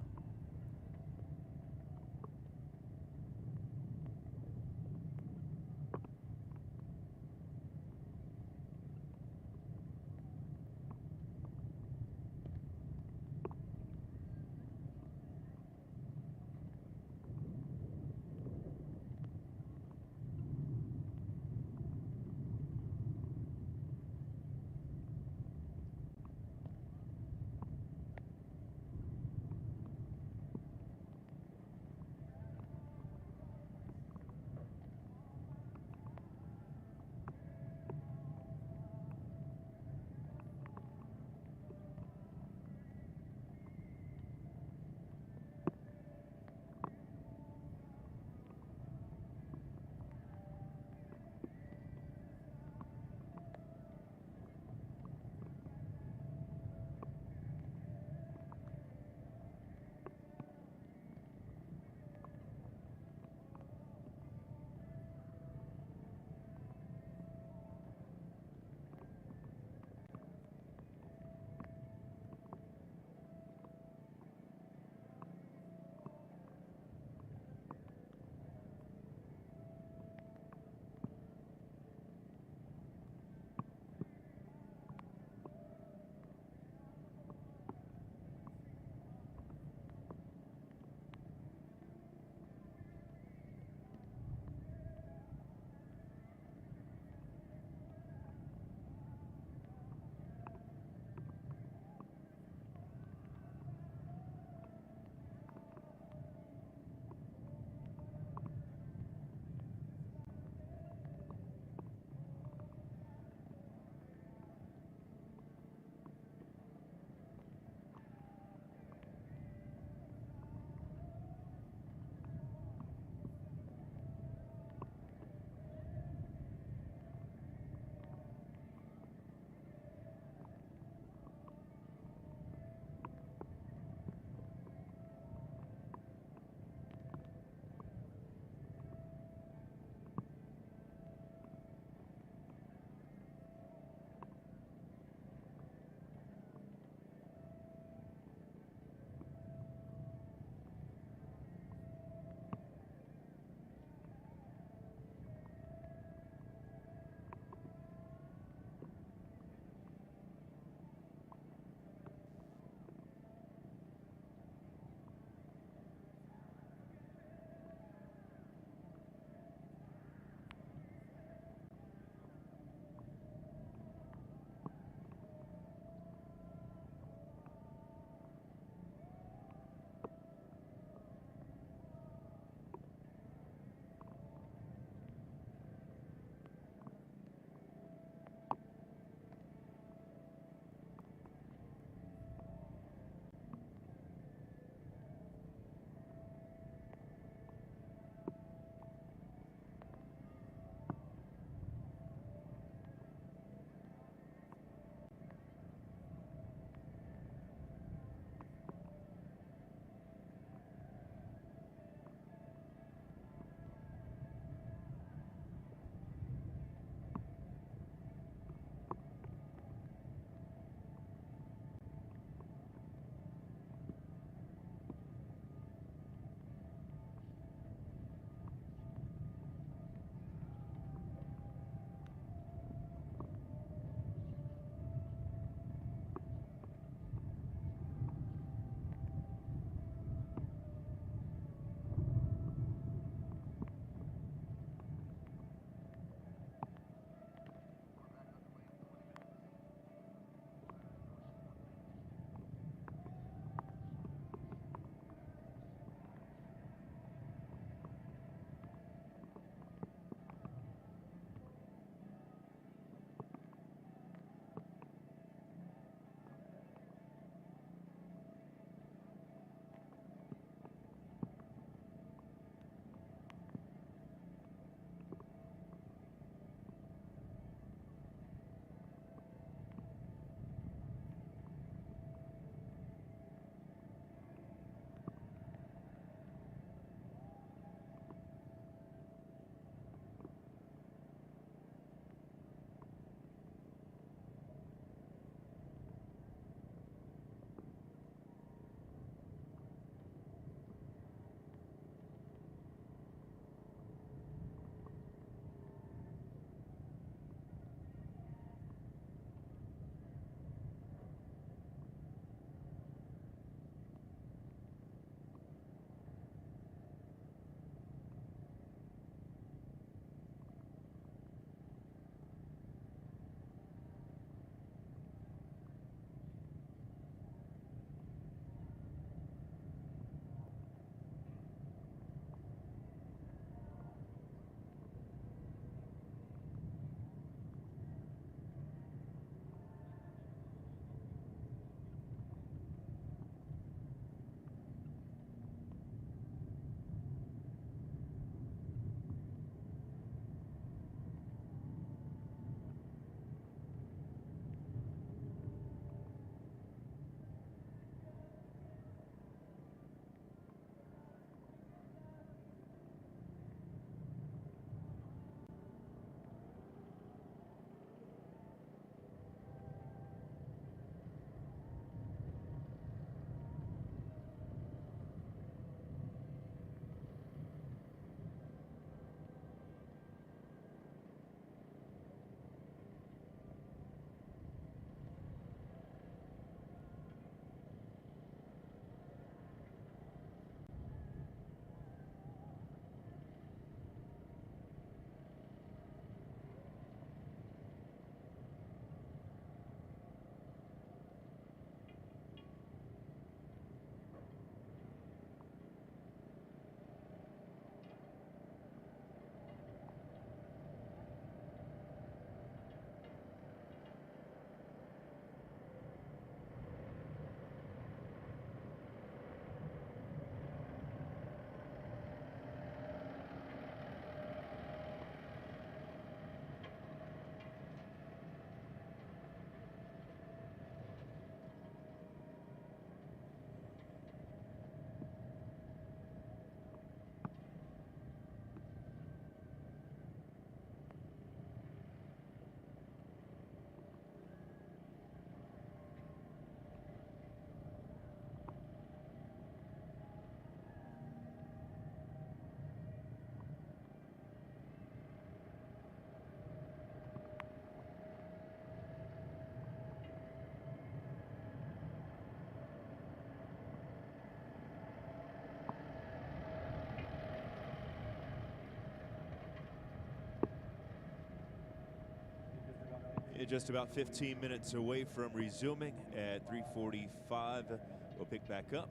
And just about 15 minutes away from resuming at 3:45. We'll pick back up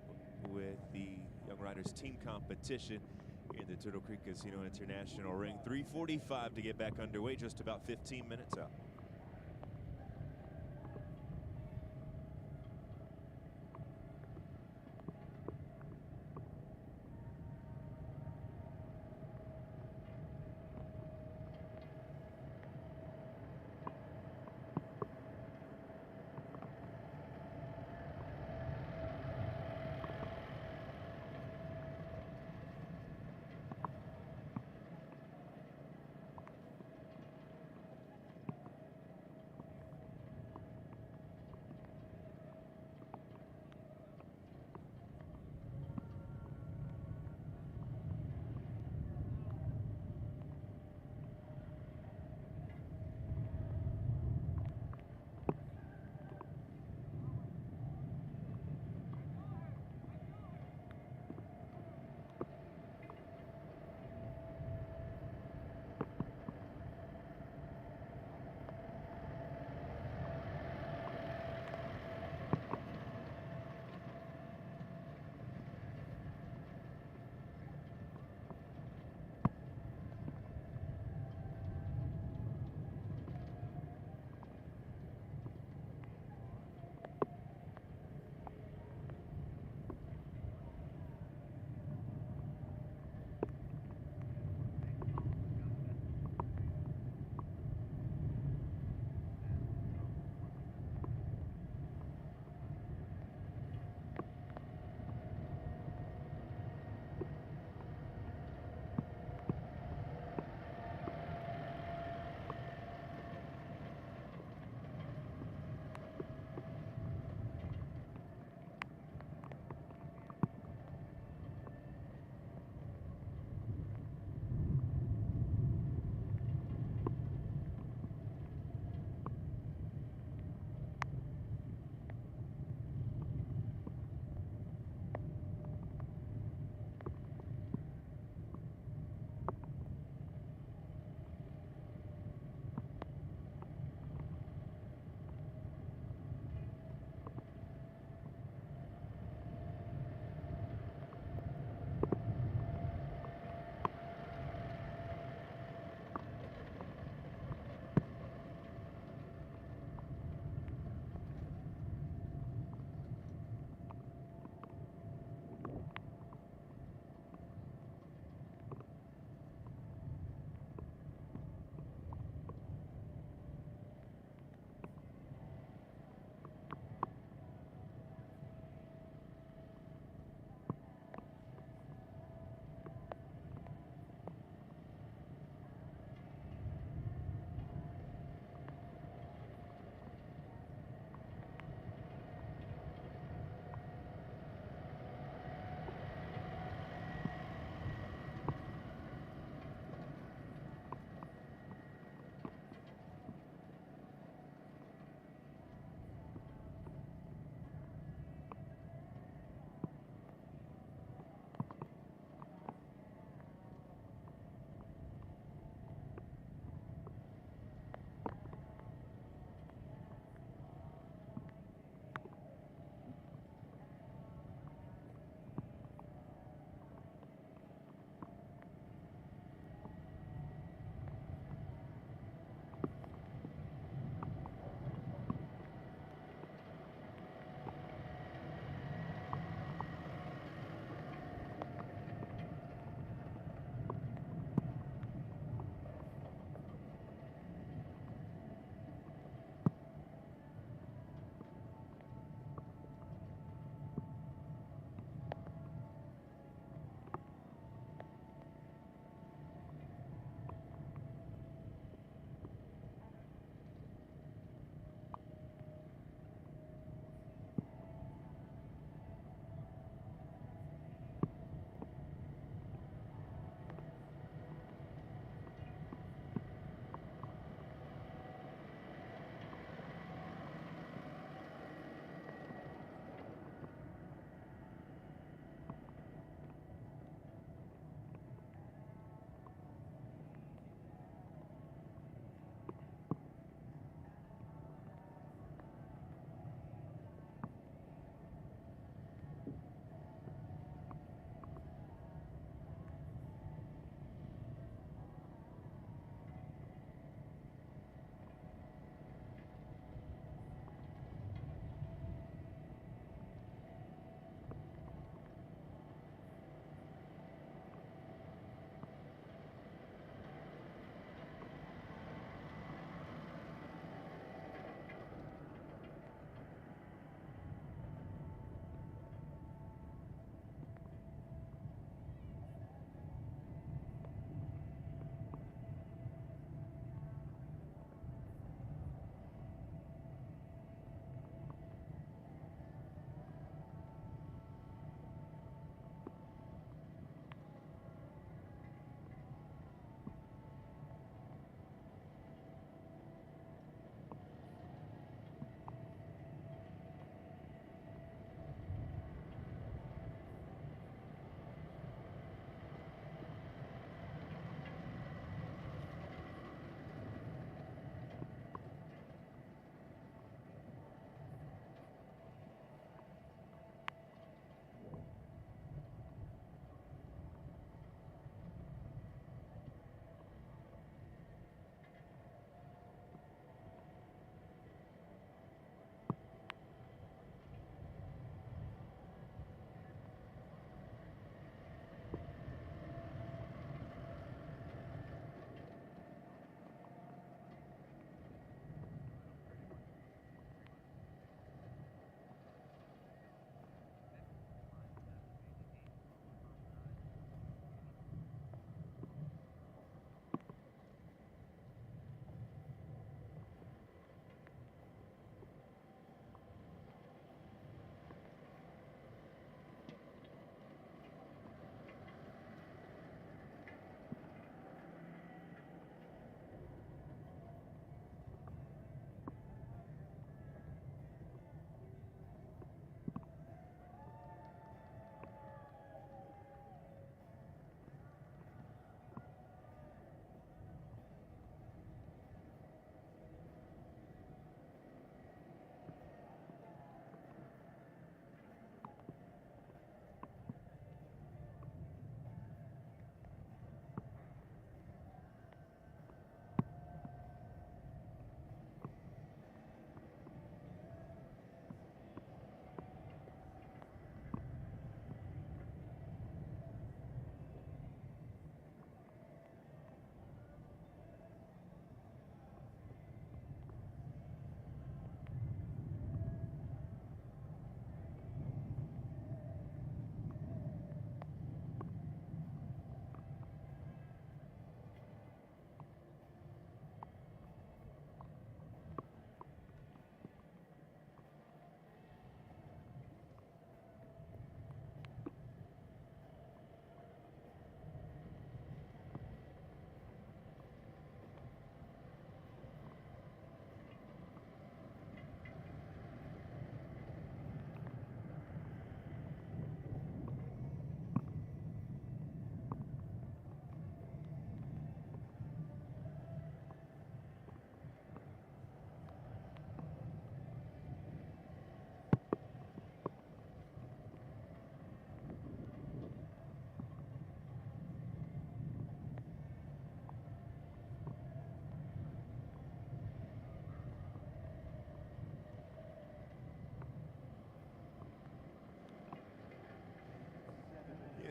with the Young Riders team competition in the Turtle Creek Casino International Ring. 3:45 to get back underway, just about 15 minutes out.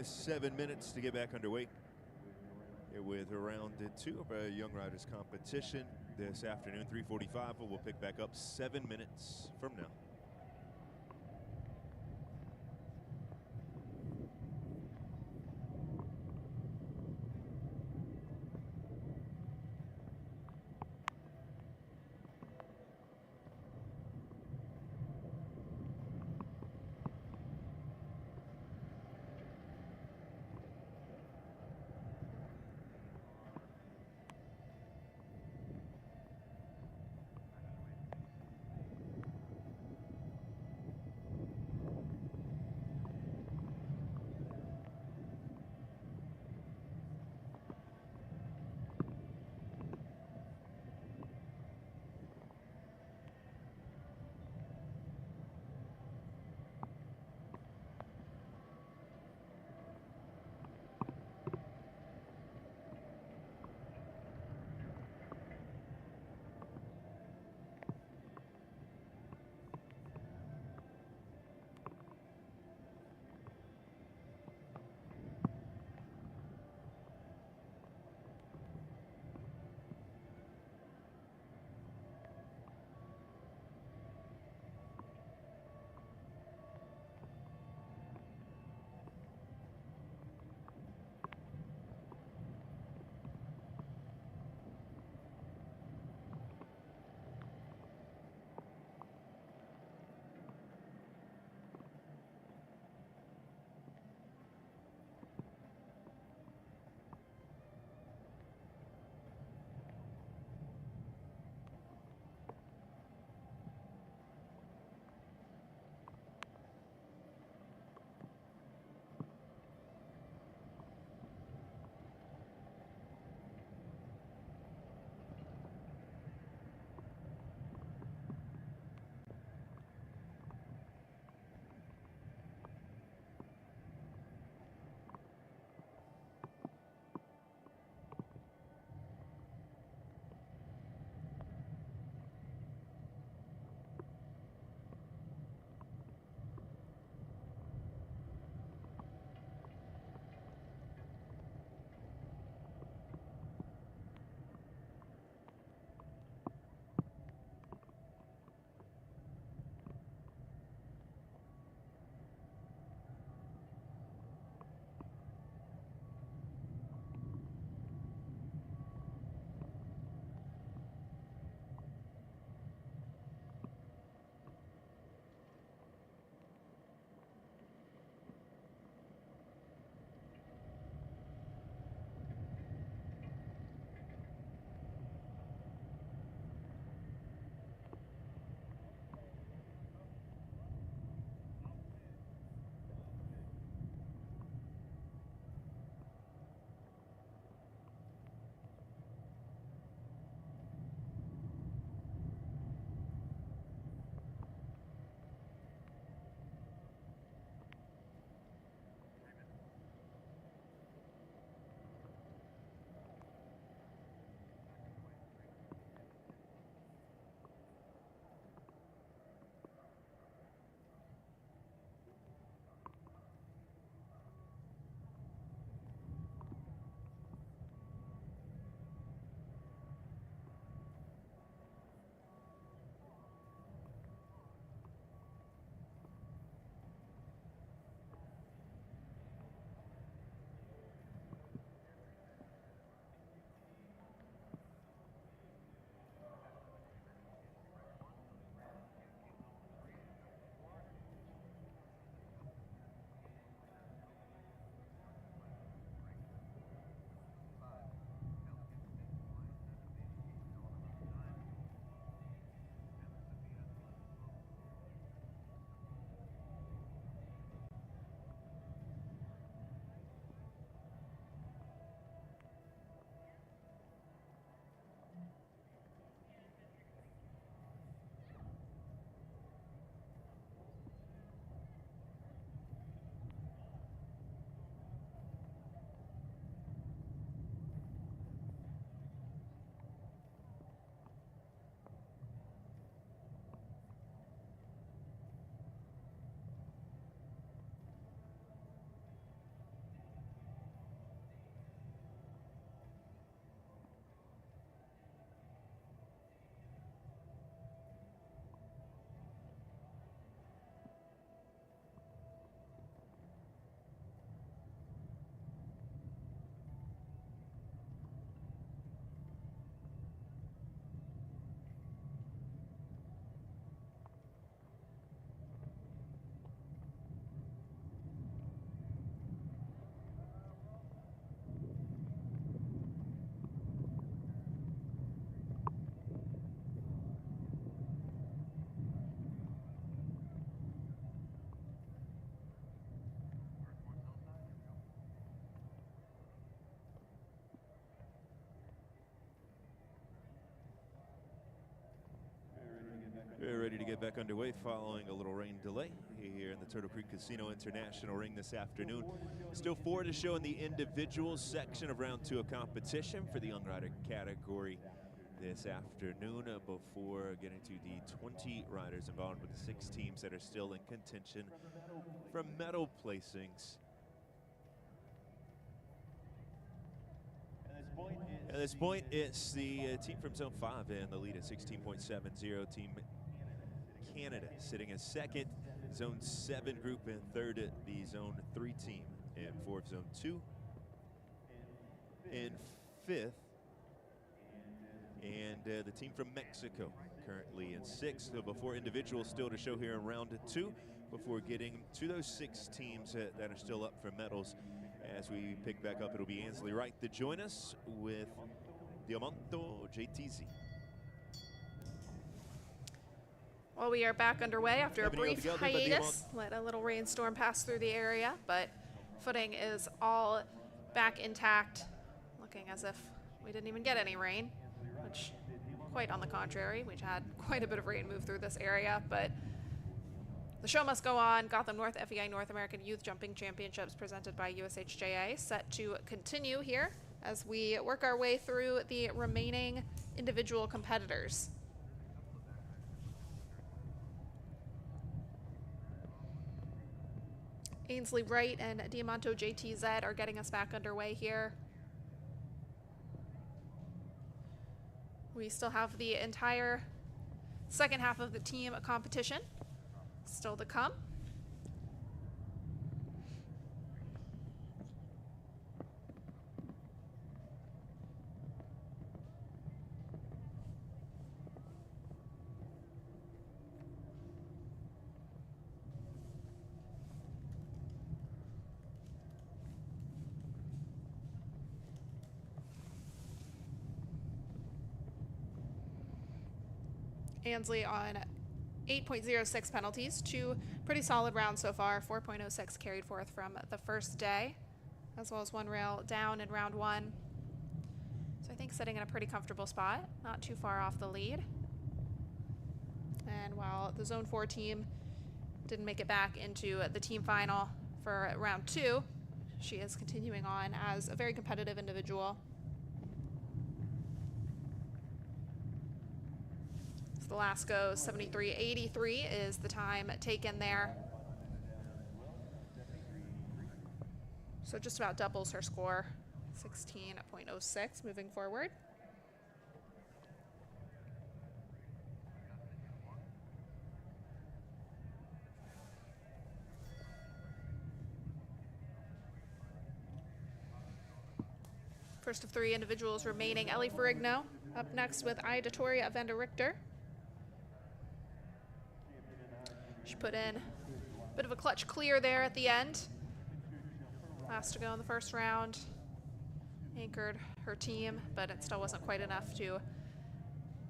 7 minutes to get back underway with round 2 of a Young Riders competition this afternoon. 3:45. We'll pick back up 7 minutes from now. ready to get back underway following a little rain delay here in the Turtle Creek Casino International Ring this afternoon. Still 4 to show in the individuals section of round 2 of competition for the young rider category this afternoon before getting to the 20 riders involved with the 6 teams that are still in contention for medal placings. At this point, it's the team from Zone 5 in the lead at 16.70. Team Canada sitting in second. Zone 7 group in third. The Zone 3 team in fourth. Zone 2 in fifth. And the team from Mexico currently in sixth. So before individuals still to show here in round 2 before getting to those 6 teams that are still up for medals. As we pick back up, it'll be Ansley Wright to join us with Diamanto JTZ. Well, we are back underway after a brief hiatus. Let a little rainstorm pass through the area, but footing is all back intact, looking as if we didn't even get any rain, which quite on the contrary. We've had quite a bit of rain move through this area, but the show must go on. Gotham North FEI North American Youth Jumping Championships presented by USHJA set to continue here as we work our way through the remaining individual competitors. Ainsley Wright and Diamanto JTZ are getting us back underway here. We still have the entire second half of the team competition still to come. Ansley on 8.06 penalties, 2 pretty solid rounds so far, 4.06 carried forth from the first day, as well as 1 rail down in round 1. So I think sitting in a pretty comfortable spot, not too far off the lead. And while the Zone 4 team didn't make it back into the team final for round 2, she is continuing on as a very competitive individual. The last goes 73.83 is the time taken there. So just about doubles her score, 16.06 moving forward. First of 3 individuals remaining, Ellie Ferrigno up next with Ida Toria van der Richter. She put in a bit of a clutch clear there at the end. Last to go in the first round. Anchored her team, but it still wasn't quite enough to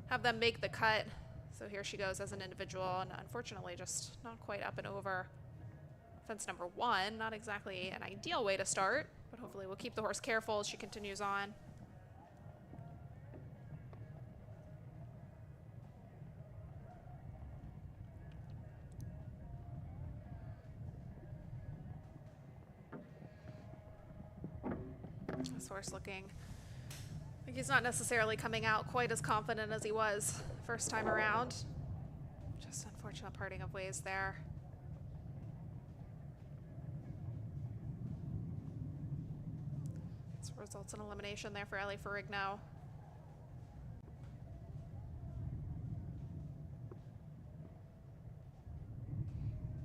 have them make the cut. So here she goes as an individual, and unfortunately just not quite up and over fence number 1. Not exactly an ideal way to start, but hopefully we'll keep the horse careful as she continues on. This horse looking like he's not necessarily coming out quite as confident as he was first time around. Just unfortunate parting of ways there. This results in elimination there for Ellie Ferrigno.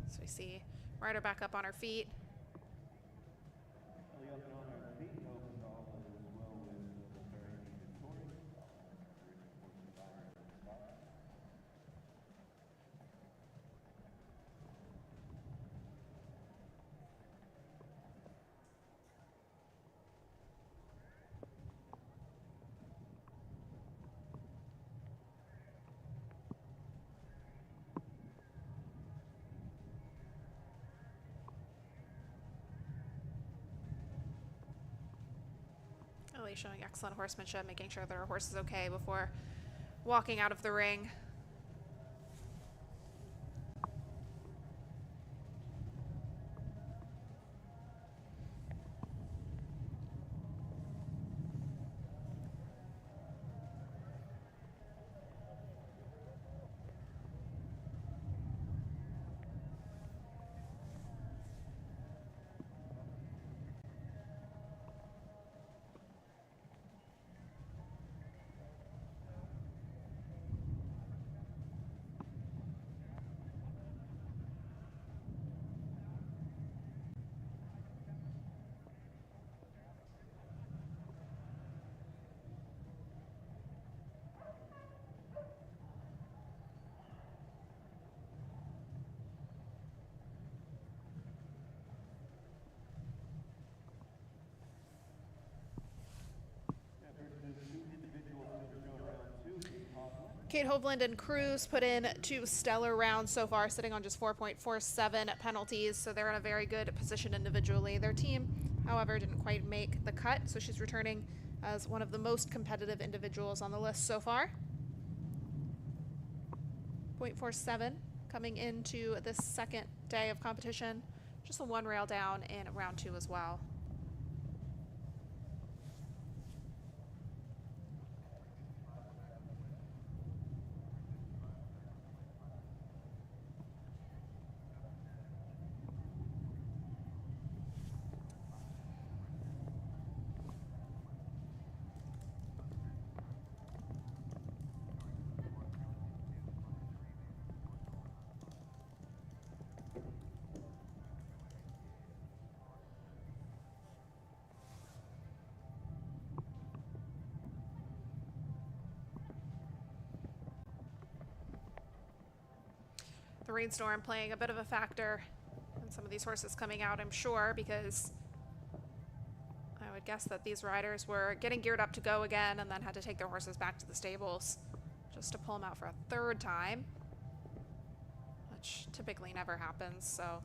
So we see rider back up on her feet. Ellie showing excellent horsemanship, making sure that her horse is okay before walking out of the ring. Kate Hovland and Cruz put in 2 stellar rounds so far, sitting on just 4.47 penalties, so they're in a very good position individually. Their team, however, didn't quite make the cut, so she's returning as one of the most competitive individuals on the list so far. 0.47 coming into this second day of competition. Just a 1 rail down in round 2 as well. The rainstorm playing a bit of a factor in some of these horses coming out, I'm sure, because I would guess that these riders were getting geared up to go again and then had to take their horses back to the stables just to pull them out for a 3rd time, which typically never happens. So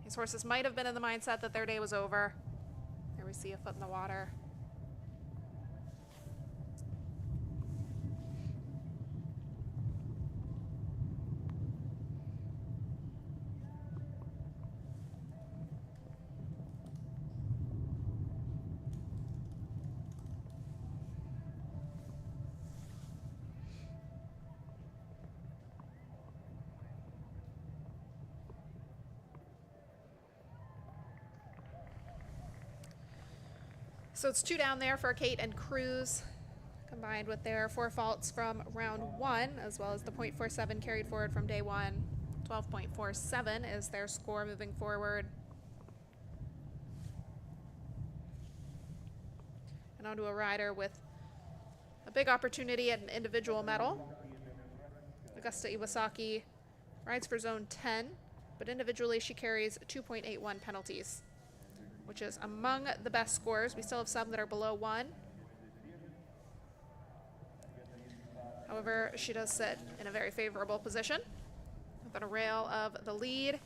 these horses might have been in the mindset that their day was over. There we see a foot in the water. So it's 2 down there for Kate and Cruz, combined with their 4 faults from round 1, as well as the .47 carried forward from day 1. 12.47 is their score moving forward. And onto a rider with a big opportunity at an individual medal. Augusta Iwasaki rides for zone 10, but individually she carries 2.81 penalties, which is among the best scores. We still have some that are below 1. However, she does sit in a very favorable position within a rail of the lead.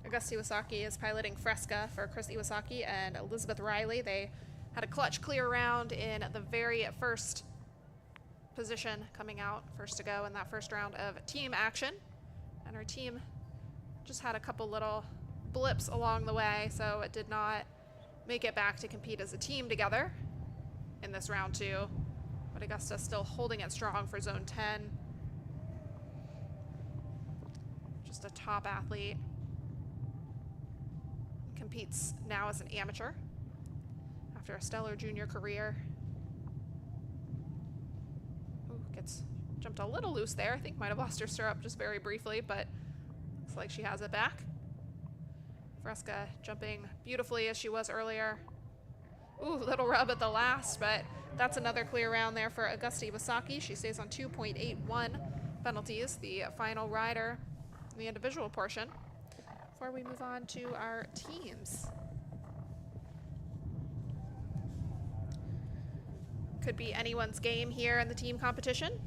Augusta Iwasaki is piloting Fresca for Chris Iwasaki and Elizabeth Riley. They had a clutch clear round in the very first position, coming out first to go in that first round of team action. And her team just had a couple little blips along the way, so it did not make it back to compete as a team together in this round 2. But Augusta still holding it strong for zone 10. Just a top athlete. Competes now as an amateur after a stellar junior career. Ooh, gets jumped a little loose there. I think might have lost her stirrup just very briefly, but looks like she has it back. Fresca jumping beautifully as she was earlier. Ooh, little rub at the last, but that's another clear round there for Augusta Iwasaki. She stays on 2.81 penalties, the final rider in the individual portion. Before we move on to our teams. Could be anyone's game here in the team competition.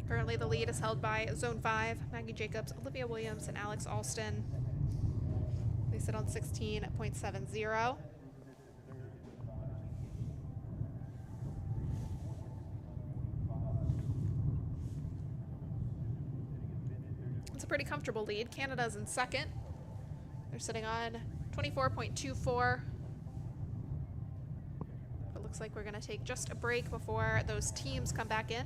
Currently the lead is held by Zone 5, Maggie Jacobs, Olivia Williams, and Alex Alston. They sit on 16.70. It's a pretty comfortable lead. Canada's in second. They're sitting on 24.24. It looks like we're going to take just a break before those teams come back in.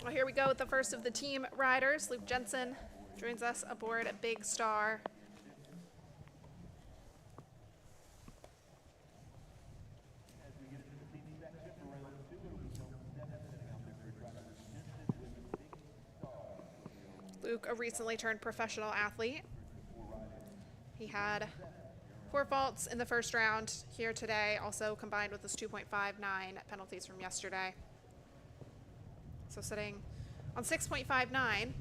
Well, here we go with the first of the team riders. Luke Jensen joins us aboard a Big Star. Luke, a recently turned professional athlete. He had 4 faults in the first round here today, also combined with his 2.59 penalties from yesterday. So sitting on 6.59,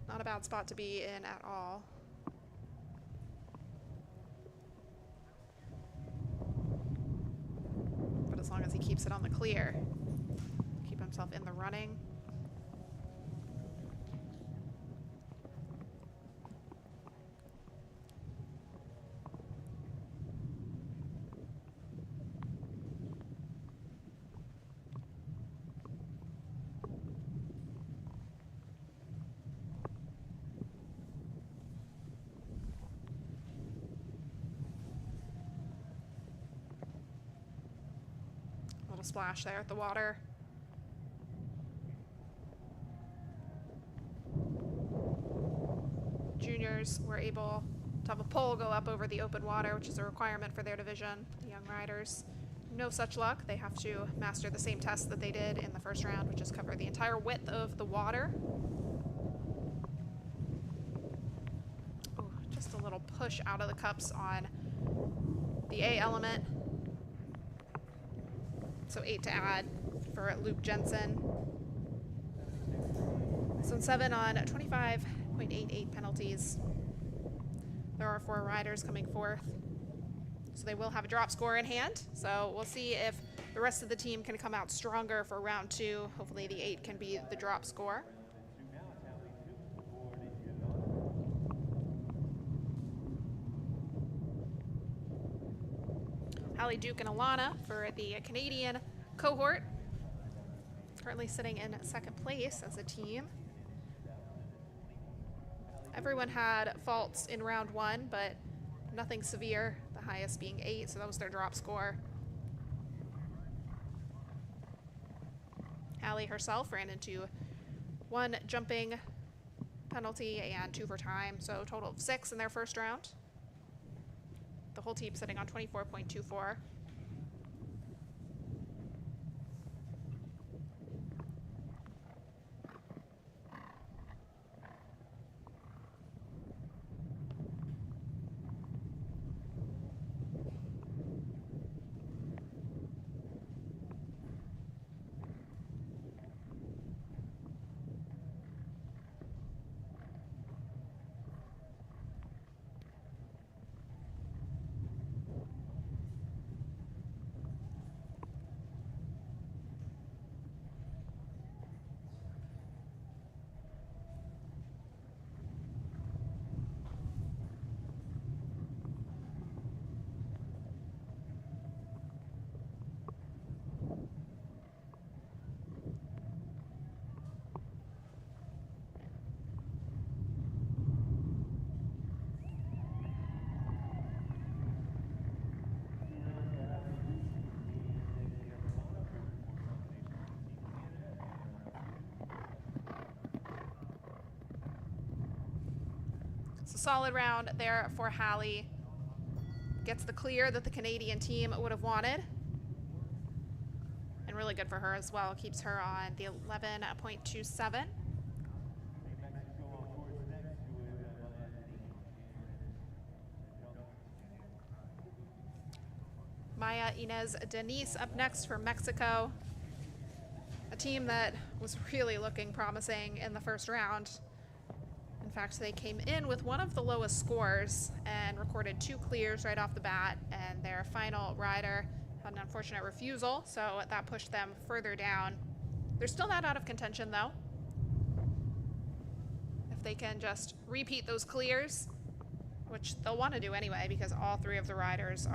not a bad spot to be in at all. But as long as he keeps it on the clear, keep himself in the running. Splash there at the water. Juniors were able to have a pole go up over the open water, which is a requirement for their division. The young riders, no such luck. They have to master the same test that they did in the first round, which is cover the entire width of the water. Oh, just a little push out of the cups on the A element. So 8 to add for Luke Jensen. So 7 on 25.88 penalties. There are 4 riders coming forth. So they will have a drop score in hand. So we'll see if the rest of the team can come out stronger for round 2. Hopefully the 8 can be the drop score. Hallie, Duke, and Alana for the Canadian cohort. Currently sitting in second place as a team. Everyone had faults in round 1, but nothing severe, the highest being 8, so that was their drop score. Hallie herself ran into 1 jumping penalty and 2 for time, so a total of 6 in their first round. The whole team sitting on 24.24. So solid round there for Hallie. Gets the clear that the Canadian team would have wanted. And really good for her as well. Keeps her on the 11.27. Maya Inez Denise up next for Mexico. A team that was really looking promising in the first round. In fact, they came in with one of the lowest scores and recorded 2 clears right off the bat, and their final rider had an unfortunate refusal, so that pushed them further down. They're still not out of contention though. If they can just repeat those clears, which they'll want to do anyway because all 3 of the riders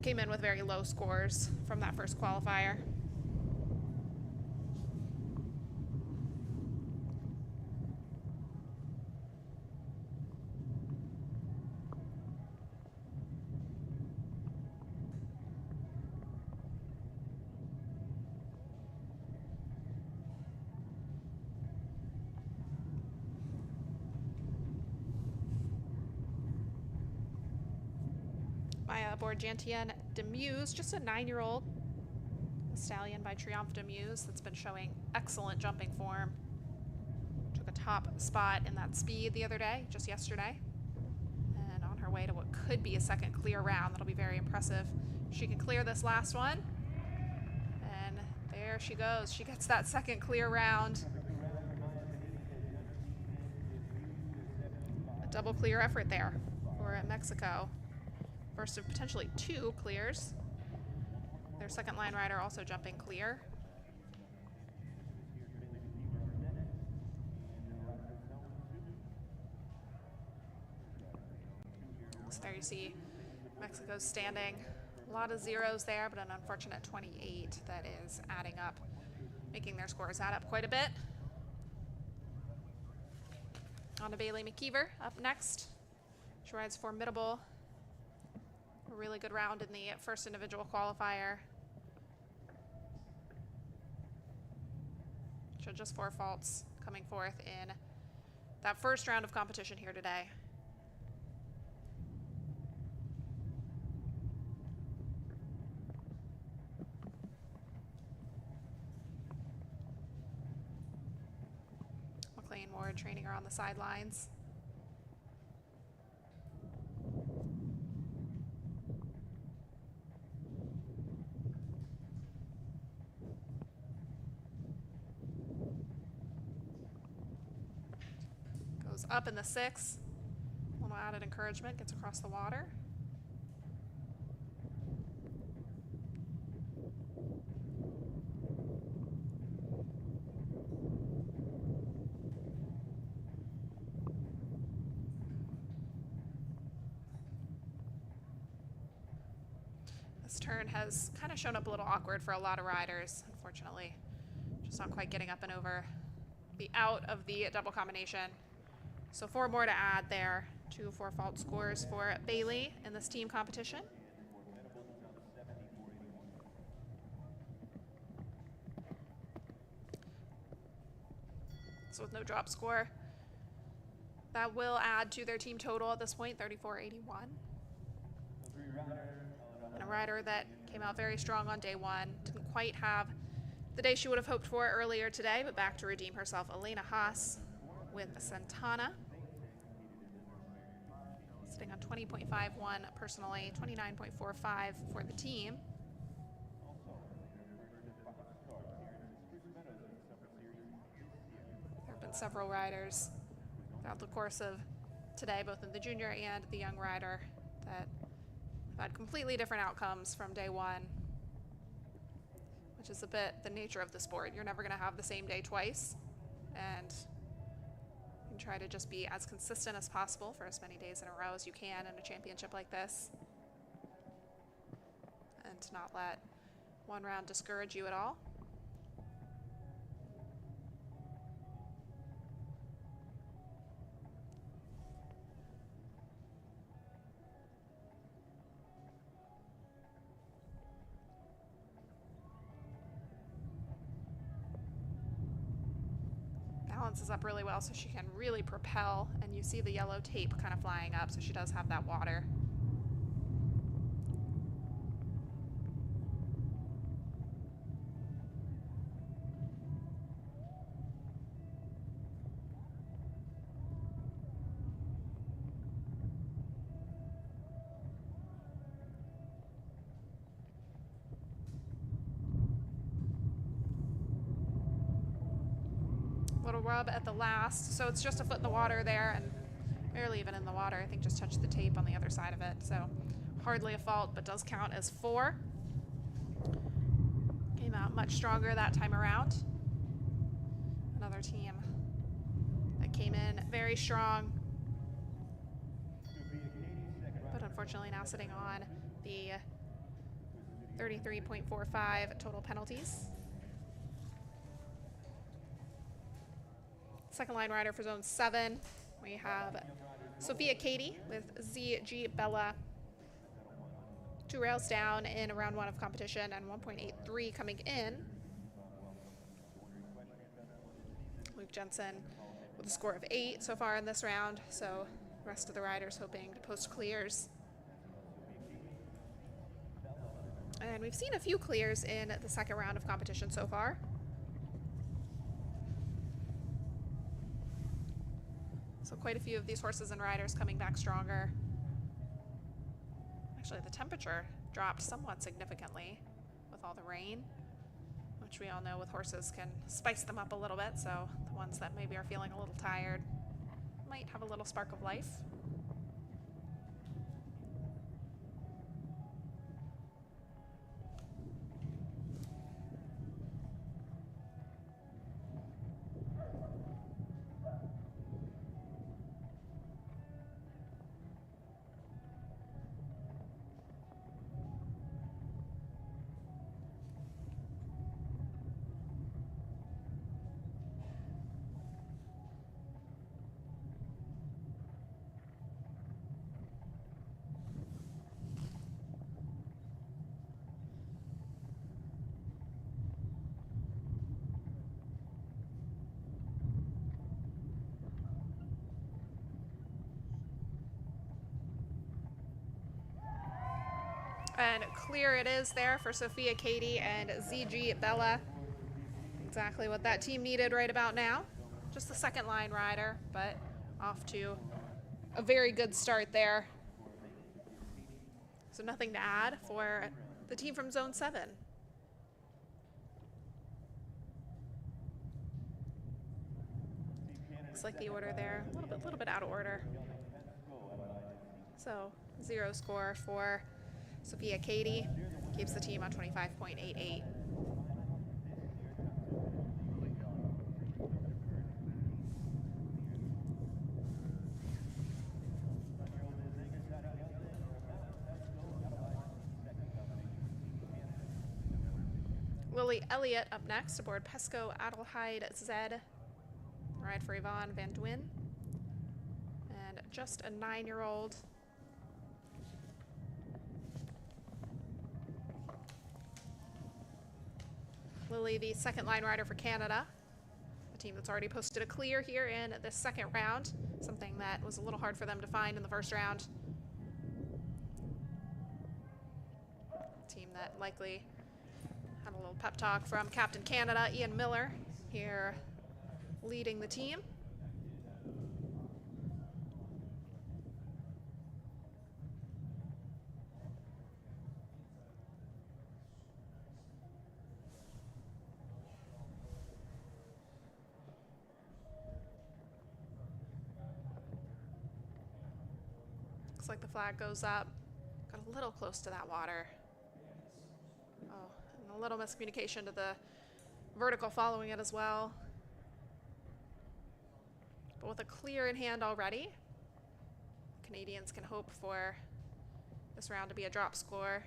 came in with very low scores from that first qualifier. Maya aboard Jantian Demuse, just a 9-year-old stallion by Triomphe Demuse that's been showing excellent jumping form. Took a top spot in that speed the other day, just yesterday. And on her way to what could be a second clear round. That'll be very impressive. She can clear this last one. And there she goes. She gets that second clear round. A double clear effort there for Mexico. First of potentially 2 clears. Their second line rider also jumping clear. So there you see Mexico's standing. A lot of zeros there, but an unfortunate 28 that is adding up, making their scores add up quite a bit. On to Bailey McKeever up next. She rides Formidable. A really good round in the first individual qualifier. So just 4 faults coming forth in that first round of competition here today. McLean Ward training her on the sidelines. Up in the 6, a little added encouragement, gets across the water. This turn has kind of shown up a little awkward for a lot of riders, unfortunately. Just not quite getting up and over the out of the double combination. So 4 more to add there. 2 4-fault scores for Bailey in this team competition. So with no drop score, that will add to their team total at this point, 34.81. And a rider that came out very strong on day 1. Didn't quite have the day she would have hoped for earlier today, but back to redeem herself, Elena Haas with Santana. Sitting on 20.51 personally, 29.45 for the team. There have been several riders throughout the course of today, both in the junior and the young rider, that have had completely different outcomes from day 1, which is a bit the nature of the sport. You're never going to have the same day twice, and try to just be as consistent as possible for as many days in a row as you can in a championship like this, and to not let one round discourage you at all. balances up really well so she can really propel, and you see the yellow tape kind of flying up, so she does have that water. Little rub at the last, so it's just a foot in the water there, and barely even in the water. I think just touched the tape on the other side of it, so hardly a fault, but does count as 4. Came out much stronger that time around. Another team that came in very strong, but unfortunately now sitting on the 33.45 total penalties. Second line rider for zone 7, we have Sophia Katie with ZG Bella. 2 rails down in round 1 of competition and 1.83 coming in. Luke Jensen with a score of 8 so far in this round, so the rest of the riders hoping to post clears. And we've seen a few clears in the second round of competition so far. So quite a few of these horses and riders coming back stronger. Actually, the temperature dropped somewhat significantly with all the rain, which we all know with horses can spice them up a little bit, so the ones that maybe are feeling a little tired might have a little spark of life. And clear it is there for Sophia Katie and ZG Bella. Exactly what that team needed right about now. Just the second line rider, but off to a very good start there. So nothing to add for the team from Zone 7. Looks like the order there, a little bit out of order. So 0 score for Sophia Katie, keeps the team on 25.88. Lily Elliott up next aboard Pesco Adelheid Zed, ride for Yvonne Van Duyn, and just a 9-year-old. Lily, the second line rider for Canada, a team that's already posted a clear here in this second round, something that was a little hard for them to find in the first round. Team that likely had a little pep talk from Captain Canada, Ian Miller, here leading the team. Looks like the flag goes up. Got a little close to that water. Oh, and a little miscommunication to the vertical following it as well. But with a clear in hand already, Canadians can hope for this round to be a drop score.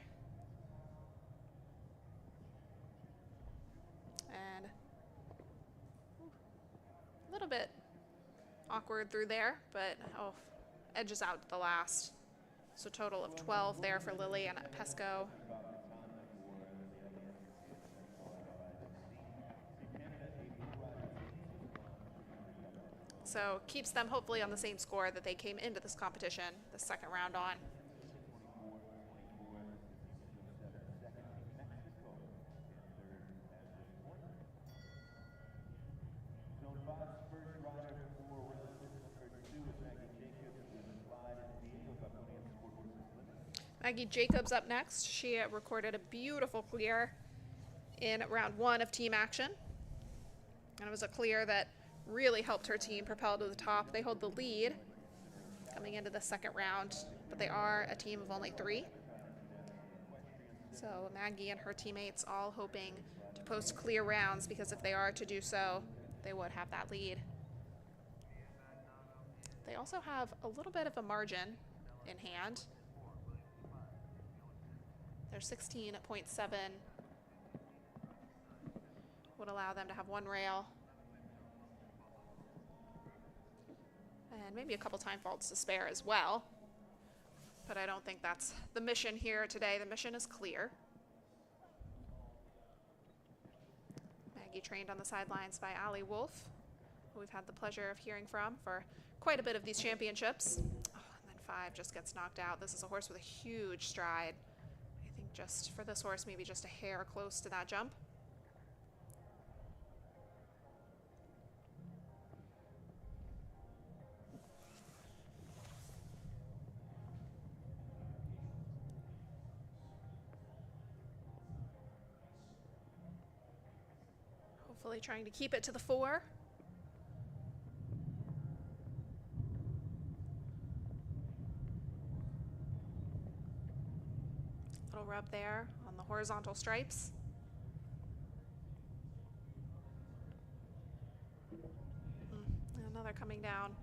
And a little bit awkward through there, but oh, edges out to the last. So total of 12 there for Lily and Pesco. So keeps them hopefully on the same score that they came into this competition the second round on. Maggie Jacobs up next. She recorded a beautiful clear in round 1 of team action. And it was a clear that really helped her team propel to the top. They hold the lead coming into the second round, but they are a team of only 3. So Maggie and her teammates all hoping to post clear rounds, because if they are to do so, they would have that lead. They also have a little bit of a margin in hand. Their 16.7 would allow them to have 1 rail. And maybe a couple time faults to spare as well. But I don't think that's the mission here today. The mission is clear. Maggie trained on the sidelines by Allie Wolf, who we've had the pleasure of hearing from for quite a bit of these championships. Oh, and then 5 just gets knocked out. This is a horse with a huge stride. I think just for this horse, maybe just a hair close to that jump. Hopefully trying to keep it to the 4. Little rub there on the horizontal stripes. Another coming down.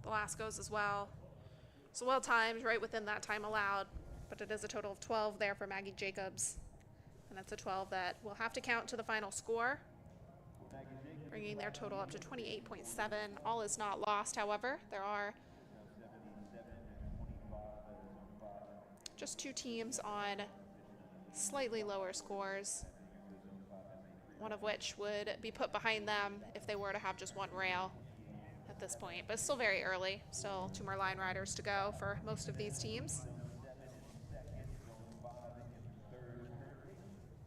The last goes as well. So well timed, right within that time allowed, but it is a total of 12 there for Maggie Jacobs. And that's a 12 that will have to count to the final score, bringing their total up to 28.7. All is not lost, however. There are just 2 teams on slightly lower scores, one of which would be put behind them if they were to have just 1 rail at this point. But it's still very early. Still 2 more line riders to go for most of these teams.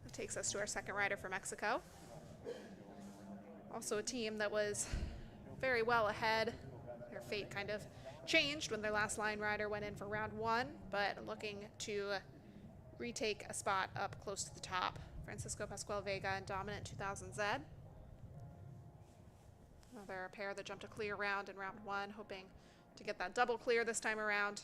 That takes us to our second rider for Mexico. Also a team that was very well ahead. Their fate kind of changed when their last line rider went in for round 1, but looking to retake a spot up close to the top. Francisco Pascual Vega and Dominant 2000 Z. Another pair that jumped a clear round in round 1, hoping to get that double clear this time around.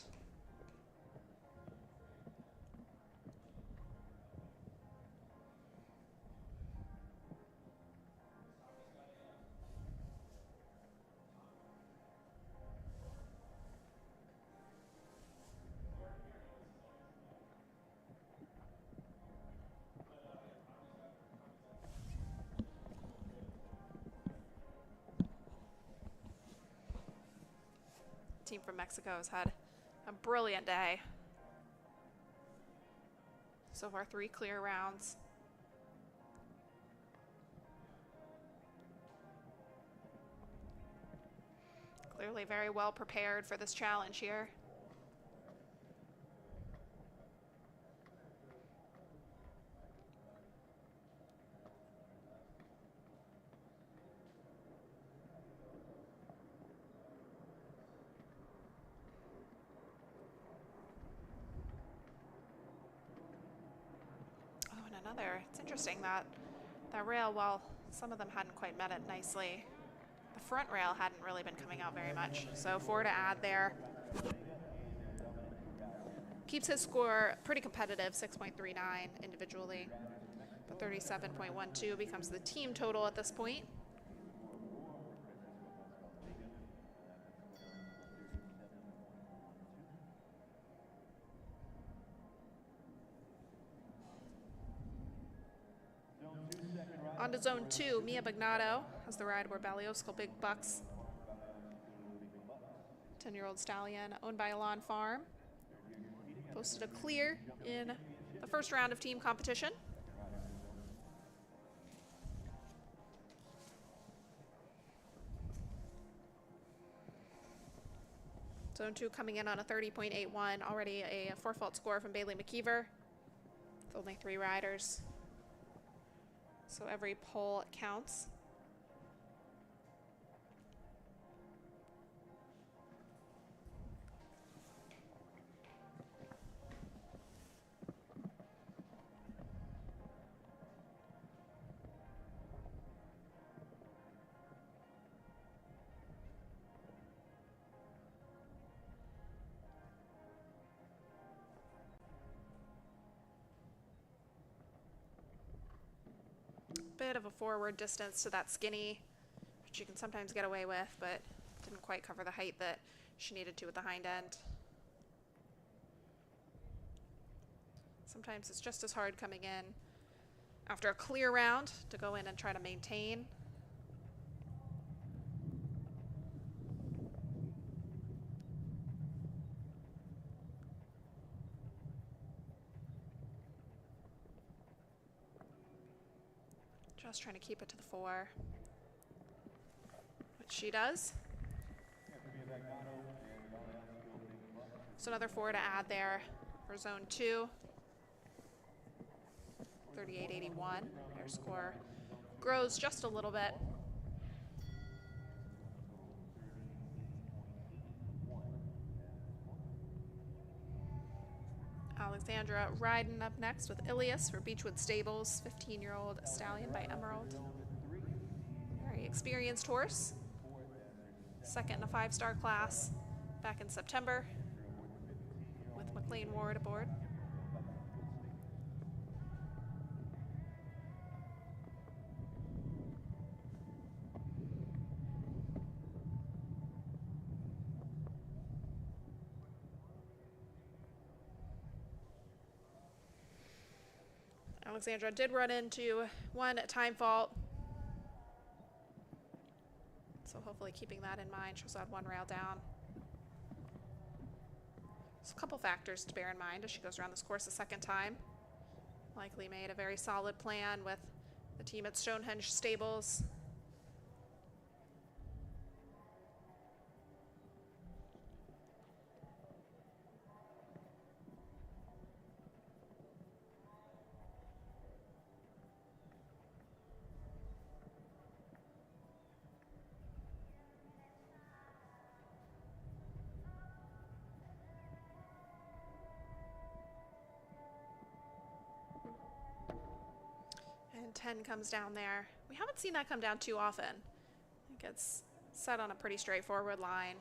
Team from Mexico has had a brilliant day. So far 3 clear rounds. Clearly very well prepared for this challenge here. It's interesting that rail, while some of them hadn't quite met it nicely, the front rail hadn't really been coming out very much. So 4 to add there. Keeps his score pretty competitive, 6.39 individually. But 37.12 becomes the team total at this point. On to zone 2, Mia Bagnato has the ride where Ballios Big Bucks. 10-year-old stallion owned by Alon Farm. Posted a clear in the first round of team competition. Zone 2 coming in on a 30.81, already a 4-fault score from Bailey McKeever. With only 3 riders. So every pole counts. Bit of a forward distance to that skinny, which you can sometimes get away with, but didn't quite cover the height that she needed to at the hind end. Sometimes it's just as hard coming in after a clear round to go in and try to maintain. Just trying to keep it to the 4, which she does. So another 4 to add there for zone 2. 38.81. Their score grows just a little bit. Alexandra riding up next with Ilias for Beechwood Stables, 15-year-old stallion by Emerald. Very experienced horse. Second in a 5-star class back in September with McLean Ward aboard. Alexandra did run into one time fault, so hopefully keeping that in mind. She'll had 1 rail down. There's a couple factors to bear in mind as she goes around this course a second time. Likely made a very solid plan with the team at Stonehenge Stables. And 10 comes down there. We haven't seen that come down too often. I think it's set on a pretty straightforward line.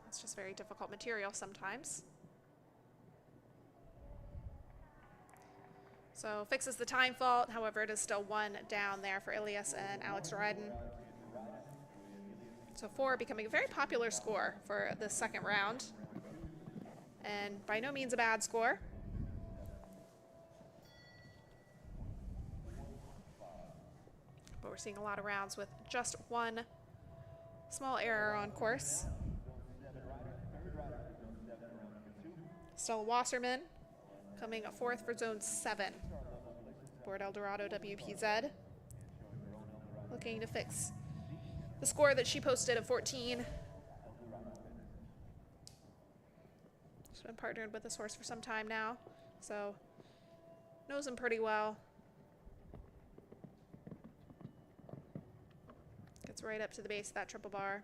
It's just very difficult material sometimes. So fixes the time fault. However, it is still 1 down there for Ilias and Alex Ryden. So 4 becoming a very popular score for the second round. And by no means a bad score. But we're seeing a lot of rounds with just 1 small error on course. Stella Wasserman coming 4th for zone 7. Board Eldorado WPZ. Looking to fix the score that she posted of 14. She's been partnered with this horse for some time now, so knows him pretty well. Gets right up to the base of that triple bar.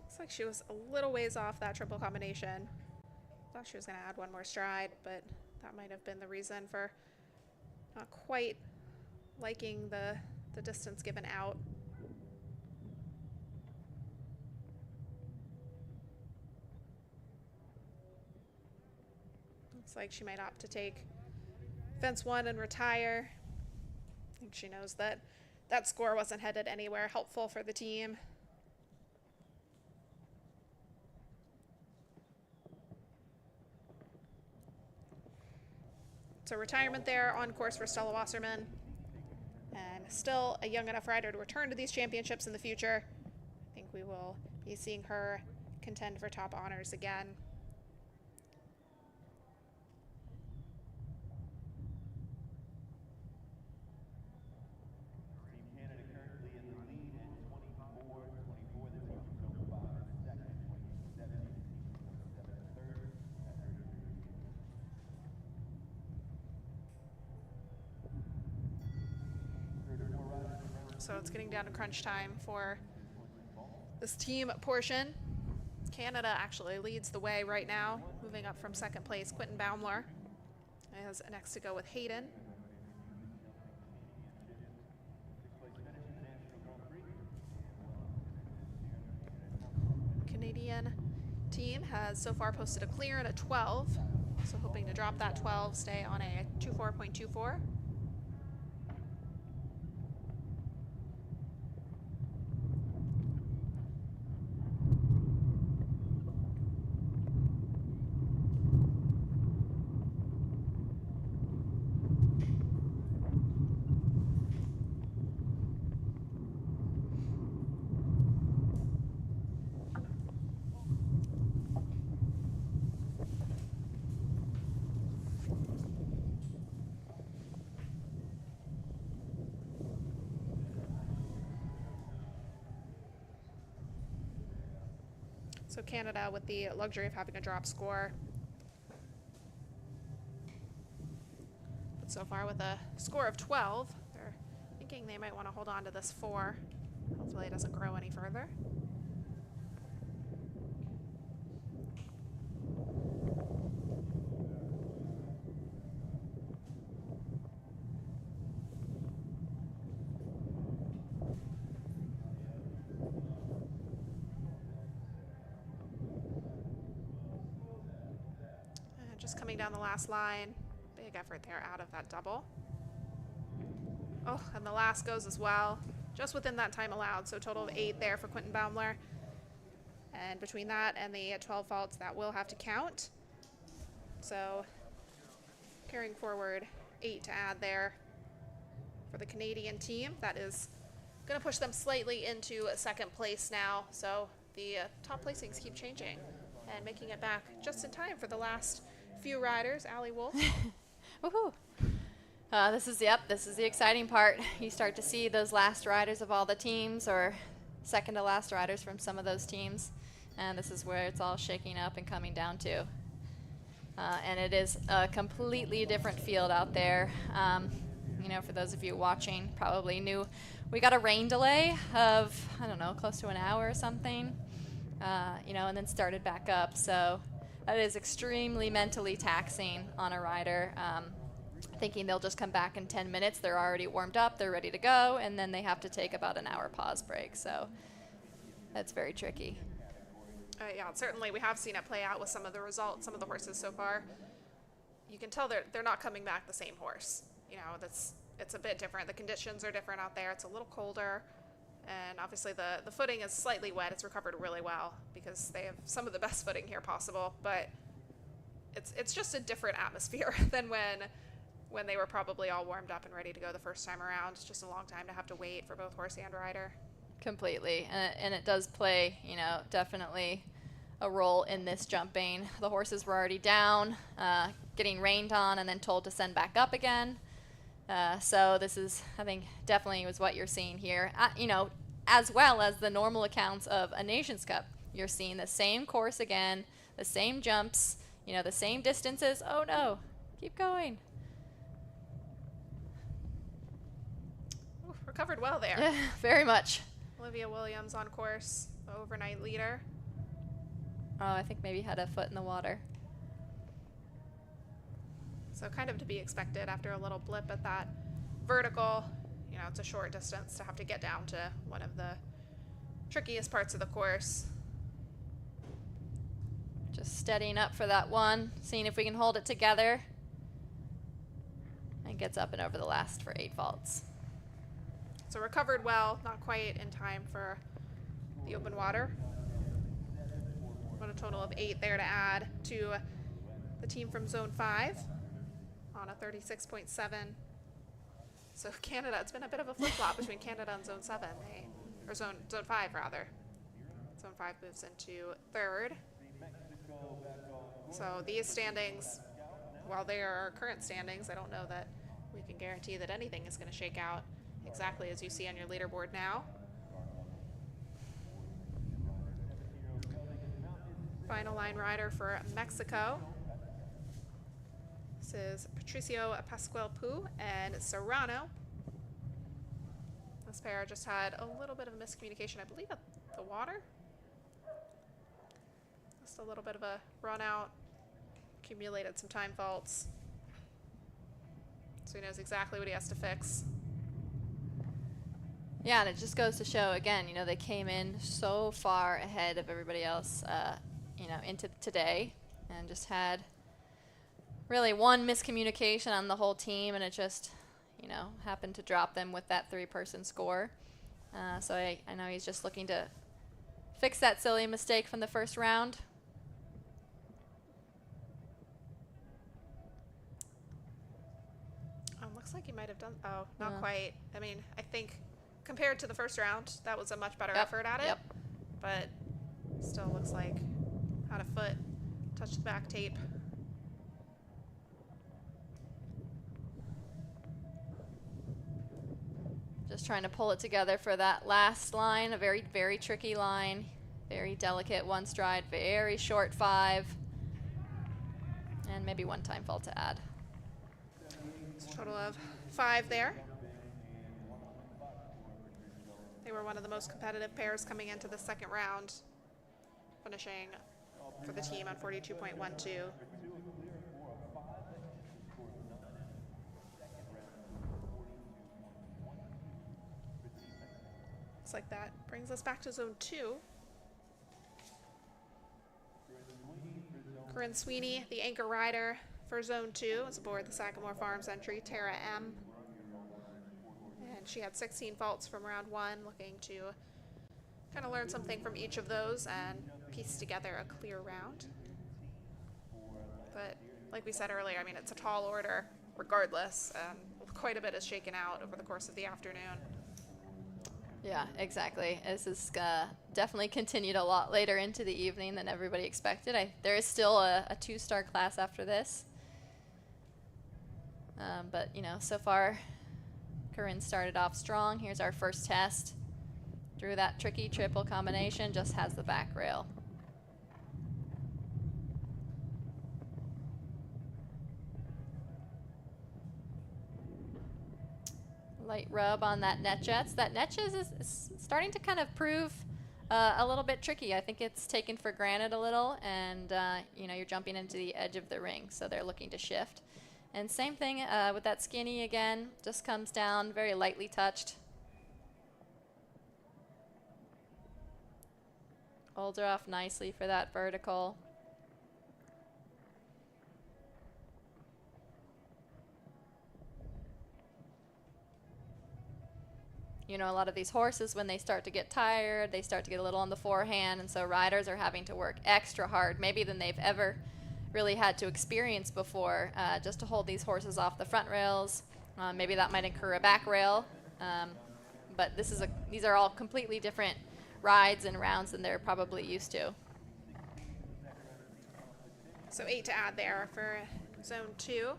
Looks like she was a little ways off that triple combination. Thought she was going to add 1 more stride, but that might have been the reason for not quite liking the distance given out. Looks like she might opt to take fence 1 and retire. I think she knows that that score wasn't headed anywhere helpful for the team. So retirement there on course for Stella Wasserman. And still a young enough rider to return to these championships in the future. I think we will be seeing her contend for top honors again. So it's getting down to crunch time for this team portion. Canada actually leads the way right now, moving up from second place. Quentin Baumler is next to go with Hayden. Canadian team has so far posted a clear and a 12, so hoping to drop that 12, stay on a 24.24. So Canada with the luxury of having a drop score. But so far with a score of 12, they're thinking they might want to hold on to this 4. Hopefully it doesn't grow any further. Just coming down the last line. Big effort there out of that double. Oh, and the last goes as well. Just within that time allowed, so total of 8 there for Quentin Baumler. And between that and the 12 faults, that will have to count. So carrying forward 8 to add there for the Canadian team. That is going to push them slightly into second place now. So the top placings keep changing and making it back just in time for the last few riders. Allie Wolf. Woohoo! This is the exciting part. You start to see those last riders of all the teams, or second to last riders from some of those teams, and this is where it's all shaking up and coming down to. And it is a completely different field out there. You know, for those of you watching, probably knew we got a rain delay of, I don't know, close to an hour or something. You know, and then started back up. So that is extremely mentally taxing on a rider. Thinking they'll just come back in 10 minutes. They're already warmed up, they're ready to go, and then they have to take about an hour pause break. So that's very tricky. Yeah, certainly we have seen it play out with some of the results, some of the horses so far. You can tell they're not coming back the same horse. You know, it's a bit different. The conditions are different out there. It's a little colder. And obviously the footing is slightly wet. It's recovered really well because they have some of the best footing here possible. But it's just a different atmosphere than when they were probably all warmed up and ready to go the first time around. It's just a long time to have to wait for both horse and rider. Completely. And it does play, you know, definitely a role in this jumping. The horses were already down, getting rained on, and then told to send back up again. So this is, I think, definitely was what you're seeing here. You know, as well as the normal accounts of a Nations Cup. You're seeing the same course again, the same jumps, you know, the same distances. Oh no, keep going. Ooh, recovered well there. Yeah, very much. Olivia Williams on course, the overnight leader. Oh, I think maybe had a foot in the water. So kind of to be expected after a little blip at that vertical. You know, it's a short distance to have to get down to one of the trickiest parts of the course. Just steadying up for that one, seeing if we can hold it together. And gets up and over the last for 8 faults. So recovered well, not quite in time for the open water. But a total of 8 there to add to the team from Zone 5 on a 36.7. So Canada, it's been a bit of a flip-flop between Canada and Zone 7, or Zone 5 rather. Zone 5 moves into third. So these standings, while they are our current standings, I don't know that we can guarantee that anything is going to shake out exactly as you see on your leaderboard now. Final line rider for Mexico. This is Patricio Pascual-Pu and Serrano. This pair just had a little bit of a miscommunication, I believe, at the water. Just a little bit of a run out, accumulated some time faults. So he knows exactly what he has to fix. Yeah, and it just goes to show, again, you know, they came in so far ahead of everybody else, you know, into today, and just had really one miscommunication on the whole team, and it just, you know, happened to drop them with that 3-person score. So I know he's just looking to fix that silly mistake from the first round. Looks like he might have done, oh, not quite. I mean, I think compared to the first round, that was a much better effort at it. But still looks like had a foot, touched the back tape. Just trying to pull it together for that last line, a very, very tricky line. Very delicate one stride, very short 5. And maybe one time fault to add. It's a total of 5 there. They were one of the most competitive pairs coming into the second round, finishing for the team on 42.12. Looks like that brings us back to zone 2. Corinne Sweeney, the anchor rider for zone 2, is aboard the Sagamore Farms entry, Tara M. And she had 16 faults from round 1, looking to kind of learn something from each of those and piece together a clear round. But like we said earlier, I mean, it's a tall order regardless, and quite a bit is shaken out over the course of the afternoon. Yeah, exactly. This is definitely continued a lot later into the evening than everybody expected. There is still a 2-star class after this. But, you know, so far, Corinne started off strong. Here's our first test. Drew that tricky triple combination, just has the back rail. Light rub on that net jets. That net jets is starting to kind of prove a little bit tricky. I think it's taken for granted a little, and you know, you're jumping into the edge of the ring, so they're looking to shift. And same thing with that skinny again, just comes down very lightly touched. Holds her off nicely for that vertical. You know, a lot of these horses, when they start to get tired, they start to get a little on the forehand, and so riders are having to work extra hard, maybe than they've ever really had to experience before, just to hold these horses off the front rails. Maybe that might incur a back rail, but these are all completely different rides and rounds than they're probably used to. So 8 to add there for zone 2,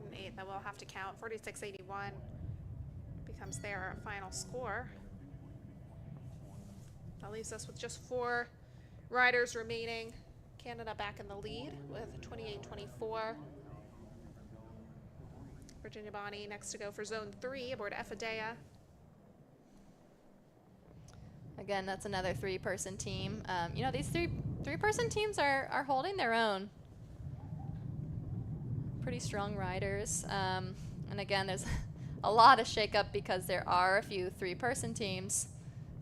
and 8 that we'll have to count. 46.81 becomes their final score. That leaves us with just 4 riders remaining. Canada back in the lead with 28.24. Virginia Bonnie next to go for zone 3 aboard FEI. Again, that's another 3-person team. You know, these three-person teams are holding their own. Pretty strong riders. And again, there's a lot of shakeup because there are a few 3-person teams.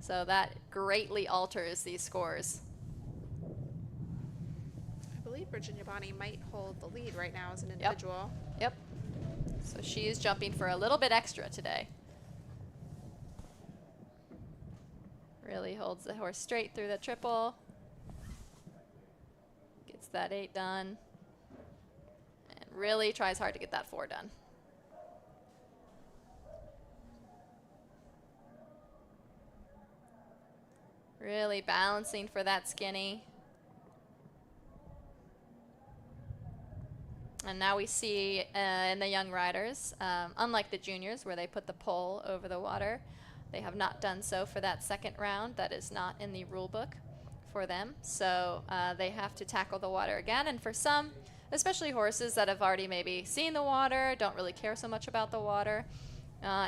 So that greatly alters these scores. I believe Virginia Bonnie might hold the lead right now as an individual. Yep. So she is jumping for a little bit extra today. Really holds the horse straight through the triple. Gets that 8 done. And really tries hard to get that 4 done. Really balancing for that skinny. And now we see in the young riders, unlike the juniors where they put the pole over the water, they have not done so for that second round. That is not in the rule book for them. So they have to tackle the water again. And for some, especially horses that have already maybe seen the water, don't really care so much about the water,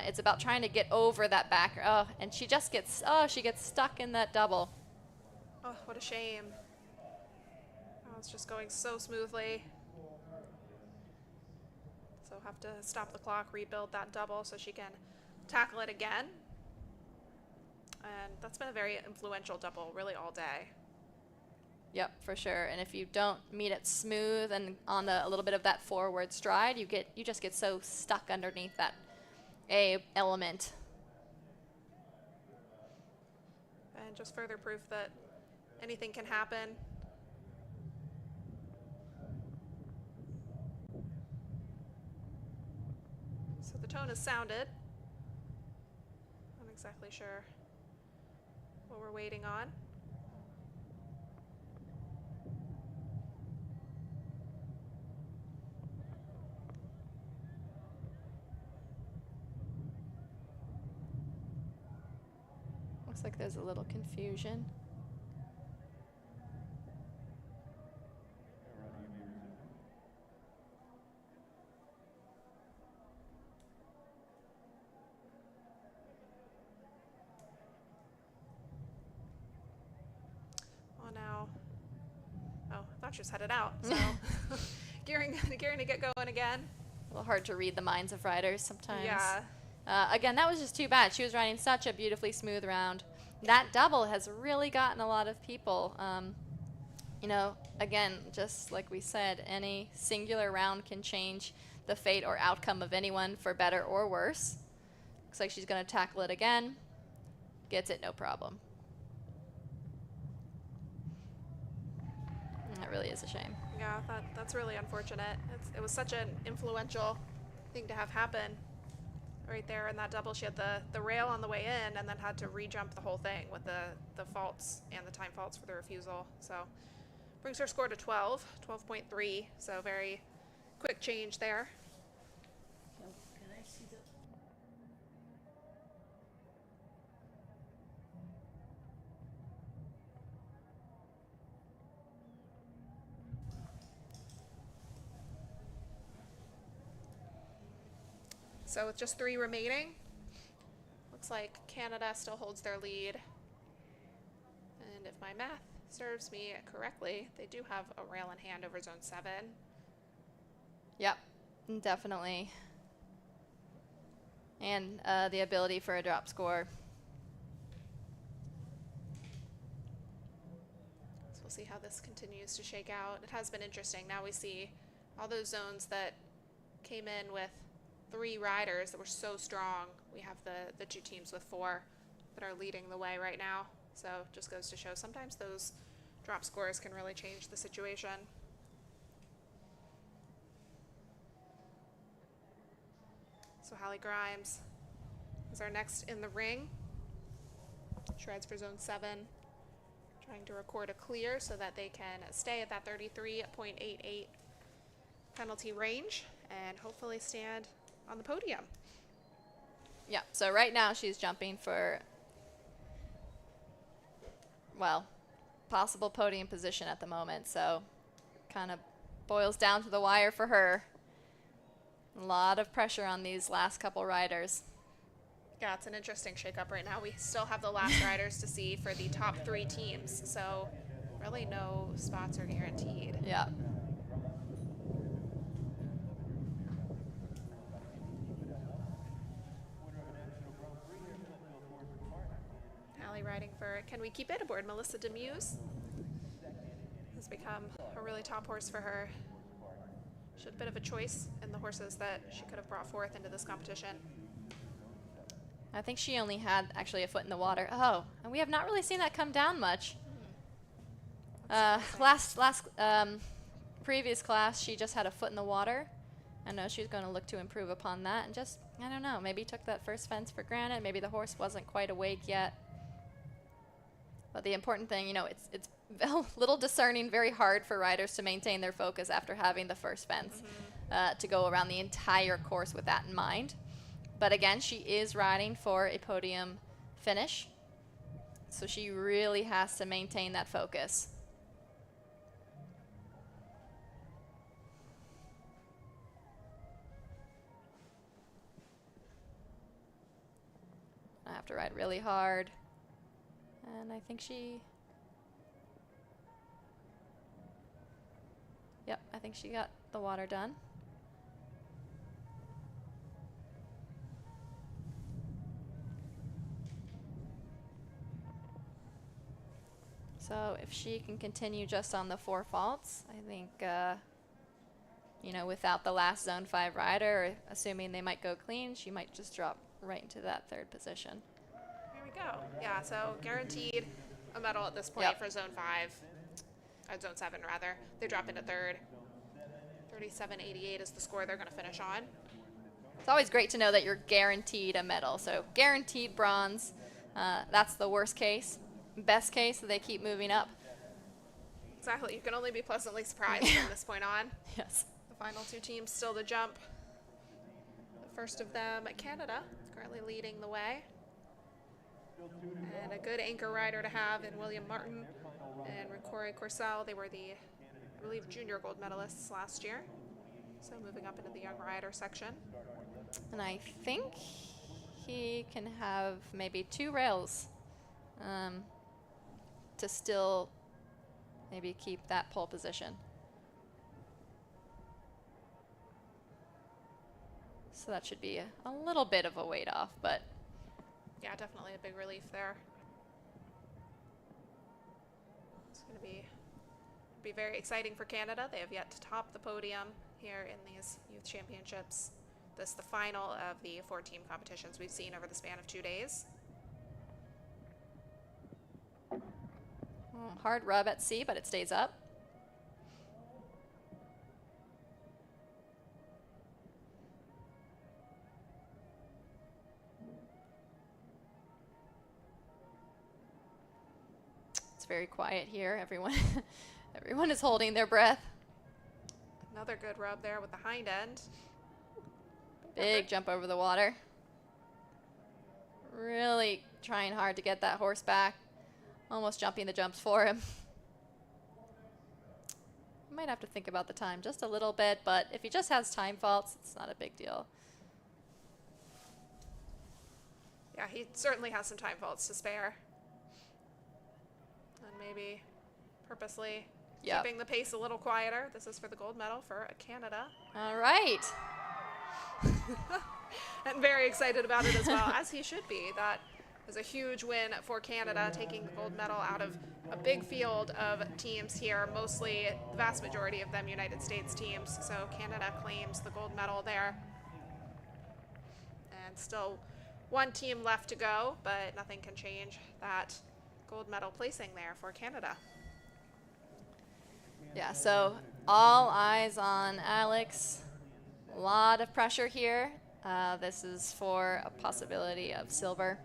it's about trying to get over that back. Oh, and she just gets, she gets stuck in that double. Oh, what a shame. Oh, it's just going so smoothly. So have to stop the clock, rebuild that double so she can tackle it again. And that's been a very influential double really all day. Yep, for sure. And if you don't meet it smooth and on a little bit of that forward stride, you just get so stuck underneath that A element. And just further proof that anything can happen. So the tone is sounded. Not exactly sure what we're waiting on. Looks like there's a little confusion. Well, now, oh, I thought she was headed out. So gearing to get going again. A little hard to read the minds of riders sometimes. Yeah. Again, that was just too bad. She was riding such a beautifully smooth round. That double has really gotten a lot of people. You know, again, just like we said, any singular round can change the fate or outcome of anyone for better or worse. Looks like she's going to tackle it again. Gets it, no problem. That really is a shame. Yeah, that's really unfortunate. It was such an influential thing to have happen right there in that double. She had the rail on the way in and then had to re-jump the whole thing with the faults and the time faults for the refusal. So brings her score to 12.3. So very quick change there. Can I see the... So with just 3 remaining, looks like Canada still holds their lead. And if my math serves me correctly, they do have a rail in hand over zone 7. Yep, definitely. And the ability for a drop score. So we'll see how this continues to shake out. It has been interesting. Now we see all those zones that came in with 3 riders that were so strong. We have the 2 teams with 4 that are leading the way right now. So just goes to show sometimes those drop scores can really change the situation. So Hallie Grimes is our next in the ring. She rides for zone 7, trying to record a clear so that they can stay at that 33.88 penalty range and hopefully stand on the podium. Yeah, so right now she's jumping for, well, possible podium position at the moment. So kind of boils down to the wire for her. A lot of pressure on these last couple riders. Yeah, it's an interesting shakeup right now. We still have the last riders to see for the top 3 teams. So really no spots are guaranteed. Yeah. Hallie riding for Can We Keep It aboard Melissa Demuse. Has become a really top horse for her. She had a bit of a choice in the horses that she could have brought forth into this competition. I think she only had actually a foot in the water. Oh, and we have not really seen that come down much. Previous class, she just had a foot in the water. I know she's going to look to improve upon that and just, I don't know, maybe took that first fence for granted. Maybe the horse wasn't quite awake yet. But the important thing, you know, it's a little discerning, very hard for riders to maintain their focus after having the first fence, to go around the entire course with that in mind. But again, she is riding for a podium finish, so she really has to maintain that focus. I have to ride really hard, and I think yep, I think she got the water done. So if she can continue just on the 4 faults, I think, you know, without the last Zone 5 rider, assuming they might go clean, she might just drop right into that 3rd position. Here we go. Yeah, so guaranteed a medal at this point for Zone 5. Zone 7, rather. They drop into 3rd. 37.88 is the score they're going to finish on. It's always great to know that you're guaranteed a medal. So guaranteed bronze, that's the worst case. Best case, they keep moving up. Exactly. You can only be pleasantly surprised from this point on. Yes. The final 2 teams still to jump. The first of them, Canada, is currently leading the way. And a good anchor rider to have in William Martin and Ricore Corsell. They were the, I believe, junior gold medalists last year. So moving up into the young rider section. And I think he can have maybe 2 rails to still maybe keep that pole position. So that should be a little bit of a weight off, but yeah, definitely a big relief there. It's going to be very exciting for Canada. They have yet to top the podium here in these youth championships. This is the final of the 4-team competitions we've seen over the span of 2 days. Hard rub at sea, but it stays up. It's very quiet here. Everyone is holding their breath. Another good rub there with the hind end. Big jump over the water. Really trying hard to get that horse back. Almost jumping the jumps for him. Might have to think about the time just a little bit, but if he just has time faults, it's not a big deal. Yeah, he certainly has some time faults to spare. And maybe purposely keeping the pace a little quieter. This is for the gold medal for Canada. All right. And very excited about it as well, as he should be. That was a huge win for Canada, taking the gold medal out of a big field of teams here, mostly the vast majority of them United States teams. So Canada claims the gold medal there. And still 1 team left to go, but nothing can change that gold medal placing there for Canada. Yeah, so all eyes on Alex. A lot of pressure here. This is for a possibility of silver.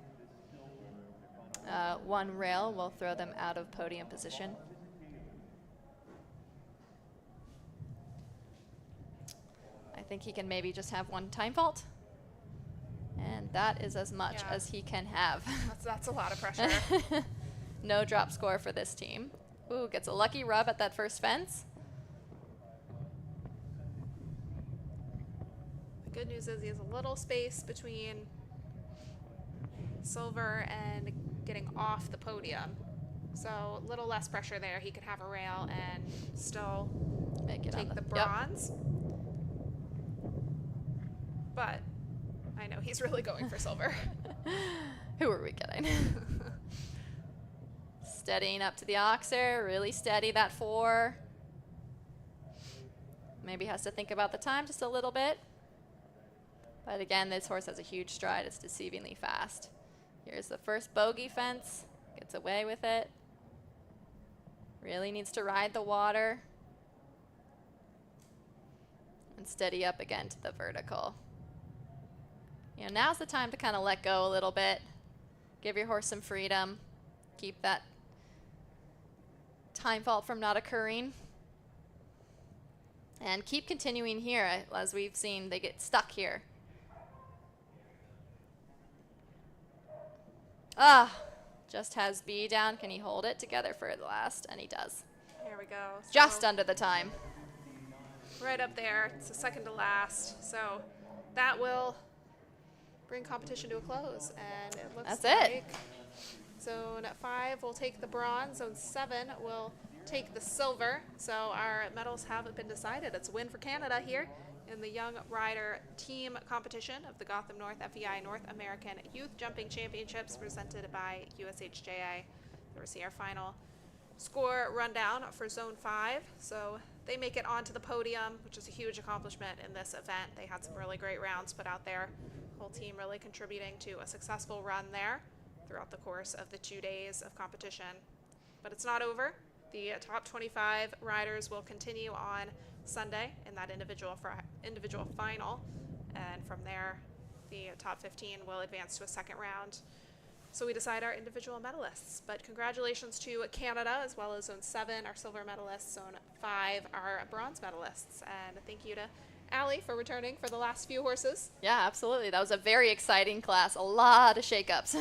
1 rail will throw them out of podium position. I think he can maybe just have 1 time fault. And that is as much as he can have. That's a lot of pressure. No drop score for this team. Ooh, gets a lucky rub at that first fence. The good news is he has a little space between silver and getting off the podium. So a little less pressure there. He could have a rail and still take the bronze. But I know he's really going for silver. Who are we kidding? Steadying up to the oxer, really steady that 4. Maybe has to think about the time just a little bit. But again, this horse has a huge stride. It's deceivingly fast. Here's the first bogey fence. Gets away with it. Really needs to ride the water. And steady up again to the vertical. You know, now's the time to kind of let go a little bit. Give your horse some freedom. Keep that time fault from not occurring. And keep continuing here. As we've seen, they get stuck here. Just has B down. Can he hold it together for the last? And he does. There we go. So Just under the time. right up there. It's the second to last. So that will bring competition to a close. And it looks That's like Zone 5 will take the bronze. Zone 7 will take the silver. So our medals haven't been decided. It's a win for Canada here in the Young Rider Team competition of the Gotham North FEI North American Youth Jumping Championships presented by USHJA. We'll see our final score rundown for Zone 5. So they make it onto the podium, which is a huge accomplishment in this event. They had some really great rounds put out there. The whole team really contributing to a successful run there throughout the course of the 2 days of competition. But it's not over. The top 25 riders will continue on Sunday in that individual final, and from there the top 15 will advance to a second round. So we decide our individual medalists. But congratulations to Canada, as well as Zone 7, our silver medalists, Zone 5, our bronze medalists. And thank you to Allie for returning for the last few horses. Yeah, absolutely. That was a very exciting class. A lot of shakeups.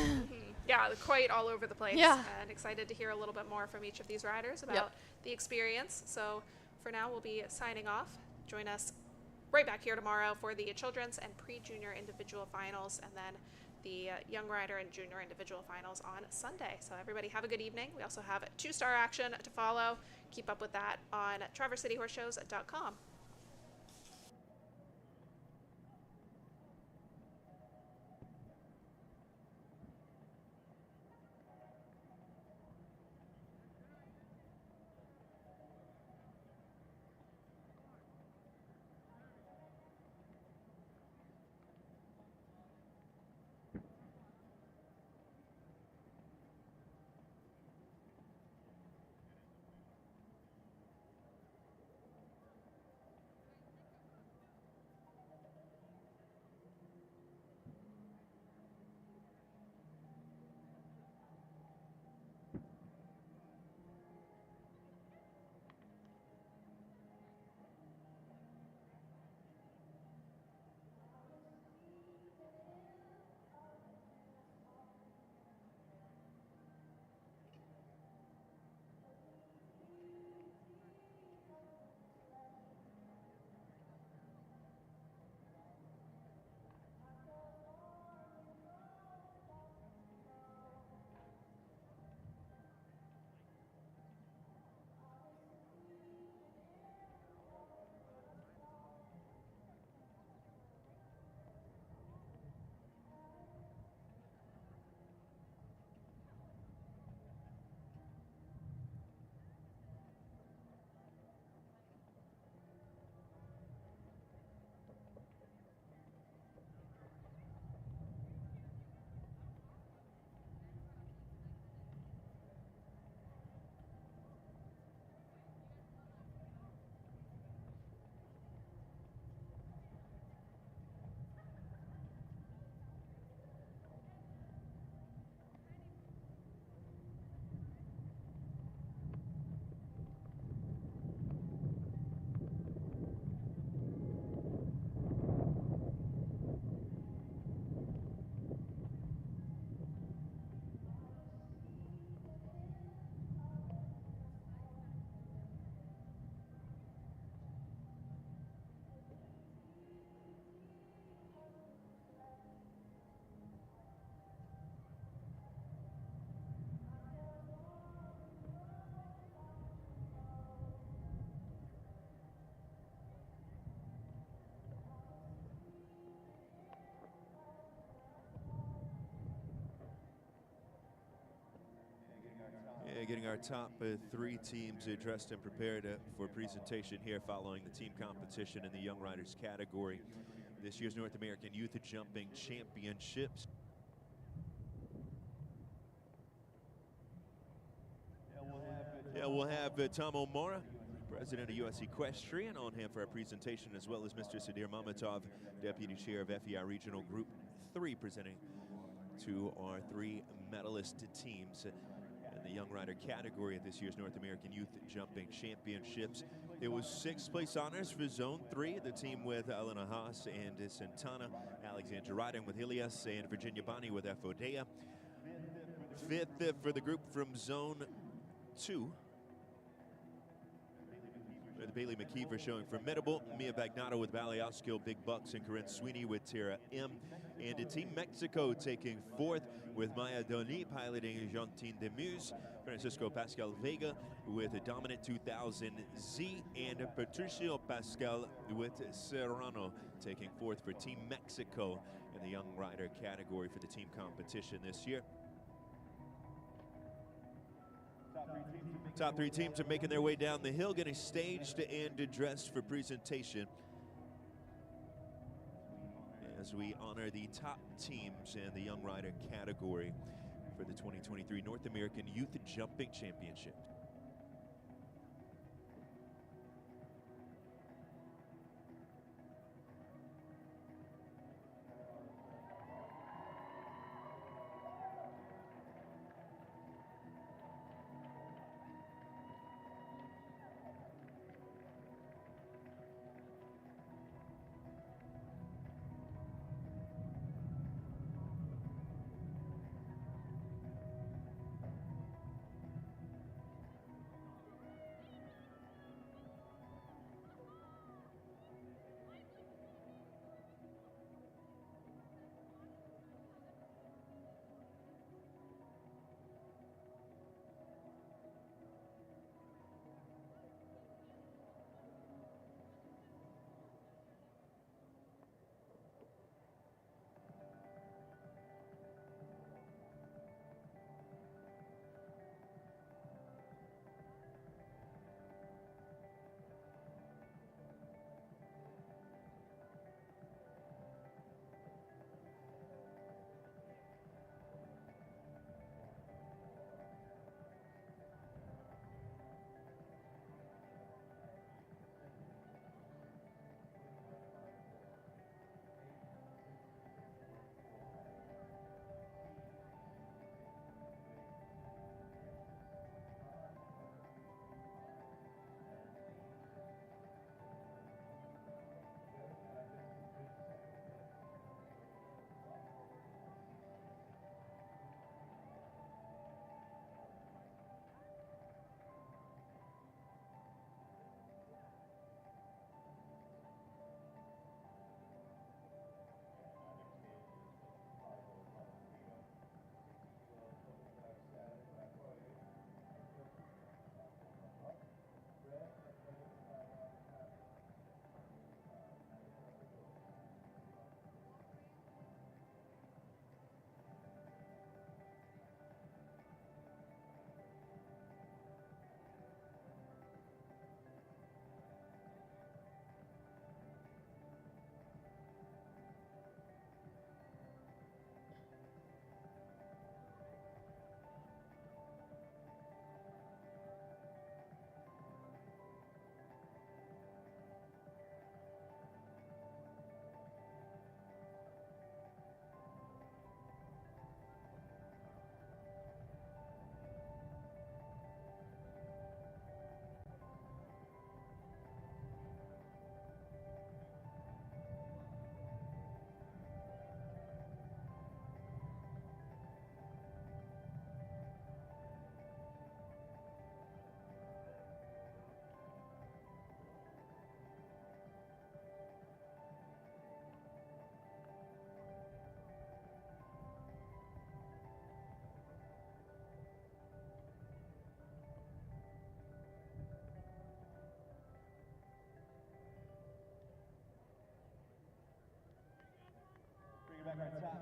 Yeah, quite all over the place. Yeah. And excited to hear a little bit more from each of these riders about the experience. So for now, we'll be signing off. Join us right back here tomorrow for the children's and pre-junior individual finals, and then the young rider and junior individual finals on Sunday. So everybody have a good evening. We also have 2-star action to follow. Keep up with that on TraverseCityHorseShows.com. Getting our top 3 teams dressed and prepared for presentation here following the team competition in the Young Riders category. This year's North American Youth Jumping Championships. We'll have Tom O'Mara, president of US Equestrian, on hand for our presentation, as well as Mr. Sadir Mamatov, deputy chair of FEI Regional Group 3, presenting to our 3 medalist teams. And the the Young Rider category at this year's North American Youth Jumping Championships. It was 6th place honors for Zone 3, the team with Elena Haas and Santana, Alexandra riding with Ilias, and Virginia Bonney with Efodea. 5th for the group from Zone 2. The Bailey McKeever showing formidable, Mia Bagnato with Baleaskill, Big Bucks, and Corinne Sweeney with Tara M. And Team Mexico taking 4th with Maya Doni piloting Gentine de Muse, Francisco Pascal Vega with a dominant 2000Z, and Patricio Pascal with Serrano taking 4th for Team Mexico in the Young Rider category for the team competition this year. Top 3 teams are making their way down the hill, getting staged and dressed for presentation as we honor the top teams in the Young Rider category for the 2023 North American Youth Jumping Championship.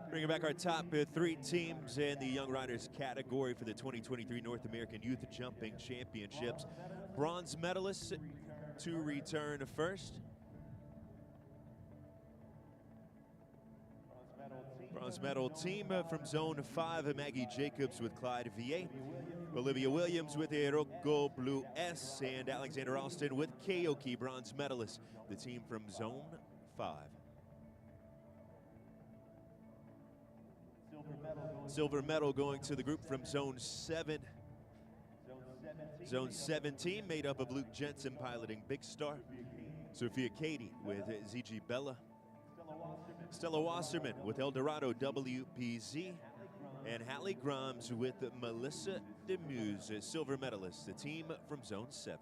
Bringing back our top 3 teams in the Young Riders category for the 2023 North American Youth Jumping Championships. Bronze medalists to return first. Bronze medal team from Zone 5, Maggie Jacobs with Clyde VA, Olivia Williams with Hiroko Blue S, and Alexander Alston with Keoki, bronze medalists, the team from Zone 5. Silver medal going to the group from Zone 7, Zone 17 made up of Luke Jensen piloting Big Star, Sophia Cady with ZG Bella, Stella Wasserman with Eldorado WPZ, and Hallie Grimes with Melissa Demuse, silver medalist, the team from Zone 7.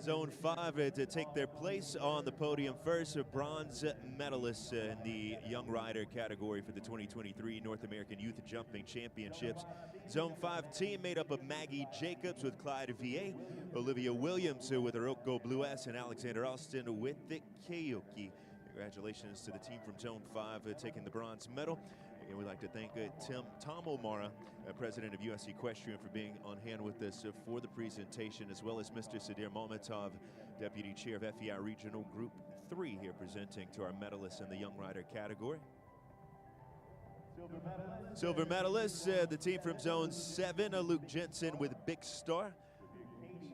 Zone 5 to take their place on the podium first, bronze medalists in the young rider category for the 2023 North American Youth Jumping Championships. Zone 5 team made up of Maggie Jacobs with Clyde VA, Olivia Williams with Oroko Blue S, and Alexander Austin with the Keoki. Congratulations to the team from Zone 5 taking the bronze medal. And we'd like to thank Tom O'Mara, president of US Equestrian, for being on hand with us for the presentation, as well as Mr. Sadir Mametov, deputy chair of FEI Regional Group 3, here presenting to our medalists in the young rider category. Silver medalists, the team from Zone 7, Luke Jensen with Big Star,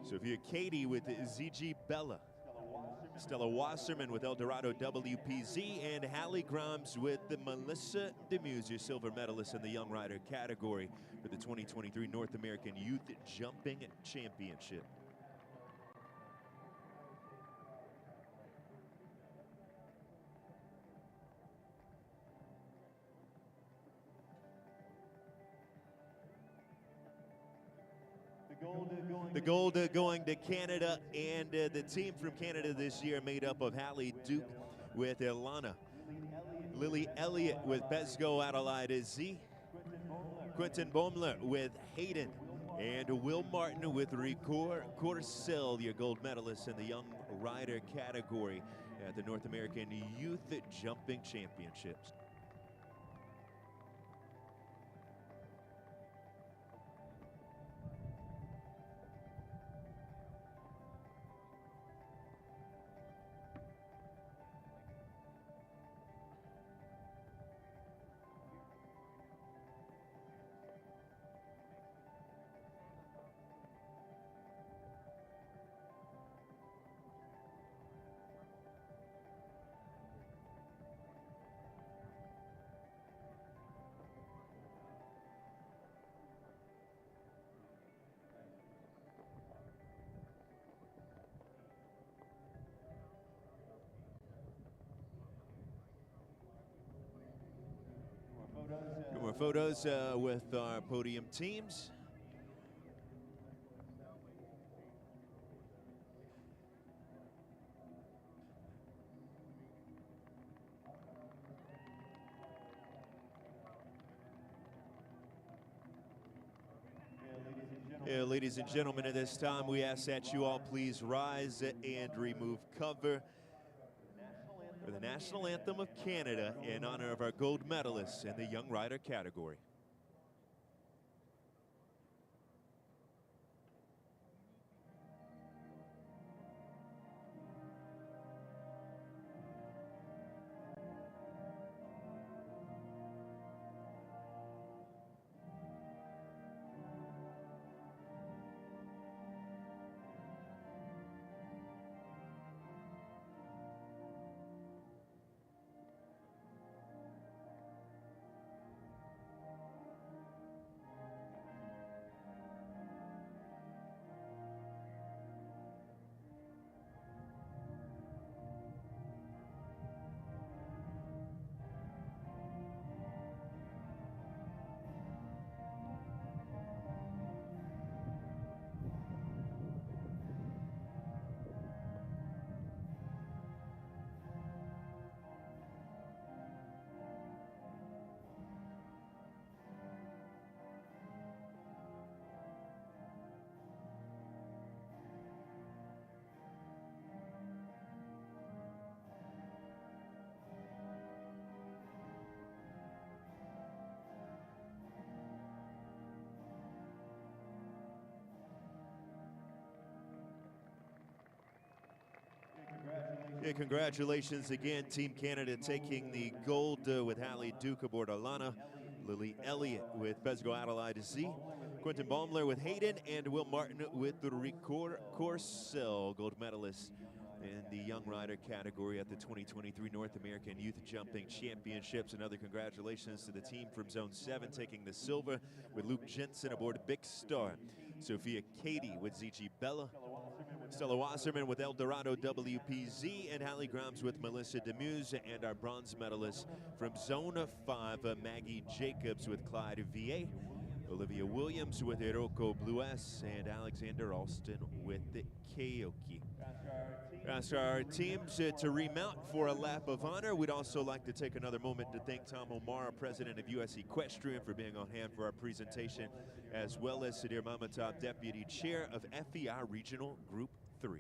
Sophia Cady with ZG Bella, Stella Wasserman with Eldorado WPZ, and Hallie Grimes with the Melissa Demuse, your silver medalist in the young rider category for the 2023 North American Youth Jumping Championship. The gold going The gold going to Canada, and the team from Canada this year made up of Hallie Duke with Ilana, Lily Elliott with Besgo Adelaide Z, Quentin Baumler with Hayden, and Will Martin with Ricor Corcel, your gold medalist in the young rider category at the North American Youth Jumping Championships. More photos with our podium teams. Ladies and gentlemen, at this time we ask that you all please rise and remove cover for the National Anthem of Canada in honor of our gold medalists in the young rider category. Yeah, congratulations again, Team Canada taking the gold with Hallie Duke aboard Alana, Lily Elliott with Besgo Adelaide Z, Quentin Baumler with Hayden, and Will Martin with the Ricor Corcel, gold medalists in the young rider category at the 2023 North American Youth Jumping Championships. Another congratulations to the team from Zone 7 taking the silver with Luke Jensen aboard Big Star, Sophia Cady with ZG Bella, Stella Wasserman with El Dorado WPZ, and Hallie Grimes with Melissa Demuse, and our bronze medalists from Zone 5, Maggie Jacobs with Clyde VA, Olivia Williams with Hiroko Blue S, and Alexander Alston with the Keoki. Ask our teams to remount for a lap of honor. We'd also like to take another moment to thank Tom O'Mara, president of US Equestrian, for being on hand for our presentation, as well as Sudhir Mamatab, deputy chair of FEI Regional Group 3.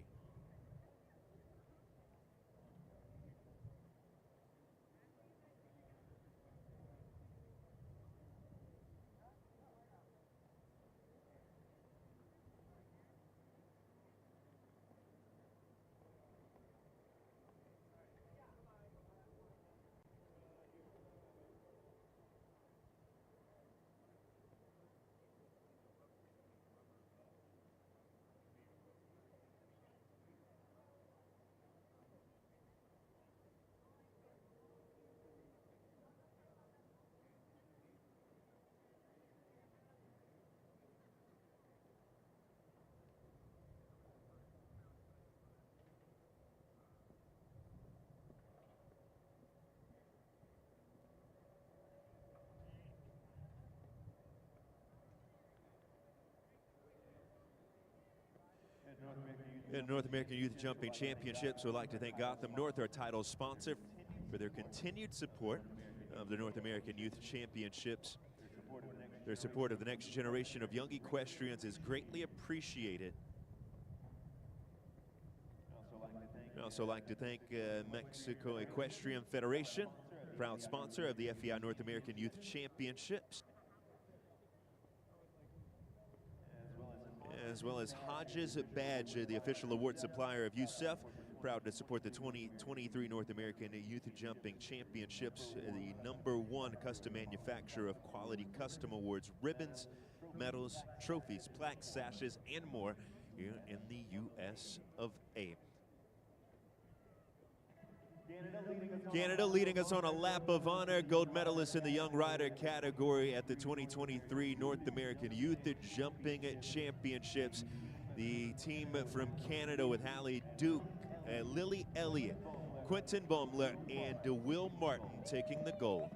In North American Youth Jumping Championships, we'd like to thank Gotham North, our title sponsor, for their continued support of the North American Youth Championships. Their support of the next generation of young equestrians is greatly appreciated. We'd also like to thank Mexico Equestrian Federation, proud sponsor of the FEI North American Youth Championships, as well as Hodges Badge, the official award supplier of USEF, proud to support the 2023 North American Youth Jumping Championships, the #1 custom manufacturer of quality custom awards, ribbons, medals, trophies, plaques, sashes, and more here in the US of A. Canada leading us on a lap of honor, gold medalist in the young rider category at the 2023 North American Youth Jumping Championships. The team from Canada with Hallie Duke, Lily Elliott, Quentin Baumler, and Will Martin taking the gold.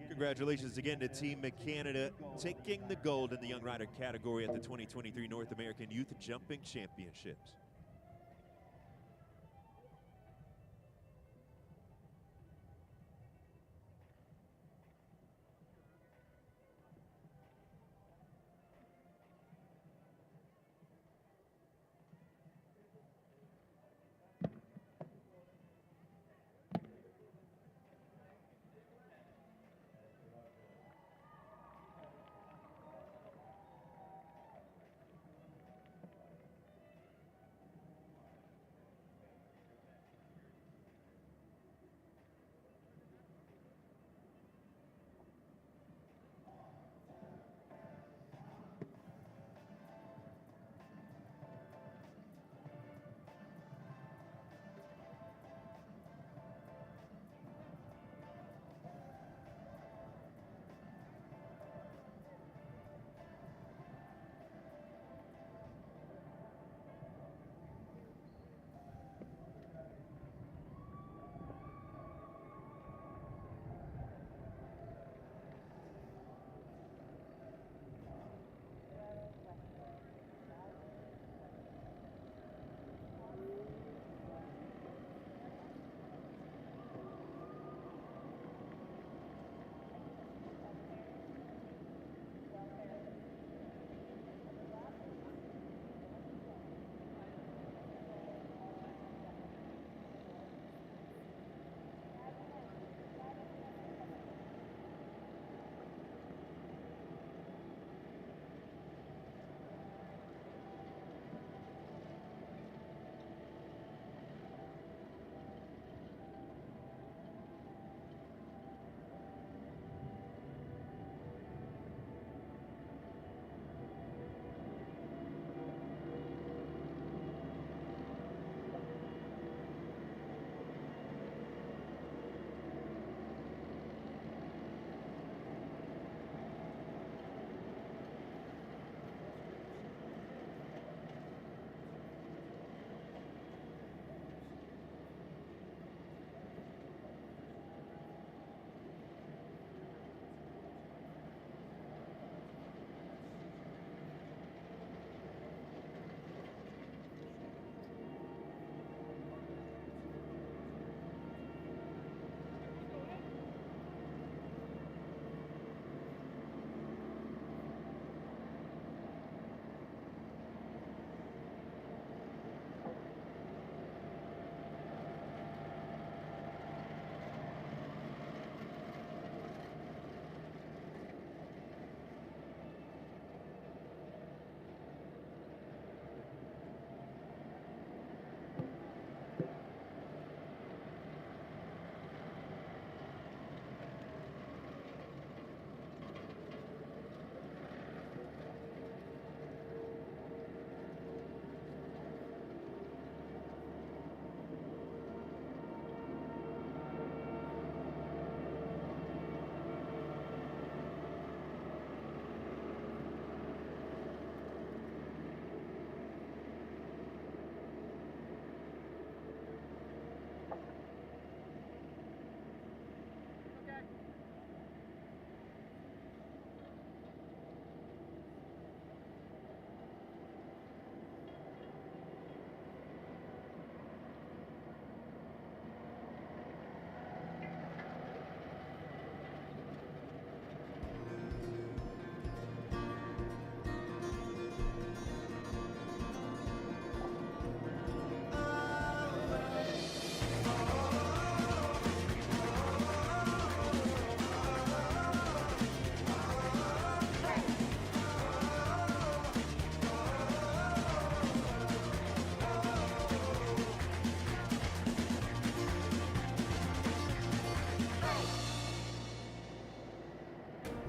Congratulations again to Team Canada taking the gold in the young rider category at the 2023 North American Youth Jumping Championships.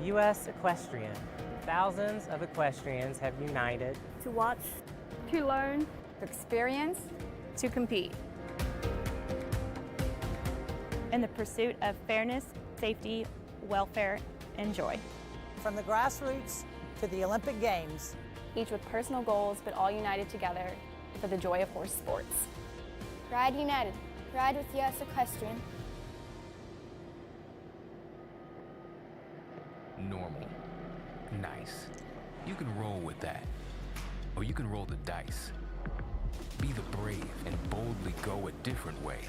U.S. Equestrian. Thousands of equestrians have united To watch, to learn, To experience, to compete. In the pursuit of fairness, safety, welfare, and joy. From the grassroots to the Olympic Games, each with personal goals but all united together for the joy of horse sports. Ride United. Ride with US Equestrian. Normal. Nice. You can roll with that. Or you can roll the dice. Be the brave and boldly go a different way.